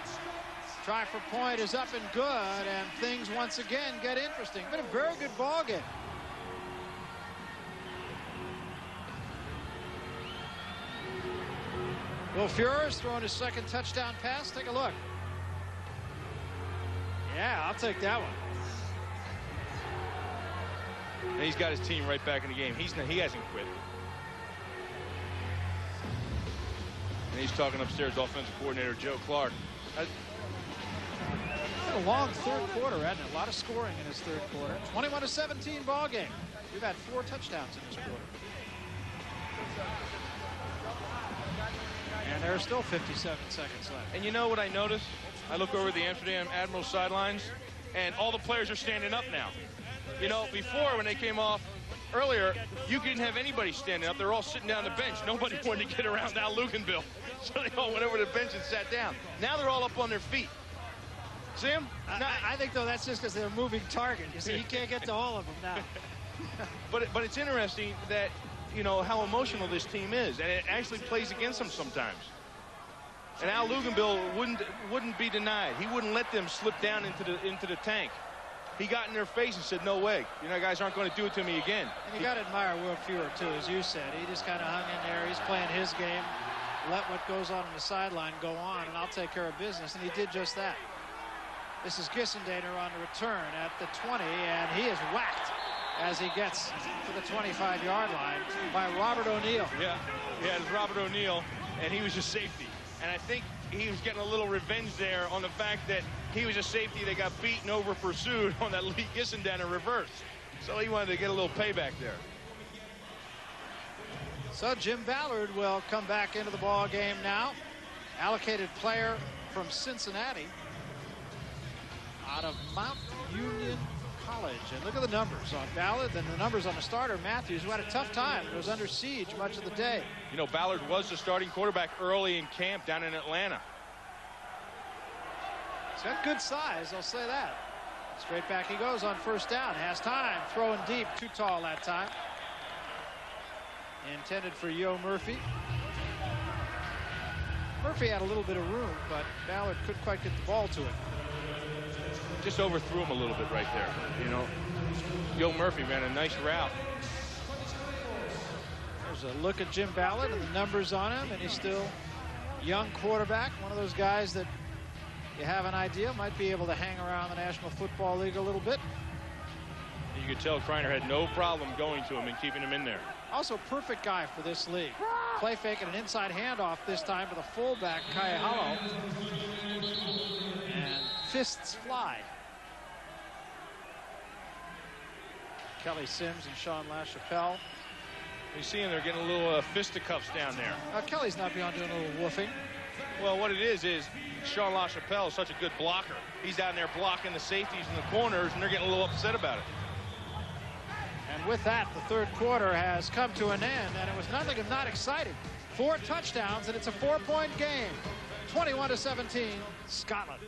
Try for point is up and good, and things once again get interesting. Been a very good ball game. Will Fuhrer is throwing his 2nd touchdown pass. Take a look. Yeah, I'll take that one. And he's got his team right back in the game. He hasn't quit. And he's talking upstairs, offensive coordinator Joe Clark. It's been a long 3rd quarter, hasn't it? A lot of scoring in his 3rd quarter. 21-17 ball game. We've had 4 touchdowns in this quarter. And there are still 57 seconds left. And you know what I noticed? I look over the Amsterdam Admirals sidelines, and all the players are standing up now. You know, before when they came off earlier, you didn't have anybody standing up. They're all sitting down the bench. Nobody wanted to get around Al Luganville. So they all went over to the bench and sat down. Now they're all up on their feet. See them? I think, though, that's just because they're a moving target. You see, you can't get to all of them now. But it's interesting that, you know, how emotional this team is, and it actually plays against them sometimes. And Al Luganville wouldn't be denied. He wouldn't let them slip down into the tank. He got in their face and said, no way. You know, guys aren't going to do it to me again. And you got to admire Will Fuhrer, too, as you said. He just kind of hung in there. He's playing his game. Let what goes on the sideline go on, and I'll take care of business. And he did just that. This is Gissendaner on the return at the 20, and he is whacked as he gets to the 25-yard line by Robert O'Neill. Yeah, it's Robert O'Neill, and he was a safety. And I think he was getting a little revenge there on the fact that he was a safety that got beaten over pursued on that Lee Gissendaner reverse. So he wanted to get a little payback there. So Jim Ballard will come back into the ball game now. Allocated player from Cincinnati out of Mount Union College. And look at the numbers on Ballard and the numbers on the starter, Matthews, who had a tough time. It was under siege much of the day. You know, Ballard was the starting quarterback early in camp down in Atlanta. He's got good size, I'll say that. Straight back he goes on 1st down. Has time, throwing deep, too tall that time. Intended for Yo Murphy. Murphy had a little bit of room, but Ballard couldn't quite get the ball to it. Just overthrew him a little bit right there, you know. Yo Murphy ran a nice route. There's a look at Jim Ballard and the numbers on him, and he's still young quarterback, one of those guys that you have an idea, might be able to hang around the National Football League a little bit. You could tell Kreiner had no problem going to him and keeping him in there. Also perfect guy for this league. Play fake and an inside handoff this time to the fullback, Kayahalo. And fists fly. Kelly Sims and Sean LaChapelle. You see him, they're getting a little fisticuffs down there. Kelly's not beyond doing a little woofing. Well, what it is Sean LaChapelle is such a good blocker. He's down there blocking the safeties in the corners, and they're getting a little upset about it. And with that, the third quarter has come to an end, and it was nothing if not exciting. 4 touchdowns, and it's a 4-point game. 21-17, Scotland.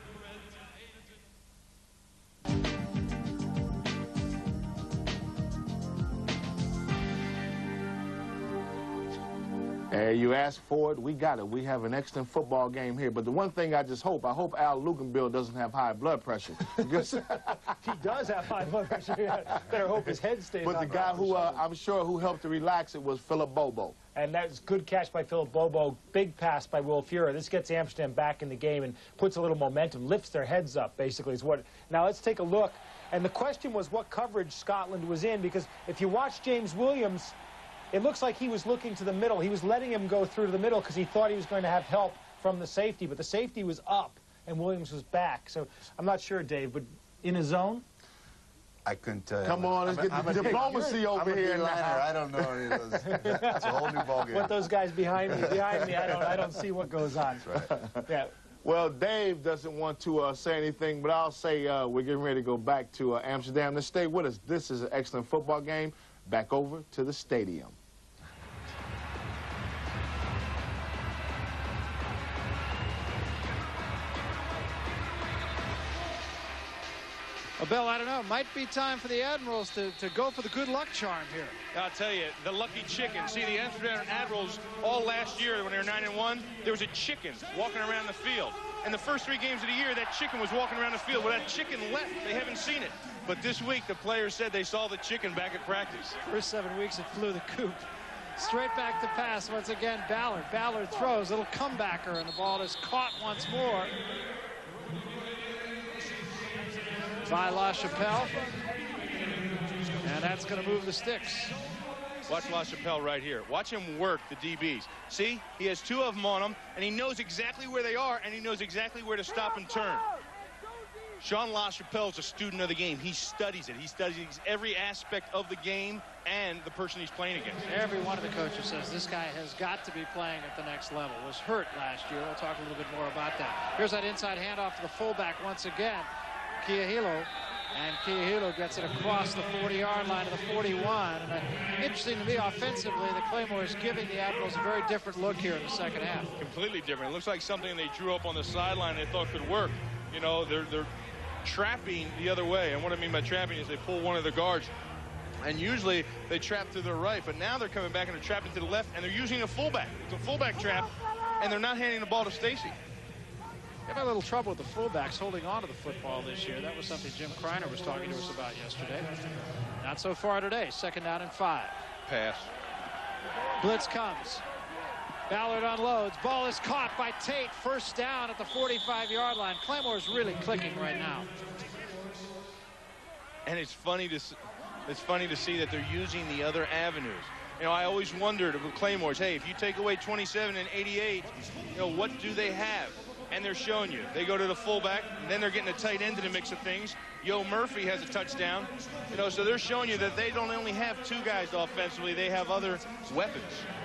You asked for it, we got it. We have an excellent football game here. But the one thing I hope Al Luganbill doesn't have high blood pressure. Because he does have high blood pressure. Better hope his head stays But the guy who I'm sure who helped to relax it was Philip Bobo. And that's good catch by Philip Bobo. Big pass by Will Fuhrer. This gets Amsterdam back in the game and puts a little momentum, lifts their heads up, basically, is what. Now let's take a look. And the question was what coverage Scotland was in, because if you watch James Williams, it looks like he was looking to the middle. He was letting him go through to the middle because he thought he was going to have help from the safety, but the safety was up and Williams was back. So I'm not sure, Dave, but in a zone? I couldn't tell you. Come on, let's get the diplomacy over here. I don't know any of those. It's a whole new ballgame. What those guys behind me, I don't see what goes on. That's right. Yeah. Well, Dave doesn't want to say anything, but I'll say we're getting ready to go back to Amsterdam. Let's stay with us. This is an excellent football game. Back over to the stadium. Well, Bill, I don't know. It might be time for the Admirals to go for the good luck charm here. I'll tell you, the lucky chicken. See, the Amsterdam Admirals all last year when they were 9-1, there was a chicken walking around the field. And the first 3 games of the year, that chicken was walking around the field. Well, that chicken left. They haven't seen it. But this week, the players said they saw the chicken back at practice. First 7 weeks, it flew the coop. Straight back to pass once again, Ballard. Ballard throws, little comebacker, and the ball is caught once more by LaChapelle, and that's going to move the sticks. Watch LaChapelle right here. Watch him work the DBs. See, he has 2 of them on him, and he knows exactly where they are, and he knows exactly where to stop and turn. Sean LaChapelle is a student of the game. He studies it. He studies every aspect of the game and the person he's playing against. Every one of the coaches says this guy has got to be playing at the next level. Was hurt last year. We'll talk a little bit more about that. Here's that inside handoff to the fullback once again. Kiyahilo, and Kiyahilo gets it across the 40-yard line to the 41. And interesting to me, offensively, the Claymores giving the Admirals a very different look here in the second half. Completely different. It looks like something they drew up on the sideline they thought could work. You know, they're trapping the other way. And what I mean by trapping is they pull one of the guards, and usually they trap to the right. But now they're coming back and they're trapping to the left, and they're using a fullback. It's a fullback trap, and they're not handing the ball to Stacy. They've had a little trouble with the fullbacks holding on to the football this year. That was something Jim Kreiner was talking to us about yesterday. Not so far today. 2nd down and 5. Pass. Blitz comes. Ballard unloads. Ball is caught by Tate. First down at the 45-yard line. Claymore's really clicking right now. And it's funny to see that they're using the other avenues. You know, I always wondered with Claymores, hey, if you take away 27 and 88, you know, what do they have? And they're showing you. They go to the fullback, and then they're getting a tight end in the mix of things. Yo Murphy has a touchdown. You know, so they're showing you that they don't only have 2 guys offensively, they have other weapons.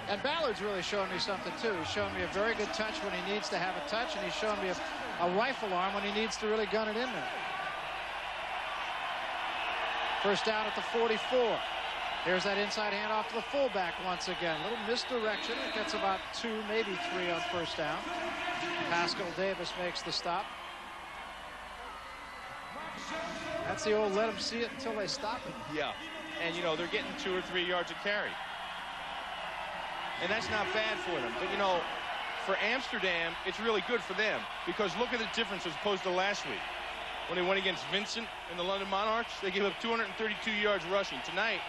And Ballard's really showing me something, too. He's showing me a very good touch when he needs to have a touch, and he's showing me a rifle arm when he needs to really gun it in there. First down at the 44. Here's that inside handoff to the fullback once again. A little misdirection. It gets about 2, maybe 3 on first down. Pascal Davis makes the stop. That's the old let them see it until they stop it. Yeah, and you know, they're getting 2 or 3 yards of carry. And that's not bad for them. But you know, for Amsterdam, it's really good for them, because look at the difference as opposed to last week. When they went against Vincent and the London Monarchs, they gave up 232 yards rushing. Tonight,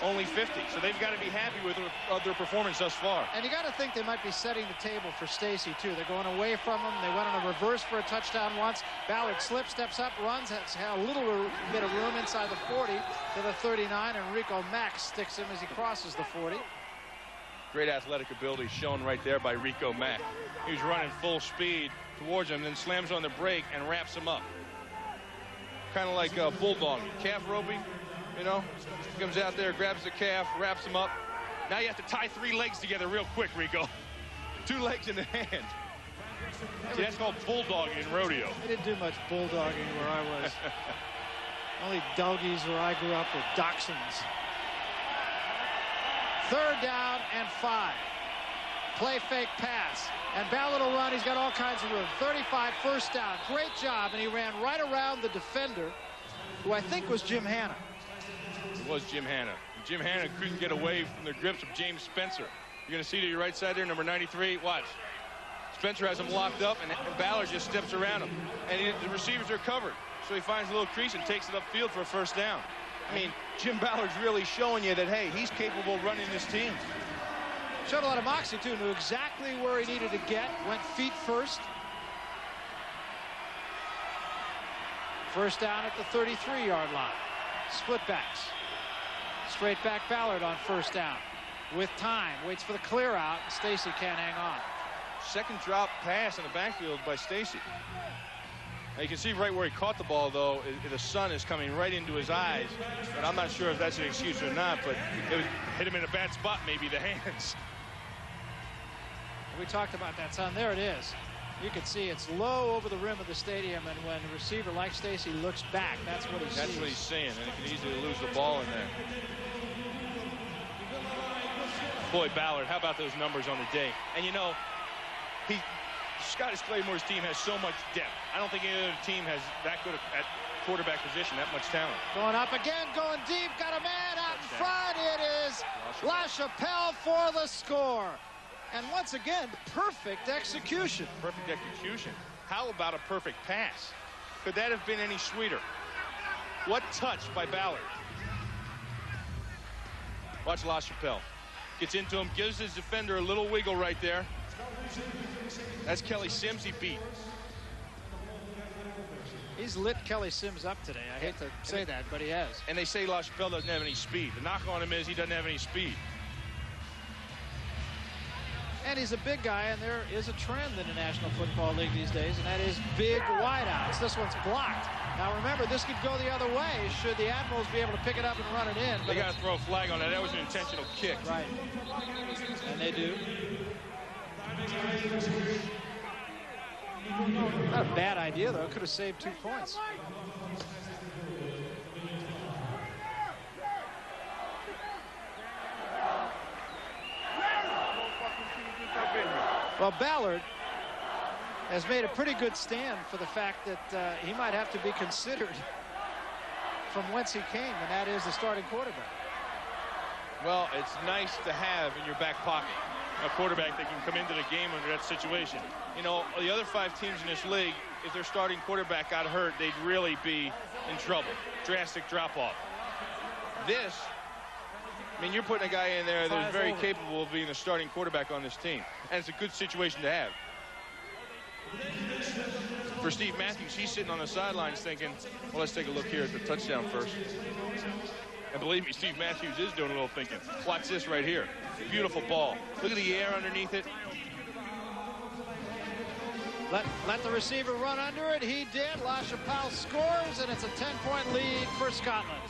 only 50. So they've got to be happy with their performance thus far. And you got to think they might be setting the table for Stacy, too. They're going away from him. They went on a reverse for a touchdown once. Ballard slips, steps up, runs, has a little bit of room inside the 40 to the 39, and Rico Mack sticks him as he crosses the 40. Great athletic ability shown right there by Rico Mack. He was running full speed towards him, then slams on the brake and wraps him up. Kind of like bulldogging, calf roping, you know. He comes out there, grabs the calf, wraps him up. Now you have to tie 3 legs together real quick, Rico. 2 legs in the hand. See, that's called bulldogging in rodeo. They didn't do much bulldogging where I was. Only doggies where I grew up with dachshunds. 3rd down and 5. Play fake pass. And Ballard will run. He's got all kinds of room. 35, 1st down. Great job. And he ran right around the defender, who I think was Jim Hanna. It was Jim Hanna. Jim Hanna couldn't get away from the grips of James Spencer. You're going to see to your right side there, number 93. Watch. Spencer has him locked up, and Ballard just steps around him. And the receivers are covered. So he finds a little crease and takes it upfield for a 1st down. I mean, Jim Ballard's really showing you that, hey, he's capable of running this team. Showed a lot of moxie, too. Knew exactly where he needed to get. Went feet first. 1st down at the 33-yard line. Split backs. Straight back Ballard on 1st down. With time. Waits for the clear out. Stacy can't hang on. 2nd drop pass in the backfield by Stacy. Now you can see right where he caught the ball, though, the sun is coming right into his eyes. But I'm not sure if that's an excuse or not, but it hit him in a bad spot, maybe the hands. We talked about that sun. There it is. You can see it's low over the rim of the stadium, and when a receiver like Stacy looks back, that's what he sees. That's what he's seeing, and he can easily lose the ball in there. Boy, Ballard, how about those numbers on the day? And, you know, Scottish Claymore's team has so much depth. I don't think any other team has that good at quarterback position, that much talent. Going up again, going deep, got a man out in front. It is LaChapelle for the score. And once again, perfect execution. Perfect execution. How about a perfect pass? Could that have been any sweeter? What touch by Ballard? Watch LaChapelle. Gets into him, gives his defender a little wiggle right there. That's Kelly Sims he beat. He's lit Kelly Sims up today. I hate to say that, but he has. And they say LaChapelle doesn't have any speed. The knock on him is he doesn't have any speed. And he's a big guy, and there is a trend in the National Football League these days, and that is big wideouts. This one's blocked. Now remember, this could go the other way should the Admirals be able to pick it up and run it in. They got to throw a flag on that. That was an intentional kick. Right. And they do. Not a bad idea, though. Could have saved 2 points. Well, Ballard has made a pretty good stand for the fact that he might have to be considered from whence he came, and that is the starting quarterback. Well, it's nice to have in your back pocket a quarterback that can come into the game under that situation. You know, the other 5 teams in this league, if their starting quarterback got hurt, they'd really be in trouble. Drastic drop-off. This, I mean, you're putting a guy in there that's very capable of being the starting quarterback on this team. And it's a good situation to have. For Steve Matthews, he's sitting on the sidelines thinking, well, let's take a look here at the touchdown first. And believe me, Steve Matthews is doing a little thinking. Watch this right here. Beautiful ball. Look at the air underneath it. Let the receiver run under it. He did. LaChapelle scores, and it's a 10-point lead for Scotland.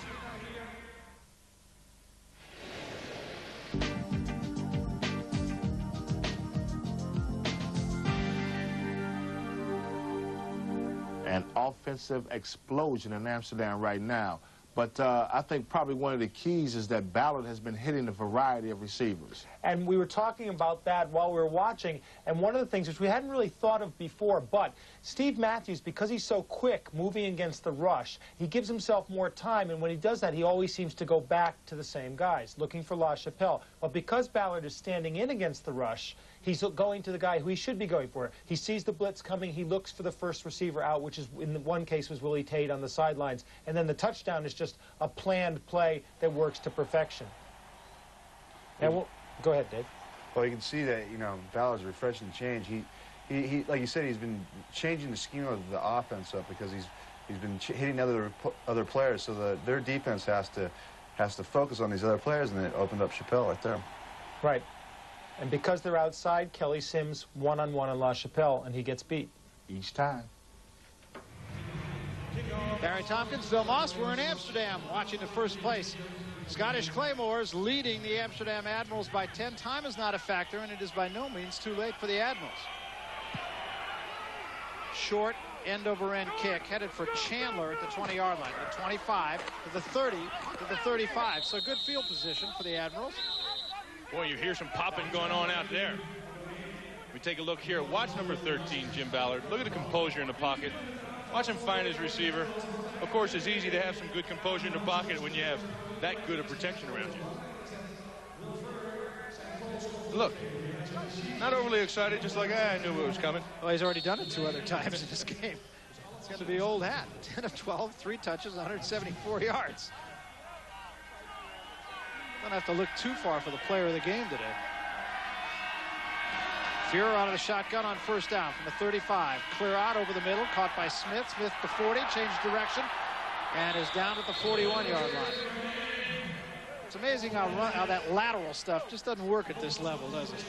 An offensive explosion in Amsterdam right now. But I think probably one of the keys is that Ballard has been hitting a variety of receivers. And we were talking about that while we were watching, and one of the things which we hadn't really thought of before, but Steve Matthews, because he's so quick moving against the rush, he gives himself more time, and when he does that, he always seems to go back to the same guys, looking for LaChapelle. But because Ballard is standing in against the rush, he's going to the guy who he should be going for. He sees the blitz coming, he looks for the first receiver out, which is, in one case, was Willie Tate on the sidelines, and then the touchdown is just a planned play that works to perfection. And go ahead, Dave. Well, you can see that, you know, Ballard's refreshing the change. He like you said, he's been changing the scheme of the offense up because he's been hitting other players, so that their defense has to focus on these other players, and it opened up Chappelle right there. Right. And because they're outside, Kelly Sims one-on-one on La Chapelle, and he gets beat. Each time. Barry Tompkins, Bill Moss, we're in Amsterdam watching the first place. Scottish Claymores leading the Amsterdam Admirals by 10. Time is not a factor, and it is by no means too late for the Admirals. Short end-over-end kick headed for Chandler at the 20-yard line, the 25 to the 30 to the 35. So good field position for the Admirals. Boy, you hear some popping going on out there. We take a look here. Watch number 13, Jim Ballard. Look at the composure in the pocket. Watch him find his receiver. Of course, it's easy to have some good composure in the pocket when you have that good of protection around you. Look, not overly excited, just like, I knew it was coming. Well, he's already done it 2 other times in this game. It's going to be old hat. 10 of 12, 3 touches, 174 yards. Don't have to look too far for the player of the game today. Fuhrer out of the shotgun on first down from the 35. Clear out over the middle, caught by Smith. Smith to 40, changed direction, and is down at the 41-yard line. It's amazing how that lateral stuff just doesn't work at this level, does it?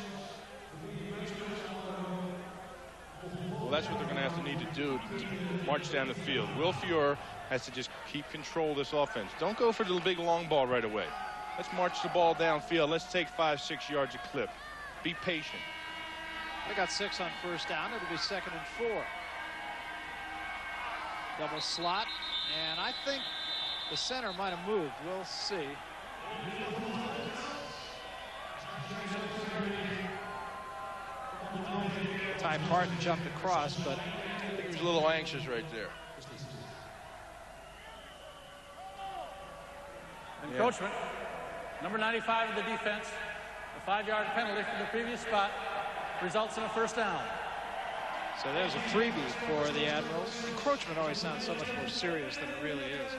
Well, that's what they're going to have to need to do to march down the field. Will Fuhrer has to just keep control of this offense. Don't go for the big long ball right away. Let's march the ball downfield. Let's take 5-6 yards a clip. Be patient. They got 6 on first down. It'll be 2nd and 4. Double slot, and I think the center might have moved. We'll see. Ty Parton jumped across, but I think he was a little anxious right there. Encroachment. Number 95 of the defense. A 5-yard penalty from the previous spot results in a first down. So there's a freebie for the Admirals. Encroachment always sounds so much more serious than it really is.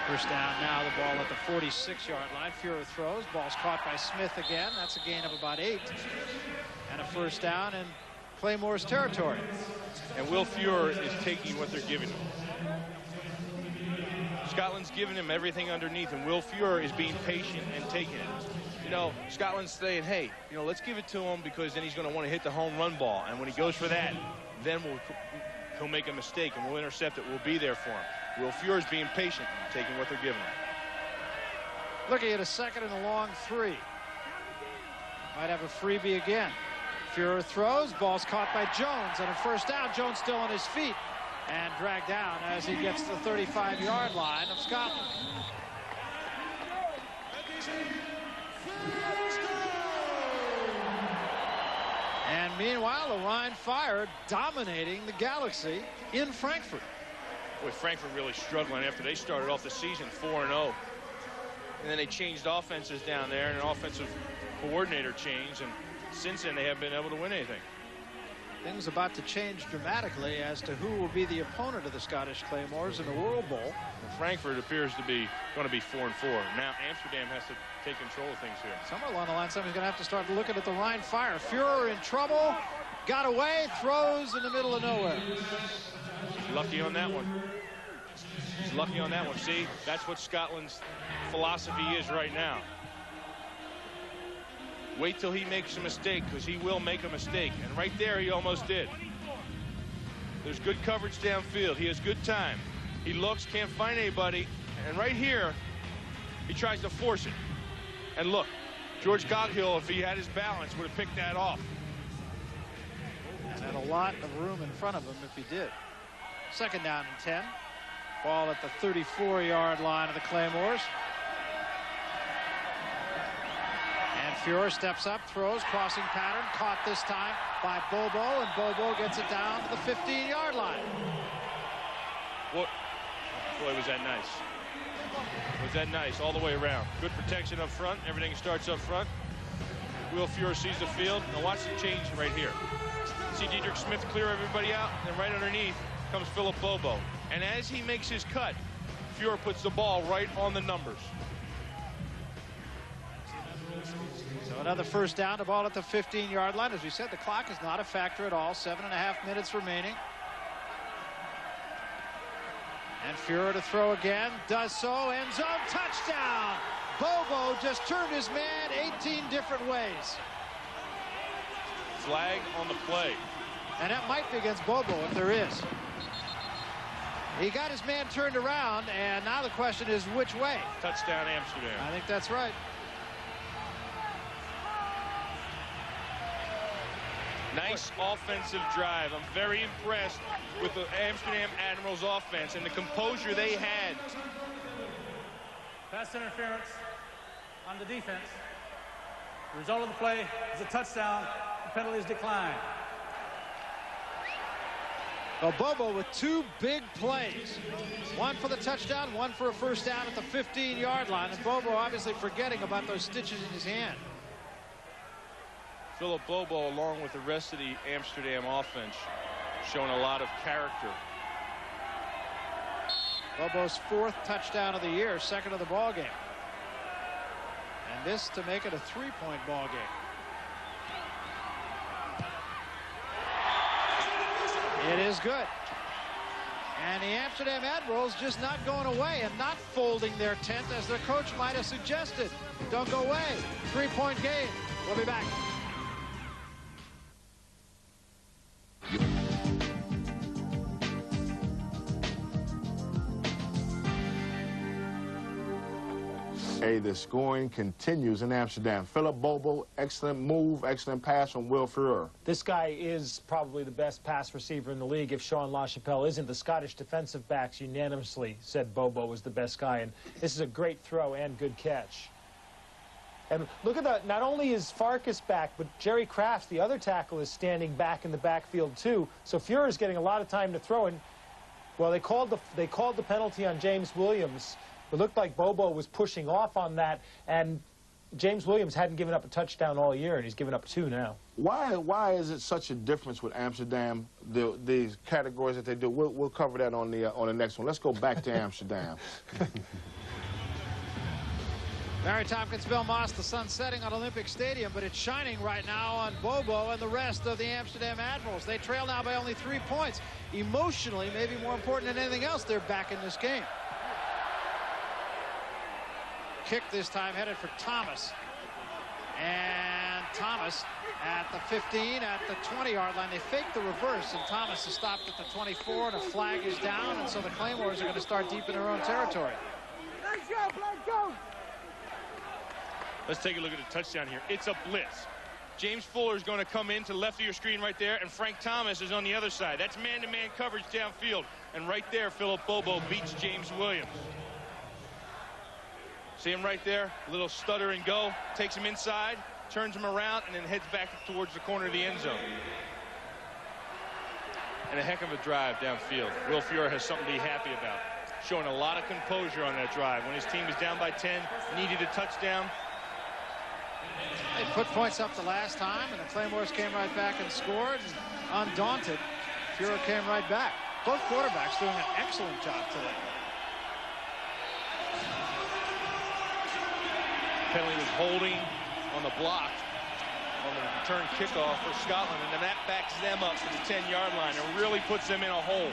First down now, the ball at the 46-yard line. Fuhrer throws. Ball's caught by Smith again. That's a gain of about 8. And a first down in Claymore's territory. And Will Fuhrer is taking what they're giving him. Scotland's giving him everything underneath, and Will Fuhrer is being patient and taking it. You know, Scotland's saying, hey, you know, let's give it to him because then he's going to want to hit the home run ball. And when he goes for that, then he'll make a mistake and we'll intercept it. We'll be there for him. Will Fuhrer's being patient, taking what they're giving him. Looking at a 2nd and a long 3. Might have a freebie again. Fuhrer throws. Ball's caught by Jones. And a first down. Jones still on his feet and dragged down as he gets to the 35-yard line of Scotland. And meanwhile, the Rhine Fire dominating the Galaxy in Frankfurt. Boy, Frankfurt really struggling after they started off the season 4-0. And then they changed offenses down there, and an offensive coordinator changed, and since then they haven't been able to win anything. Things about to change dramatically as to who will be the opponent of the Scottish Claymores in the World Bowl. Well, Frankfurt appears to be going to be 4-4. Now Amsterdam has to take control of things here. Somewhere along the line, somebody's going to have to start looking at the Rhine Fire. Fuhrer in trouble, got away, throws in the middle of nowhere. Lucky on that one. He's lucky on that one. See, that's what Scotland's philosophy is right now. Wait till he makes a mistake, because he will make a mistake. And right there, he almost did. There's good coverage downfield. He has good time. He looks, can't find anybody. And right here, he tries to force it. And look, George Coghill, if he had his balance, would have picked that off. And had a lot of room in front of him if he did. 2nd down and 10. Ball at the 34-yard line of the Claymores. And Fuhrer steps up, throws, crossing pattern, caught this time by Bobo, and Bobo gets it down to the 15-yard line. What? Boy, was that nice. Was that nice all the way around. Good protection up front. Everything starts up front. Will Fuhrer sees the field. Now watch the change right here. See Diedrich Smith clear everybody out, and then right underneath comes Philip Bobo. And as he makes his cut, Fuhrer puts the ball right on the numbers. So another first down, the ball at the 15-yard line. As we said, the clock is not a factor at all. 7.5 minutes remaining. And Fuhrer to throw again. Does so. End zone. Touchdown. Bobo just turned his man 18 different ways. Flag on the play. And that might be against Bobo if there is. He got his man turned around, and now the question is which way? Touchdown Amsterdam. I think that's right. Nice offensive drive. I'm very impressed with the Amsterdam Admirals offense and the composure they had. Pass interference on the defense. The result of the play is a touchdown. The penalty is declined. Well, Bobo with two big plays. One for the touchdown, one for a first down at the 15-yard line. And Bobo obviously forgetting about those stitches in his hand. Philip Bobo, along with the rest of the Amsterdam offense, showing a lot of character. Bobo's 4th touchdown of the year, 2nd of the ball game. And this to make it a 3-point ball game. It is good. And the Amsterdam Admirals just not going away and not folding their tent as their coach might have suggested. Don't go away. 3-point game. We'll be back. Hey, the scoring continues in Amsterdam. Philip Bobo, excellent move, excellent pass from Will Fuhrer. This guy is probably the best pass receiver in the league if Sean LaChapelle isn't. The Scottish defensive backs unanimously said Bobo was the best guy, and this is a great throw and good catch. And look at that, not only is Farkas back, but Jerry Crafts, the other tackle, is standing back in the backfield too. So Fuhrer's getting a lot of time to throw, and well, they called the penalty on James Williams. It looked like Bobo was pushing off on that, and James Williams hadn't given up a touchdown all year, and he's given up 2 now. Why is it such a difference with Amsterdam, these categories that they do? We'll cover that on the next one. Let's go back to Amsterdam. Barry Tompkins, Bill Moss, the sun's setting on Olympic Stadium, but it's shining right now on Bobo and the rest of the Amsterdam Admirals. They trail now by only 3 points. Emotionally, maybe more important than anything else, they're back in this game. Kick this time headed for Thomas. And Thomas at the 15, at the 20-yard line. They faked the reverse, and Thomas is stopped at the 24, and a flag is down, and so the Claymores are going to start deep in their own territory. Let's go! Let's take a look at the touchdown here. It's a blitz. James Fuller is going to come in to the left of your screen right there, and Frank Thomas is on the other side. That's man-to-man coverage downfield. And right there, Philip Bobo beats James Williams. See him right there? A little stutter and go. Takes him inside, turns him around, and then heads back towards the corner of the end zone. And a heck of a drive downfield. Will Fuhrer has something to be happy about. Showing a lot of composure on that drive. When his team was down by 10, needed a touchdown. They put points up the last time, and the Claymores came right back and scored. And undaunted, Fuhrer came right back. Both quarterbacks doing an excellent job today. Penalty was holding on the block on the return kickoff for Scotland, and then that backs them up to the 10-yard line and really puts them in a hole.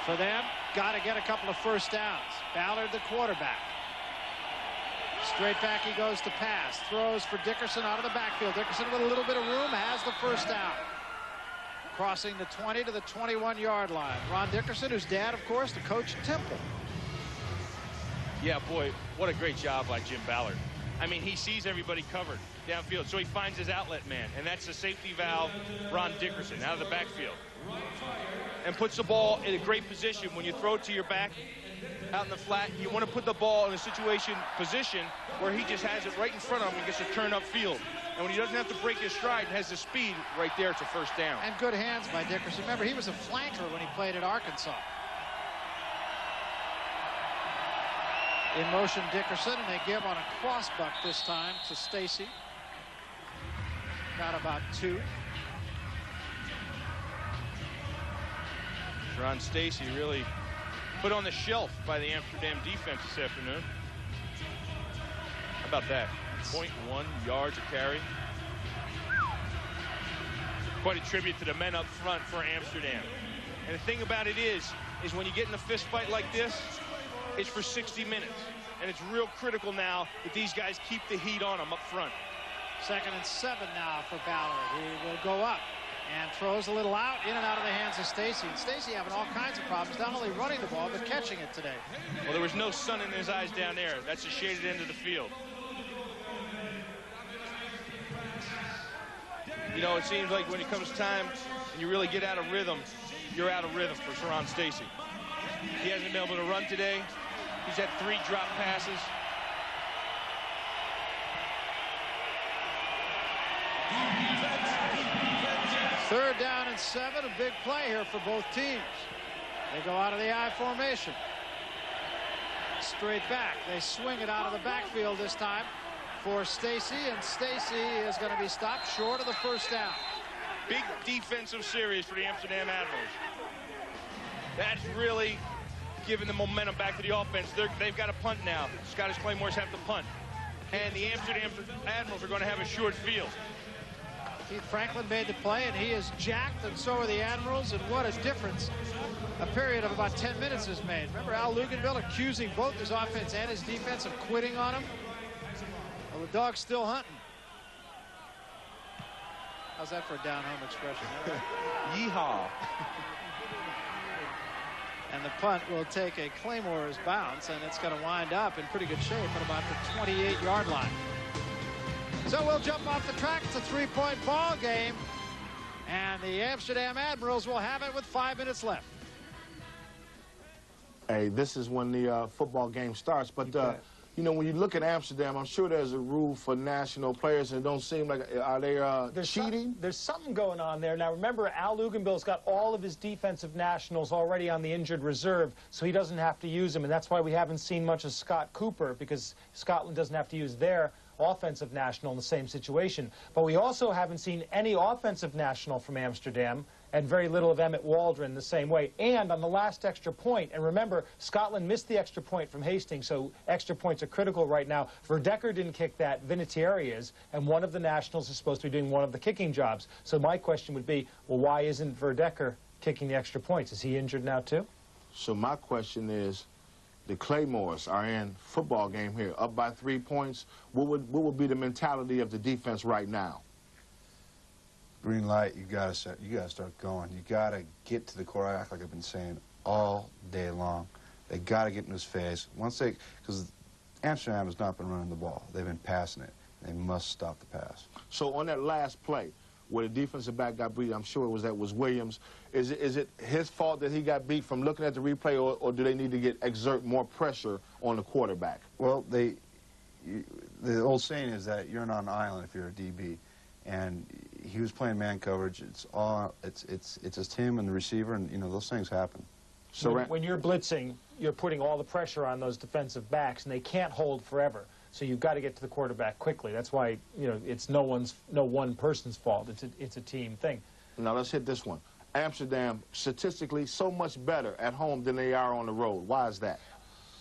For them, got to get a couple of first downs. Ballard, the quarterback. Straight back he goes to pass. Throws for Dickerson out of the backfield. Dickerson with a little bit of room has the first down. Crossing the 20 to the 21-yard line. Ron Dickerson, whose dad, of course, the coach at Temple. Yeah, boy, what a great job by Jim Ballard. I mean, he sees everybody covered downfield, so he finds his outlet man, and that's the safety valve, Ron Dickerson, out of the backfield. And puts the ball in a great position. When you throw it to your back out in the flat, you want to put the ball in a position where he just has it right in front of him and gets to turn upfield. And when he doesn't have to break his stride and has the speed right there, it's a first down. And good hands by Dickerson. Remember, he was a flanker when he played at Arkansas. In motion Dickerson, and they give on a crossbuck this time to Stacy. Got about 2. Ron Stacy really put on the shelf by the Amsterdam defense this afternoon. How about that? 0.1 yards a carry. Quite a tribute to the men up front for Amsterdam. And the thing about it is when you get in a fist fight like this, it's for 60 minutes. And it's real critical now that these guys keep the heat on them up front. 2nd and 7 now for Ballard. He will go up and throws a little out, in and out of the hands of Stacy. And Stacy having all kinds of problems, not only running the ball, but catching it today. Well, there was no sun in his eyes down there. That's the shaded end of the field. You know, it seems like when it comes time and you really get out of rhythm, you're out of rhythm for Sharon Stacy. He hasn't been able to run today. He's had 3 drop passes. Third down and 7, a big play here for both teams. They go out of the I formation. Straight back. They swing it out of the backfield this time for Stacy, and Stacy is going to be stopped short of the first down. Big defensive series for the Amsterdam Admirals. That's really giving the momentum back to the offense. They've got to punt now. The Scottish Claymores have to punt. And the Amsterdam Admirals are going to have a short field. Keith Franklin made the play, and he is jacked, and so are the Admirals, and what a difference a period of about 10 minutes has made. Remember Al Luganville accusing both his offense and his defense of quitting on him? Well, the dog's still hunting. How's that for a down-home expression? Yeehaw. And the punt will take a Claymores bounce, and it's going to wind up in pretty good shape at about the 28-yard line. So we'll jump off the track. It's a 3-point ball game, and the Amsterdam Admirals will have it with 5 minutes left. Hey, this is when the football game starts. But, you know, when you look at Amsterdam, I'm sure there's a rule for national players, and it don't seem like, are they cheating? There's something going on there. Now, remember, Al Luganville's got all of his defensive nationals already on the injured reserve, so he doesn't have to use them, and that's why we haven't seen much of Scott Cooper, because Scotland doesn't have to use their offensive national in the same situation. But we also haven't seen any offensive national from Amsterdam, and very little of Emmett Waldron the same way. And on the last extra point, and remember, Scotland missed the extra point from Hastings, so extra points are critical right now. Verdecker didn't kick that, Vinatieri is, and one of the nationals is supposed to be doing one of the kicking jobs. So my question would be, well, why isn't Verdecker kicking the extra points? Is he injured now too? So my question is, the Claymores are in football game here, up by 3 points. What would be the mentality of the defense right now? Green light, you gotta start going. You gotta get to the quarterback, like I've been saying all day long. They gotta get in his face. Because Amsterdam has not been running the ball. They've been passing it. They must stop the pass. So on that last play, where the defensive back got beat, I'm sure it was Williams. Is it his fault that he got beat from looking at the replay, or do they need to exert more pressure on the quarterback? Well, the old saying is that you're not an island if you're a DB, and he was playing man coverage. It's just him and the receiver, and you know those things happen. So when you're blitzing, you're putting all the pressure on those defensive backs, and they can't hold forever. So you've got to get to the quarterback quickly. That's why, you know, it's no one person's fault. It's a team thing. Now let's hit this one. Amsterdam, statistically, so much better at home than they are on the road. Why is that?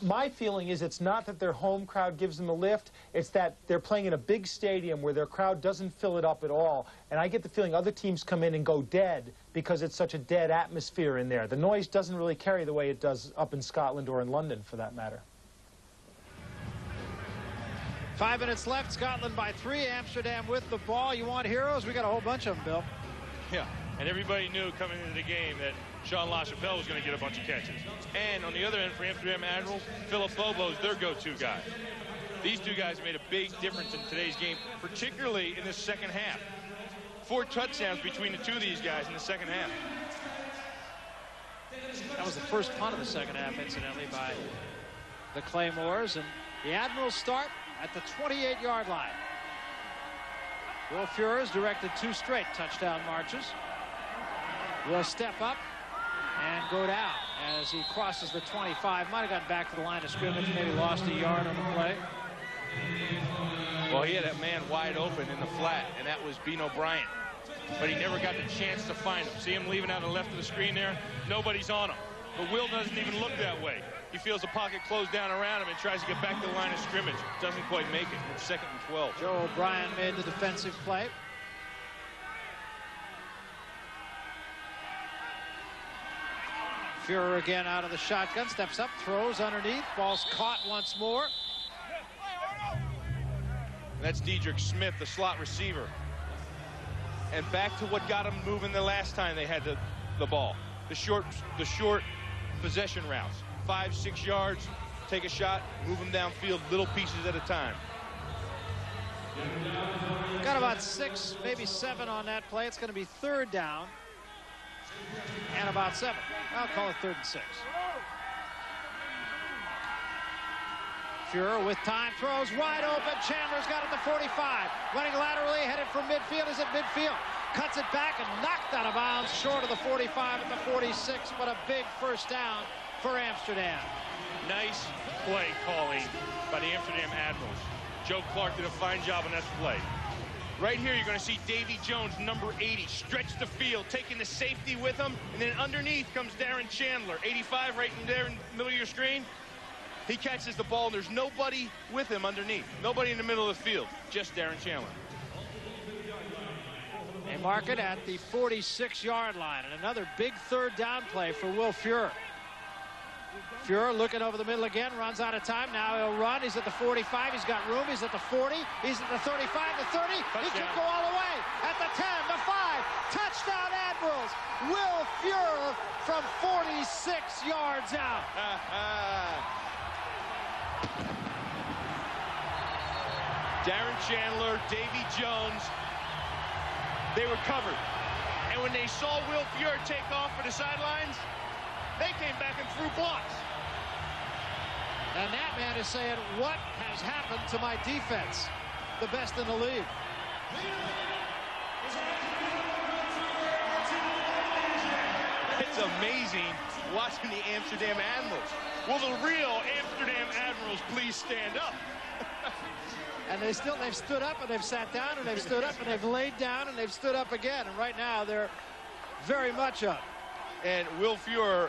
My feeling is it's not that their home crowd gives them a lift. It's that they're playing in a big stadium where their crowd doesn't fill it up at all. And I get the feeling other teams come in and go dead because it's such a dead atmosphere in there. The noise doesn't really carry the way it does up in Scotland or in London, for that matter. 5 minutes left. Scotland by 3. Amsterdam with the ball. You want heroes? We got a whole bunch of them, Bill. Yeah, and everybody knew coming into the game that Sean LaChapelle was going to get a bunch of catches. And on the other end for Amsterdam Admirals, Philip Bobo is their go-to guy. These two guys made a big difference in today's game, particularly in the second half. 4 touchdowns between the two of these guys in the second half. That was the first punt of the second half, incidentally, by the Claymores. And the Admirals start at the 28-yard line. Will Fuhrer's directed 2 straight touchdown marches. Will step up and go down as he crosses the 25. Might have gotten back to the line of scrimmage, maybe lost a yard on the play. Well, he had that man wide open in the flat, and that was Bean O'Brien. But he never got the chance to find him. See him leaving out on the left of the screen there? Nobody's on him. But Will doesn't even look that way. He feels the pocket closed down around him and tries to get back to the line of scrimmage. Doesn't quite make it. It's 2nd and 12. Joe O'Brien made the defensive play. Fuhrer again out of the shotgun, steps up, throws underneath, ball's caught once more. That's Dedrick Smith, the slot receiver. And back to what got him moving the last time they had the ball. The short possession routes. 5-6 yards, take a shot, move them downfield, little pieces at a time. Got about 6, maybe 7 on that play. It's going to be 3rd down and about 7. I'll call it 3rd and 6. Fuhrer with time, throws wide open. Chandler's got it at the 45. Running laterally, headed for midfield. Is at midfield. Cuts it back and knocked out of bounds short of the 45 at the 46. But a big first down for Amsterdam. Nice play calling by the Amsterdam Admirals. Joe Clark did a fine job on that play. Right here, you're going to see Davy Jones, number 80, stretch the field, taking the safety with him. And then underneath comes Darren Chandler, 85, right in there in the middle of your screen. He catches the ball, and there's nobody with him underneath. Nobody in the middle of the field, just Darren Chandler. They mark it at the 46-yard line, and another big 3rd down play for Will Fuhrer. Fuhrer looking over the middle again, runs out of time. Now he'll run. He's at the 45. He's got room. He's at the 40. He's at the 35, the 30. Touchdown. He can go all the way. At the 10, the 5. Touchdown, Admirals. Will Fuhrer from 46 yards out. Darren Chandler, Davy Jones, they were covered. And when they saw Will Fuhrer take off for the sidelines, they came back and threw blocks. And that man is saying, what has happened to my defense? The best in the league. It's amazing watching the Amsterdam Admirals. Will the real Amsterdam Admirals please stand up? And they've stood up and they've sat down and they've stood up and they've laid down and they've stood up again. And right now they're very much up. And Will Fuhrer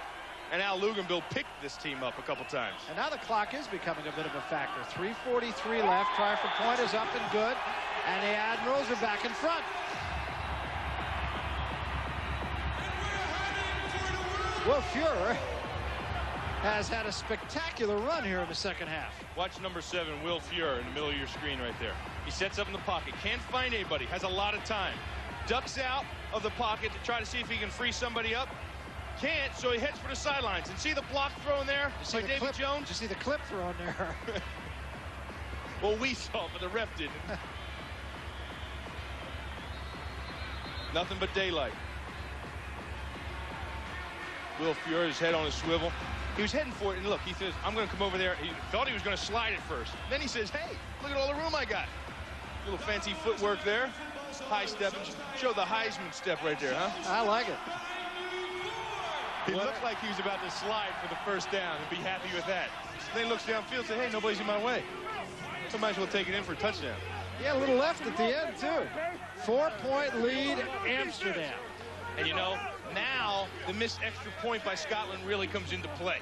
and Al Luganville picked this team up a couple times. And now the clock is becoming a bit of a factor. 3:43 left. Try for point is up and good. And the Admirals are back in front. Will Fuhrer has had a spectacular run here in the 2nd half. Watch number 7, Will Fuhrer, in the middle of your screen right there. He sets up in the pocket. Can't find anybody. Has a lot of time. Ducks out of the pocket to try to see if he can free somebody up. Can't, so he heads for the sidelines. And see the block thrown there by David Jones? Did you see the clip thrown there? Well, we saw it, but the ref didn't. Nothing but daylight. Will Fuhrer's head on his swivel. He was heading for it, and look, he says, I'm going to come over there. He thought he was going to slide it first. Then he says, hey, look at all the room I got. Little fancy footwork there. High step. Show the Heisman step right there, huh? I like it. He looked like he was about to slide for the first down and be happy with that. Then he looks downfield and says, hey, nobody's in my way. So might as well take it in for a touchdown. Yeah, a little left at the end, too. 4-point lead, Amsterdam. And, you know, now the missed extra point by Scotland really comes into play.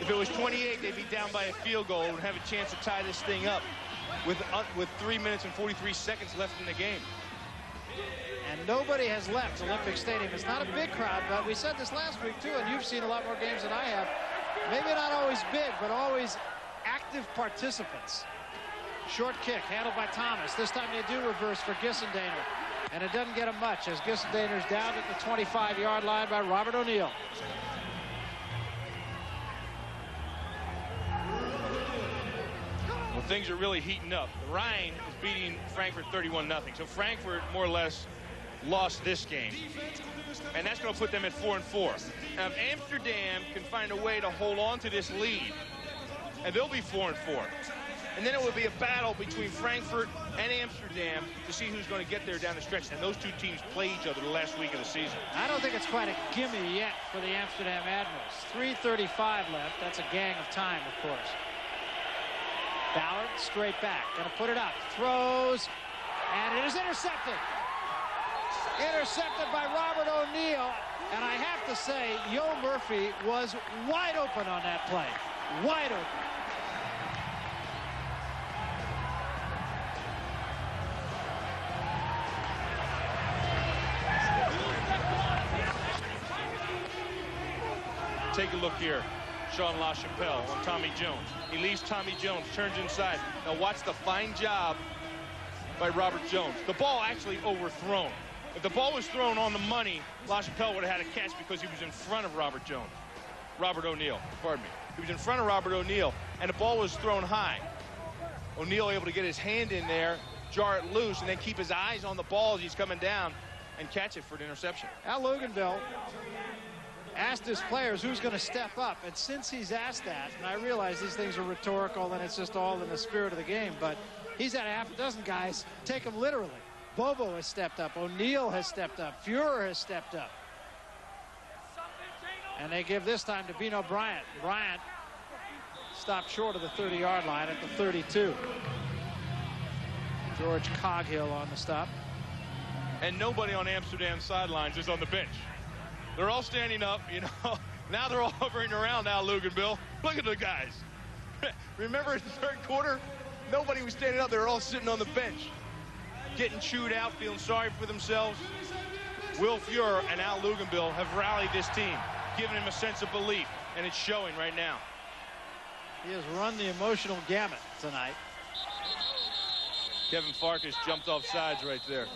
If it was 28, they'd be down by a field goal and have a chance to tie this thing up with 3 minutes and 43 seconds left in the game. And nobody has left Olympic Stadium. It's not a big crowd, but we said this last week, too, and you've seen a lot more games than I have. Maybe not always big, but always active participants. Short kick handled by Thomas. This time they do reverse for Gissendaner. And it doesn't get him much as Gissendaner's down at the 25-yard line by Robert O'Neill. Well, things are really heating up. The Rhine is beating Frankfurt 31-0. So Frankfurt more or less lost this game. And that's going to put them at 4-4. Now, if Amsterdam can find a way to hold on to this lead, and they'll be 4-4. And then it would be a battle between Frankfurt and Amsterdam to see who's going to get there down the stretch. And those two teams play each other the last week of the season. I don't think it's quite a gimme yet for the Amsterdam Admirals. 3:35 left. That's a gang of time, of course. Ballard straight back. Going to put it up. Throws. And it is intercepted. Intercepted by Robert O'Neill. And I have to say, Yo Murphy was wide open on that play. Wide open. Take a look here. Sean LaChapelle on Tommy Jones. He leaves Tommy Jones, turns inside. Now watch the fine job by Robert Jones. The ball actually overthrown. If the ball was thrown on the money, LaChapelle would have had a catch because he was in front of Robert O'Neill, pardon me. He was in front of Robert O'Neill, and the ball was thrown high. O'Neill able to get his hand in there, jar it loose, and then keep his eyes on the ball as he's coming down and catch it for an interception. Al Luganville asked his players who's going to step up, and since he's asked that, and I realize these things are rhetorical and it's just all in the spirit of the game, but he's had a half a dozen guys take him literally. Bobo has stepped up, O'Neill has stepped up, Fuhrer has stepped up, and they give this time to Bino Bryant. Bryant stopped short of the 30-yard line at the 32. George Coghill on the stop. And nobody on Amsterdam's sidelines is on the bench. They're all standing up, you know. Now they're all hovering around Al Luganville. Look at the guys. Remember in the third quarter? Nobody was standing up. They were all sitting on the bench, getting chewed out, feeling sorry for themselves. Will Fuhrer and Al Luganville have rallied this team, given him a sense of belief, and it's showing right now. He has run the emotional gamut tonight. Kevin Farkas jumped off sides right there.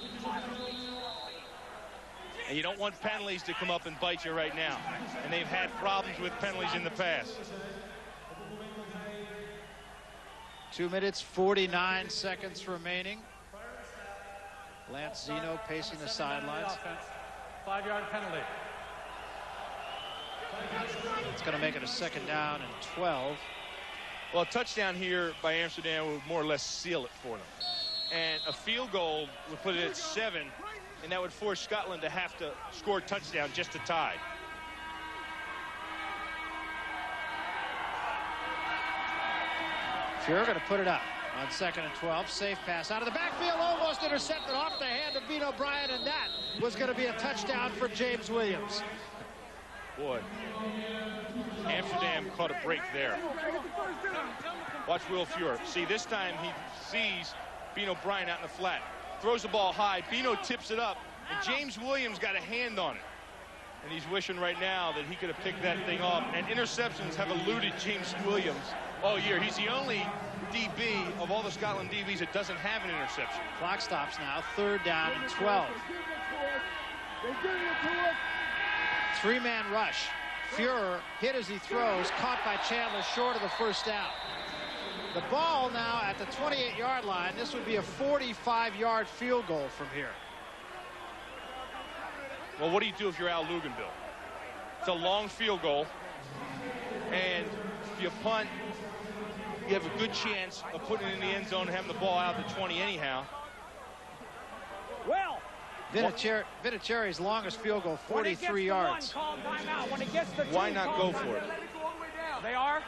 And you don't want penalties to come up and bite you right now. And they've had problems with penalties in the past. 2 minutes, 49 seconds remaining. Lance Zeno pacing the sidelines. 5-yard penalty. It's going to make it a second down and 12. Well, a touchdown here by Amsterdam would more or less seal it for them. And a field goal would put it at 7. And that would force Scotland to have to score a touchdown just to tie. Fuhrer going to put it up on 2nd and 12. Safe pass out of the backfield, almost intercepted off the hand of Bino Bryant, and that was going to be a touchdown for James Williams. Boy, Amsterdam caught a break there. Watch Will Fuhrer. See, this time he sees Bino Bryant out in the flat. Throws the ball high. Bino tips it up, and James Williams got a hand on it. And he's wishing right now that he could have picked that thing off. And interceptions have eluded James Williams all year. He's the only DB of all the Scotland DBs that doesn't have an interception. Clock stops now. 3rd down and 12. 3-man rush. Fuhrer hit as he throws, caught by Chandler short of the first down. The ball now at the 28-yard line. This would be a 45-yard field goal from here. Well, what do you do if you're Al Luganville? It's a long field goal, and if you punt, you have a good chance of putting it in the end zone and having the ball out the 20 anyhow. Well, Vinatieri's longest field goal, 43 yards. Why not go for it? They are?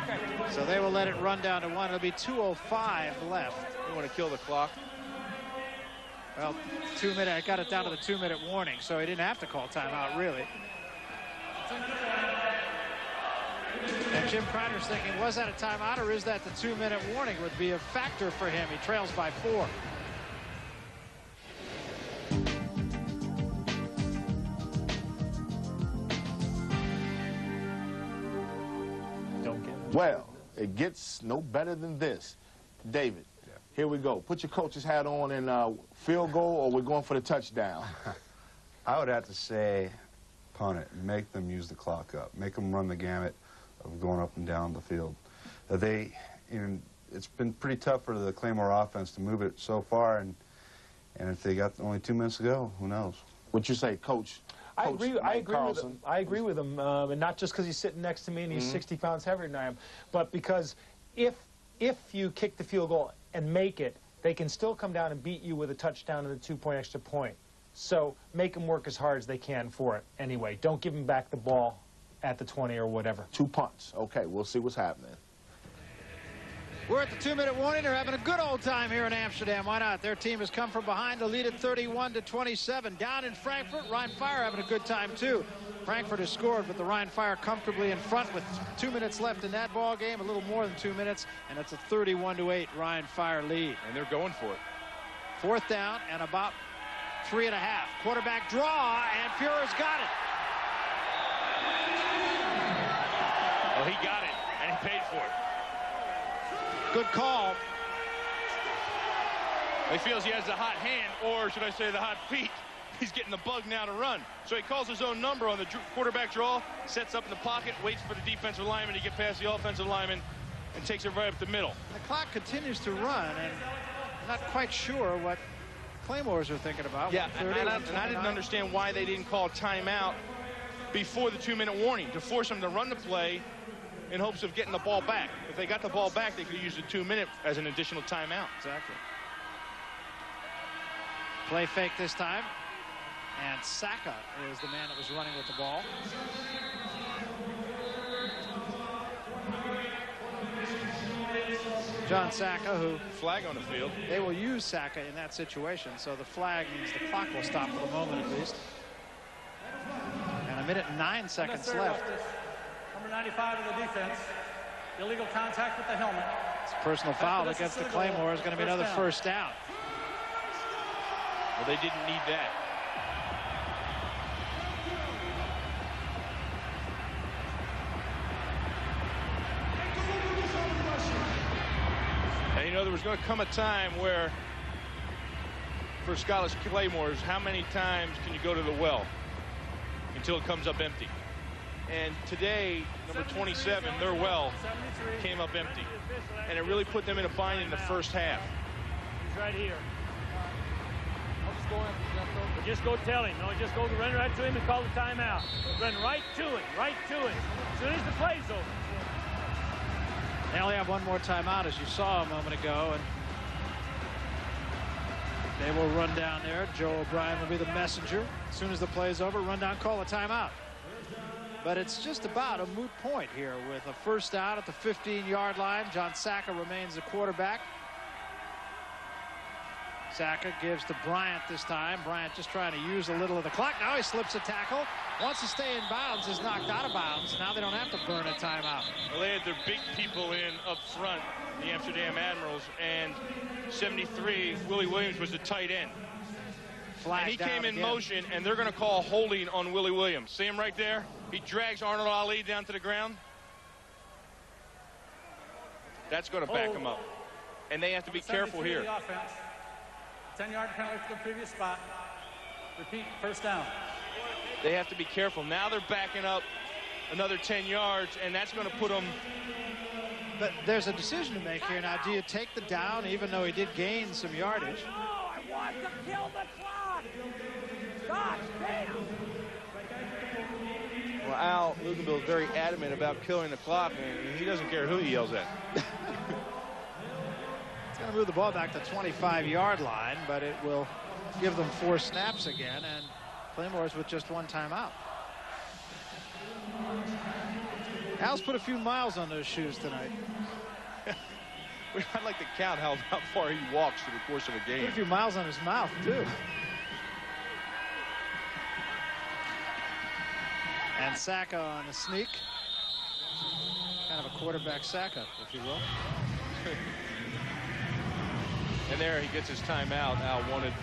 Okay. So they will let it run down to 1. It'll be 2:05 left. You want to kill the clock? Well, 2 minute. I got it down to the 2-minute warning, so he didn't have to call timeout, really. And Jim Kreider's thinking, was that a timeout or is that the 2-minute warning would be a factor for him? He trails by 4. Well, it gets no better than this. David, here we go. Put your coach's hat on and field goal, or we're going for the touchdown. I would have to say punt it and make them use the clock up. Make them run the gamut of going up and down the field. It's been pretty tough for the Claymore offense to move it so far, and if they got only 2 minutes to go, who knows? What you say, Coach? I agree with him, and not just because he's sitting next to me and he's 60 pounds heavier than I am, but because if if you kick the field goal and make it, they can still come down and beat you with a touchdown and a 2-point extra point. So make them work as hard as they can for it anyway. Don't give them back the ball at the 20 or whatever. 2 punts. Okay, we'll see what's happening. We're at the 2-minute warning. They're having a good old time here in Amsterdam. Why not? Their team has come from behind to lead at 31-27. Down in Frankfurt, Rhein Fire having a good time too. Frankfurt has scored, but the Rhein Fire comfortably in front with 2 minutes left in that ball game, a little more than 2 minutes, and it's a 31-8 Rhein Fire lead. And they're going for it. 4th down and about 3.5. Quarterback draw, and Fuhrer's got it. Oh, he got it, and he paid for it. Good call. He feels he has the hot hand, or should I say the hot feet. He's getting the bug now to run. So he calls his own number on the quarterback draw, sets up in the pocket, waits for the defensive lineman to get past the offensive lineman, and takes it right up the middle. The clock continues to run, and I'm not quite sure what Claymores are thinking about. Yeah, and I didn't understand why they didn't call a timeout before the 2-minute warning to force them to run the play in hopes of getting the ball back. If they got the ball back, they could use the 2-minute as an additional timeout. Exactly. Play fake this time. And Saka is the man that was running with the ball. John Saka, who... Flag on the field. They will use Saka in that situation, so the flag means the clock will stop for the moment at least. And 1 minute and 9 seconds left. Number 95 of the defense. Illegal contact with the helmet. It's a personal foul against the Claymores. It's going to be another first down. Well, they didn't need that. And you know, there was going to come a time where, for Scottish Claymores, how many times can you go to the well until it comes up empty? And today, number 27, their well, came up empty. And it really put them in a bind in the first half. He's right here. Just go tell him. No, just go run right to him and call the timeout. Run right to it, right to it. As soon as the play's over. They only have one more timeout, as you saw a moment ago, and they will run down there. Joe O'Brien will be the messenger. As soon as the play's over, run down, call a timeout. But it's just about a moot point here with a first down at the 15-yard line. John Saka remains the quarterback. Saka gives to Bryant this time. Bryant just trying to use a little of the clock. Now he slips a tackle. Wants to stay in bounds, is knocked out of bounds. Now they don't have to burn a timeout. Well, they had their big people in up front, the Amsterdam Admirals, and 73, Willie Williams was the tight end. Flag and he down came in again. motion, and they're going to call holding on Willie Williams. See him right there? He drags Arnold Ali down to the ground. That's going to back him up. And they have to be careful here. 10-yard penalty for the previous spot. Repeat, first down. They have to be careful. Now they're backing up another 10 yards, and that's going to put them... But there's a decision to make here. Now, do you take the down, even though he did gain some yardage? No, I want to kill the clock. Gosh, damn. Well, Al Luganville is very adamant about killing the clock, and he doesn't care who he yells at. It's going to move the ball back to the 25-yard line, but it will give them 4 snaps again, and Claymores with just 1 timeout. Al's put a few miles on those shoes tonight. I'd like to count how far he walks through the course of a game. Put a few miles on his mouth, too. And Saka on the sneak. Kind of a quarterback Saka, if you will. And there he gets his timeout. Al wanted.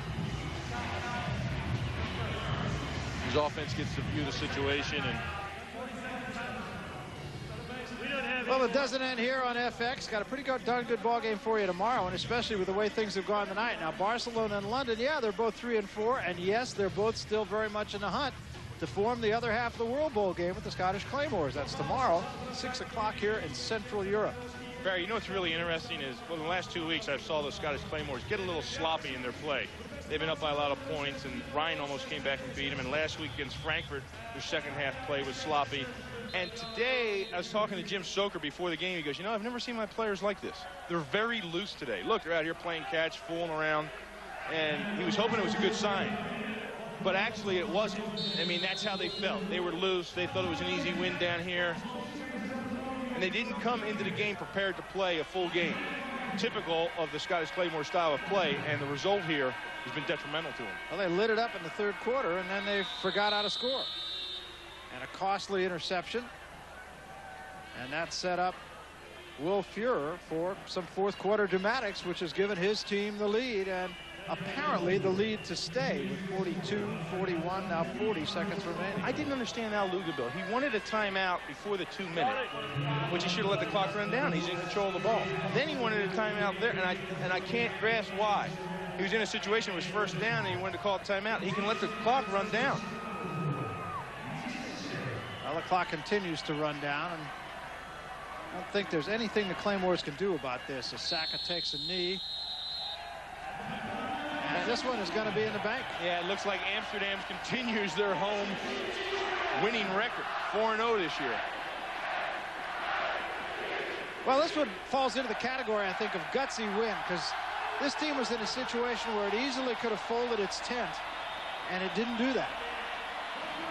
His offense gets to view the situation. And well, it doesn't end here on FX. Got a pretty darn good ball game for you tomorrow, and especially with the way things have gone tonight. Now, Barcelona and London, yeah, they're both 3-4, and yes, they're both still very much in the hunt to form the other half of the World Bowl game with the Scottish Claymores. That's tomorrow, 6 o'clock here in Central Europe. Barry, you know what's really interesting is, well, in the last 2 weeks, I saw the Scottish Claymores get a little sloppy in their play. They've been up by a lot of points, and Ryan almost came back and beat them. And last week against Frankfurt, their second half play was sloppy. And today, I was talking to Jim Soker before the game. He goes, you know, I've never seen my players like this. They're very loose today. Look, they're out here playing catch, fooling around. And he was hoping it was a good sign. But actually, it wasn't. I mean, that's how they felt. They were loose. They thought it was an easy win down here. And they didn't come into the game prepared to play a full game. Typical of the Scottish Claymore style of play. And the result here has been detrimental to them. Well, they lit it up in the third quarter, and then they forgot how to score. And a costly interception. And that set up Will Fuhrer for some fourth quarter dramatics, which has given his team the lead, and apparently the lead to stay with 42, 41, now 40 seconds remaining. I didn't understand Al Lugabill. He wanted a timeout before the 2 minute, which he should have let the clock run down. He's in control of the ball. Then he wanted a timeout there, and I can't grasp why. He was in a situation where it was first down, and he wanted to call a timeout. He can let the clock run down. Well, the clock continues to run down, and I don't think there's anything the Claymores can do about this. Osaka takes a knee. And this one is going to be in the bank. Yeah, it looks like Amsterdam continues their home winning record, 4-0 this year. Well, this one falls into the category, I think, of gutsy win, because this team was in a situation where it easily could have folded its tent, and it didn't do that.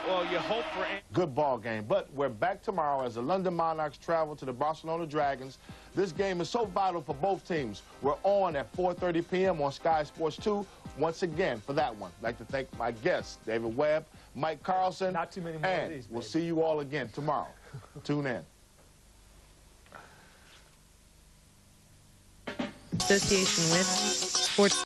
Well, you hope for... Good ball game, but we're back tomorrow as the London Monarchs travel to the Barcelona Dragons. This game is so vital for both teams. We're on at 4:30 p.m. on Sky Sports 2 once again for that one. I'd like to thank my guests, David Webb, Mike Carlson, Not too many more and of these, we'll baby. see you all again tomorrow. Tune in. Association with Sports.